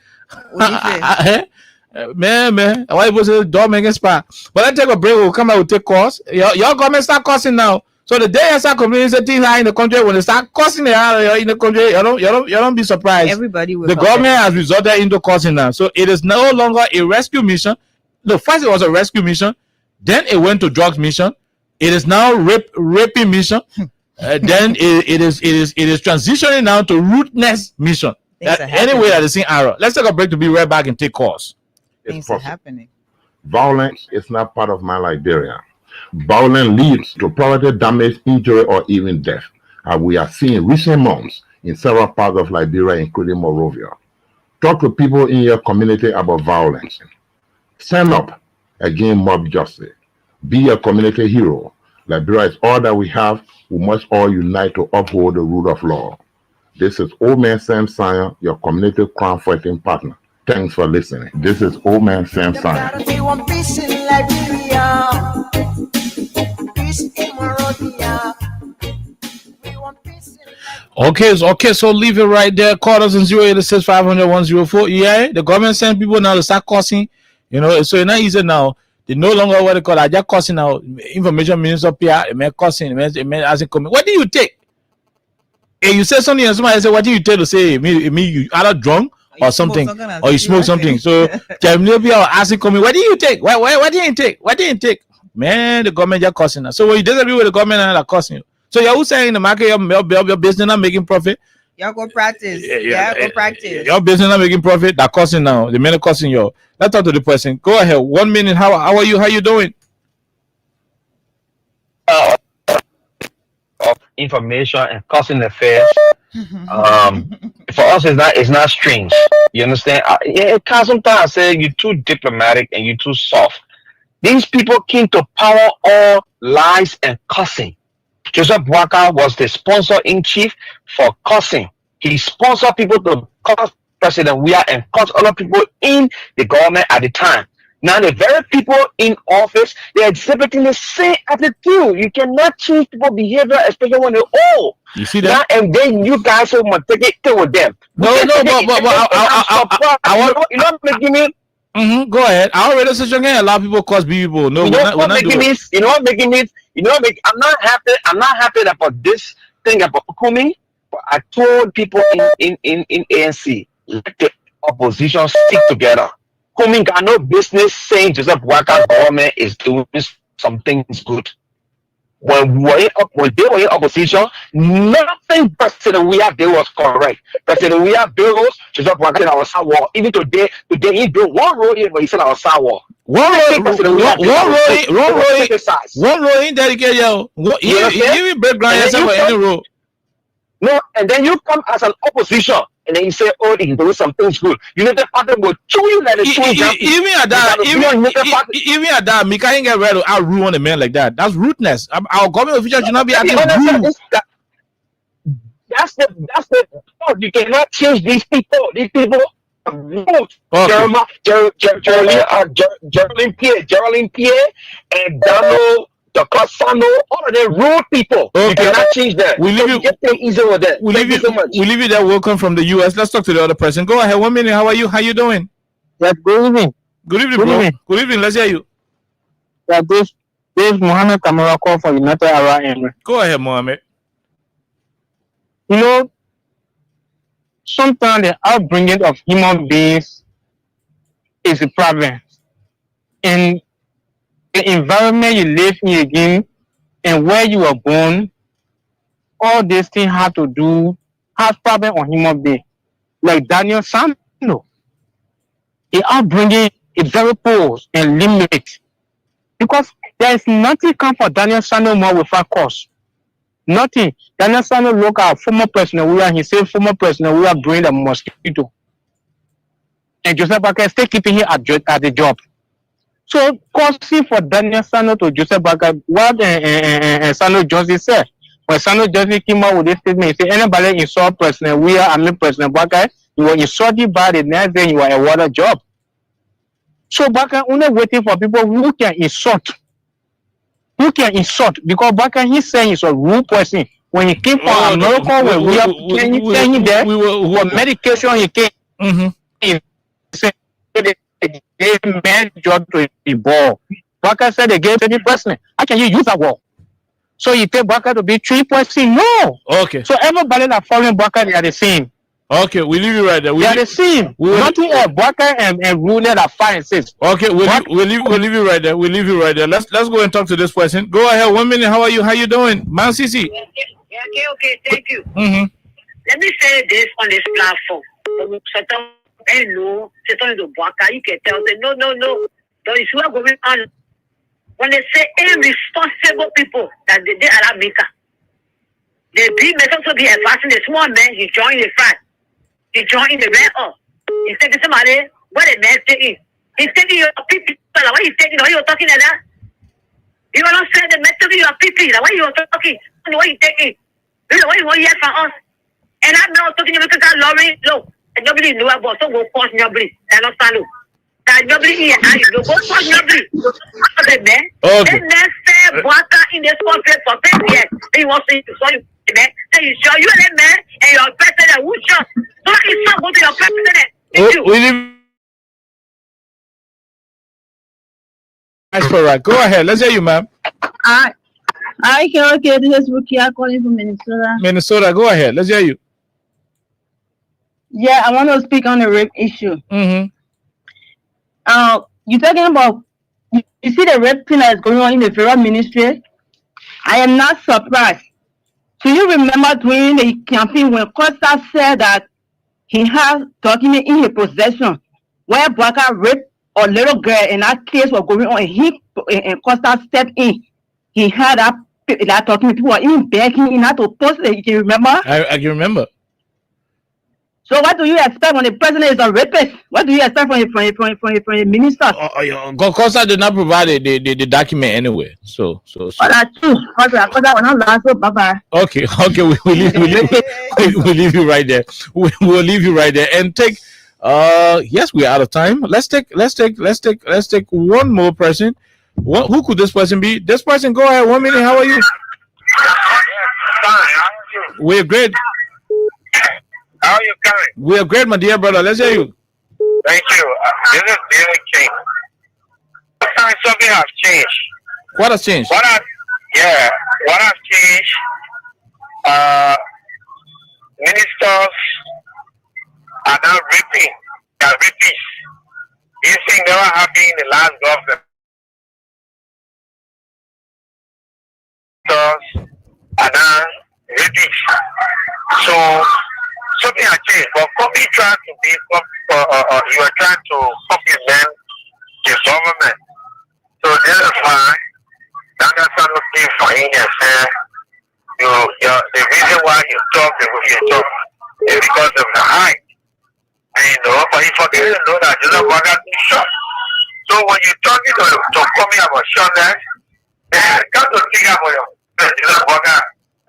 D: Man. Why you say don't make a spa? But let's take a break. We'll come out. We'll take cost. Your government start costing now. So the day I start complaining things are in the country, when they start costing in the country, you don't be surprised.
J: Everybody will.
D: The government has resorted into costing now. So it is no longer a rescue mission. No, first it was a rescue mission, then it went to drugs mission. It is now raping mission. Then it is transitioning now to rootness mission. Anyway, at the same arrow. Let's take a break to be right back and take course.
J: Things are happening.
B: Violence is not part of my Liberia. Violence leads to property damage, injury, or even death, as we have seen in recent months in several parts of Liberia, including Monrovia. Talk to people in your community about violence. Stand up against mob justice. Be a community hero. Liberia is all that we have. We must all unite to uphold the rule of law. This is Old Man Sam Sion, your community crime fighting partner. Thanks for listening. This is Old Man Sam Sion.
D: Okay, so leave it right there. Call us on 086-500-104. Yeah, the government send people now to start costing. So it's not easy now. They no longer what they call it. Just costing now. Information minister PR, it may costing, it may asking coming. What do you take? And you say something and somebody say, what do you take to say? Me you either drunk or something, or you smoke something. So Jamaica or asking coming, what do you take? What do you take? What do you take? Man, the government just costing us. So when you disagree with the government and they're costing you. So you're saying in the market your business not making profit.
J: Y'all go practice. Go practice.
D: Your business not making profit. That costing now. The men costing you. Let's talk to the person. Go ahead. 1 minute. How are you? How you doing?
O: Of information and causing affairs. For us, it's not strange. You understand? It can sometimes say you're too diplomatic and you're too soft. These people came to power all lies and cussing. Joseph Boakai was the sponsor in chief for cussing. He sponsored people to cuss President Weah and cause other people in the government at the time. Now the very people in office, they're exhibiting the same attitude. You cannot change people's behavior, especially when they're old.
D: You see that?
O: Now, and then you guys will take it with them.
D: No, I want
O: you know making me.
D: Go ahead. I already said you're gonna allow people cause people. No,
O: you know what making me. You know what making me. You know what make. I'm not happy. I'm not happy about this thing about coming. But I told people in ANC, let the opposition stick together. Coming got no business saying Joseph Boakai government is doing some things good. When they were in opposition, nothing President Weah did was correct. President Weah built Joseph Boakai in our side wall. Even today he built one road here, but he said our side wall. One road
D: in dedicated, yo. You break ground yourself for any road.
O: No, and then you come as an opposition. And then you say, oh, they do some things good. United Party will chew you like a chew.
D: Even at that, me can't get rid of our rule on a man like that. That's rudeness. Our government officials should not be acting rude.
O: That's the thought. You cannot change these people. These people are rude. Geraldine Pierre, and Donald. All of them rude people. Okay. You cannot change that. We leave you. Get them easy with that.
D: We leave you so much. We leave you there. Welcome from the US. Let's talk to the other person. Go ahead. 1 minute. How are you? How you doing?
P: Yeah, good evening.
D: Good evening, bro. Evening. Good evening. Let's hear you.
P: Yeah, this Mohammed Kamara call for United Arab Emirates.
D: Go ahead, Mohammed.
P: You know, sometimes the upbringing of human beings is a problem, and the environment you live in again and where you were born, all these things have problem on human being. Like Daniel Sano, the upbringing is very poor and limited. Because there is nothing come for Daniel Sano more without cause. Nothing. Daniel Sano look at former President Weah, he said former President Weah bring the mosquito. And Joseph Boakai still keeping him at the job. So, causing for Daniel Sano to Joseph Boakai, what Sano Johnson said. When Sano Johnson came out with this statement, he said, anybody insult President Weah, President Boakai, you were insulted by the next day you were a water job. So, Boakai only waiting for people who can insult. Who can insult? Because Boakai, he saying he's a rude person. When he came from America, when we are paying there, for medication, he came. He said, they gave man job to the ball. Boakai said they gave 30 person. How can you use that wall? So you take Boakai to be 3%? No.
D: Okay.
P: So everybody that following Boakai, they are the same.
D: Okay, we leave you right there.
P: They are the same. Nothing else. Boakai and Rooney are 5 and 6.
D: Okay, we'll leave you right there. We'll leave you right there. Let's go and talk to this person. Go ahead. 1 minute. How are you? How you doing, Man CC?
M: Okay. Thank you. Let me say this on this platform. No, you can tell them no. There is what going on. When they say irresponsible people that they are maker, they be making to be a fashion the small man, he join the fight. He join the red up. He said to somebody, what a man taking. He's taking your people. Why you taking? Why you talking like that? You are not saying the method of your people. Why you talking? Why you taking? You know what you want to hear from us? And I'm not talking about that lorry. Look. Nobody knew about so go cause nobody. I don't stand up. That nobody here. I go cause nobody. Okay, man.
D: Okay.
M: And then say Boakai in this country for 10 years. He wants to show you, man. Say you show you and man and your president who shot. So it's not go to your president. Thank you.
D: That's all right. Go ahead. Let's hear you, ma'am.
Q: Okay. This is Rukia calling from Minnesota.
D: Minnesota. Go ahead. Let's hear you.
Q: Yeah, I want to speak on the rape issue.
D: Mm-hmm.
Q: You're talking about, you see the rape thing that is going on in the federal ministry? I am not surprised. Do you remember during the campaign when Costa said that he has document in his possession where Boakai raped a little girl and that case was going on and Costa stepped in? He had that document. People were even begging him not to post it. You can remember?
D: I can remember.
Q: So what do you expect when the president is a rapist? What do you expect from the minister?
D: Costa did not provide the document anyway. So.
Q: That's true. Bye-bye.
D: Okay. We'll leave you right there. We'll leave you right there and take Yes, we're out of time. Let's take one more person. Who could this person be? This person, go ahead. 1 minute. How are you? We're great.
L: How are you coming?
D: We are great, my dear brother. Let's hear you.
L: Thank you. This is David King. Something has changed.
D: What has changed?
L: What has changed? Ministers are now raping. They are rapists. This thing never happened in the last government. Ministers are now rapists. So something has changed. But company trying to be, you are trying to complement the government. So this is why that's looking for him and say, the reason why you talk the way you talk is because of the height. And but he forget to know that you don't want to be shot. So when you're talking to come about shortness, then come to think about your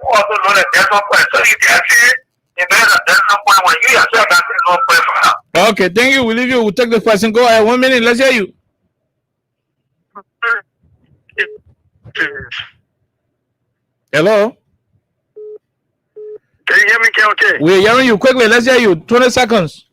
L: also know that there's no point. So you can say, there's no point when you yourself that there's no point for now.
D: Okay, thank you. We'll leave you. We'll take this person. Go ahead. 1 minute. Let's hear you. Hello?
R: Can you hear me, okay?
D: We're hearing you quickly. Let's hear you. 20 seconds.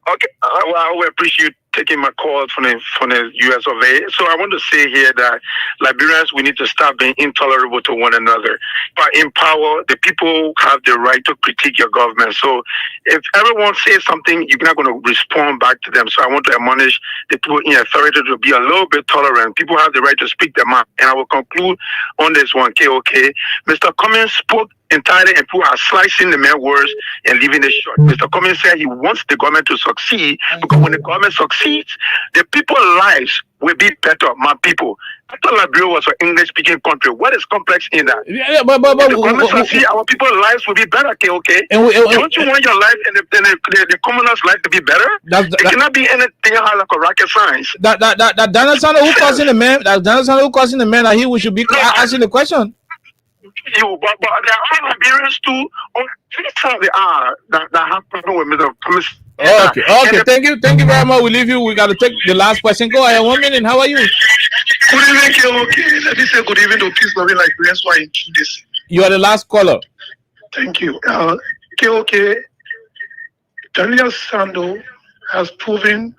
R: Okay. Well, I will appreciate taking my call from the US of A. So I want to say here that Liberians, we need to stop being intolerable to one another. But in power, the people have the right to critique your government. So if everyone says something, you're not going to respond back to them. So I want to admonish the people in authority to be a little bit tolerant. People have the right to speak their mind. And I will conclude on this one, okay? Mr. Cummings spoke entirely and people are slicing the man's words and leaving it short. Mr. Cummings said he wants the government to succeed because when the government succeeds, the people's lives will be better, my people. I thought Liberia was an English-speaking country. What is complex in that?
D: But
R: the government succeed, our people's lives will be better, okay? Don't you want your life and the commoners' life to be better? It cannot be anything like a rocket science.
D: That Donald Trump who causing the man, that he should be asking the question.
R: But there are Liberians too on they are that have problem with Mr. Cummings.
D: Okay. Thank you very much. We leave you. We got to take the last question. Go ahead. 1 minute. How are you?
R: Good evening, okay. Let me say good evening to peace loving Liberians who are into this.
D: You are the last caller.
R: Thank you. Okay. Daniel Sando has proven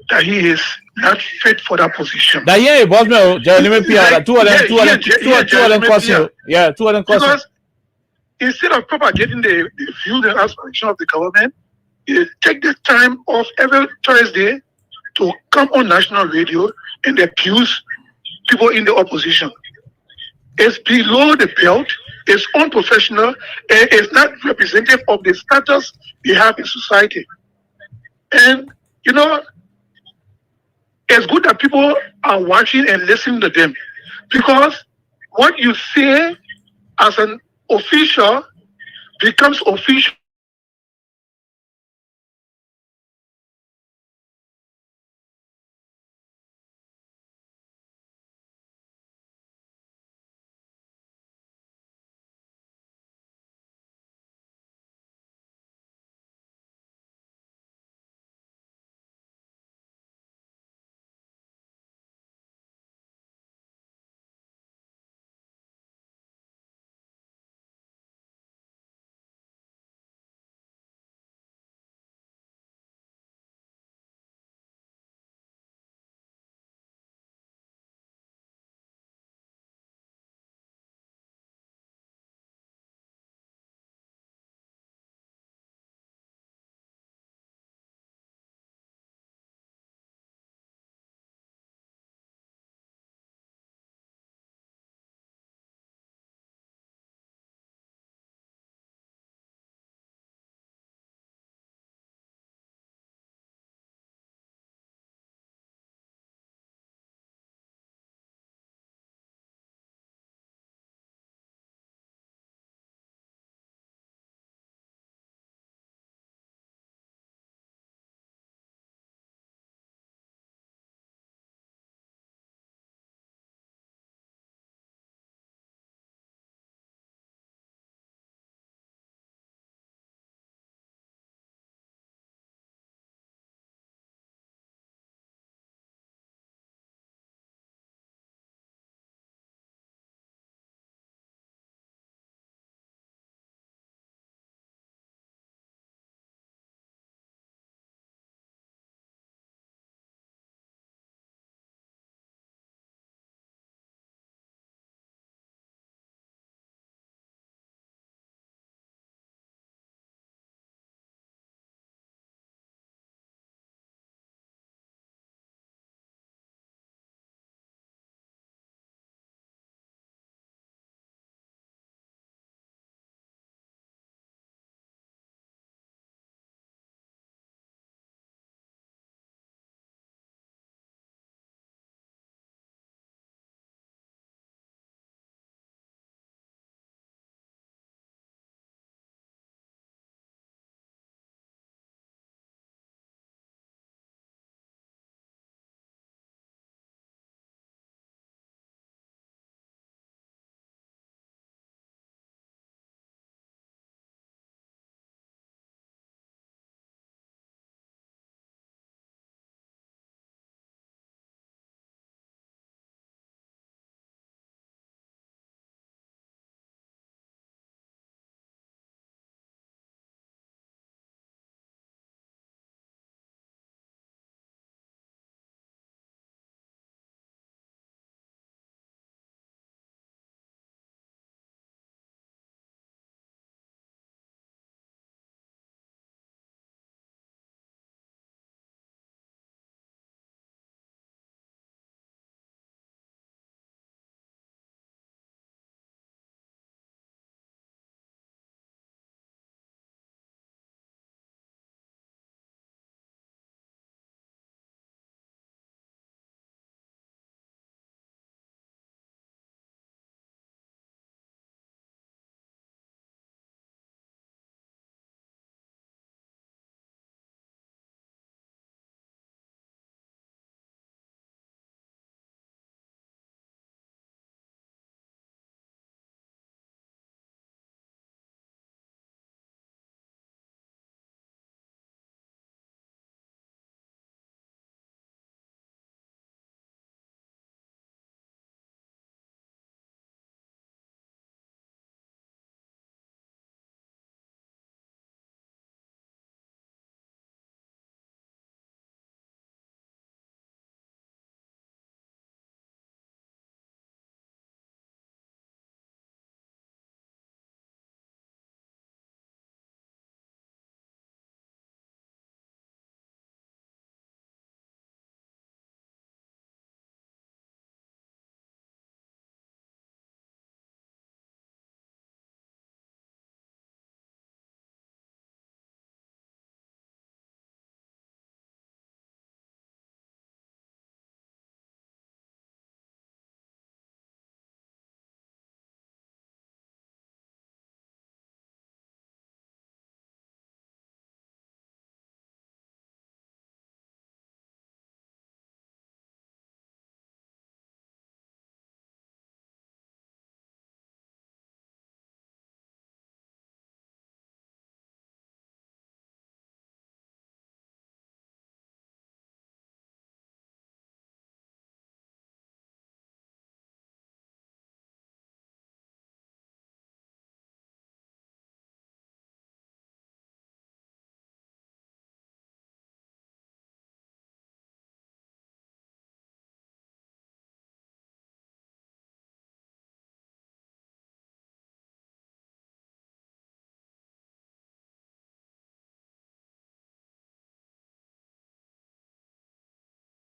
R: that he is not fit for that position.
D: That yeah, boss me, Jeremy Pierre. Two of them question. Yeah, two of them question.
R: Because instead of propagating the view and aspiration of the government, you take the time off every Thursday to come on national radio and abuse people in the opposition. It's below the belt, it's unprofessional, and it's not representative of the status we have in society. And it's good that people are watching and listening to them, because what you say as an official becomes official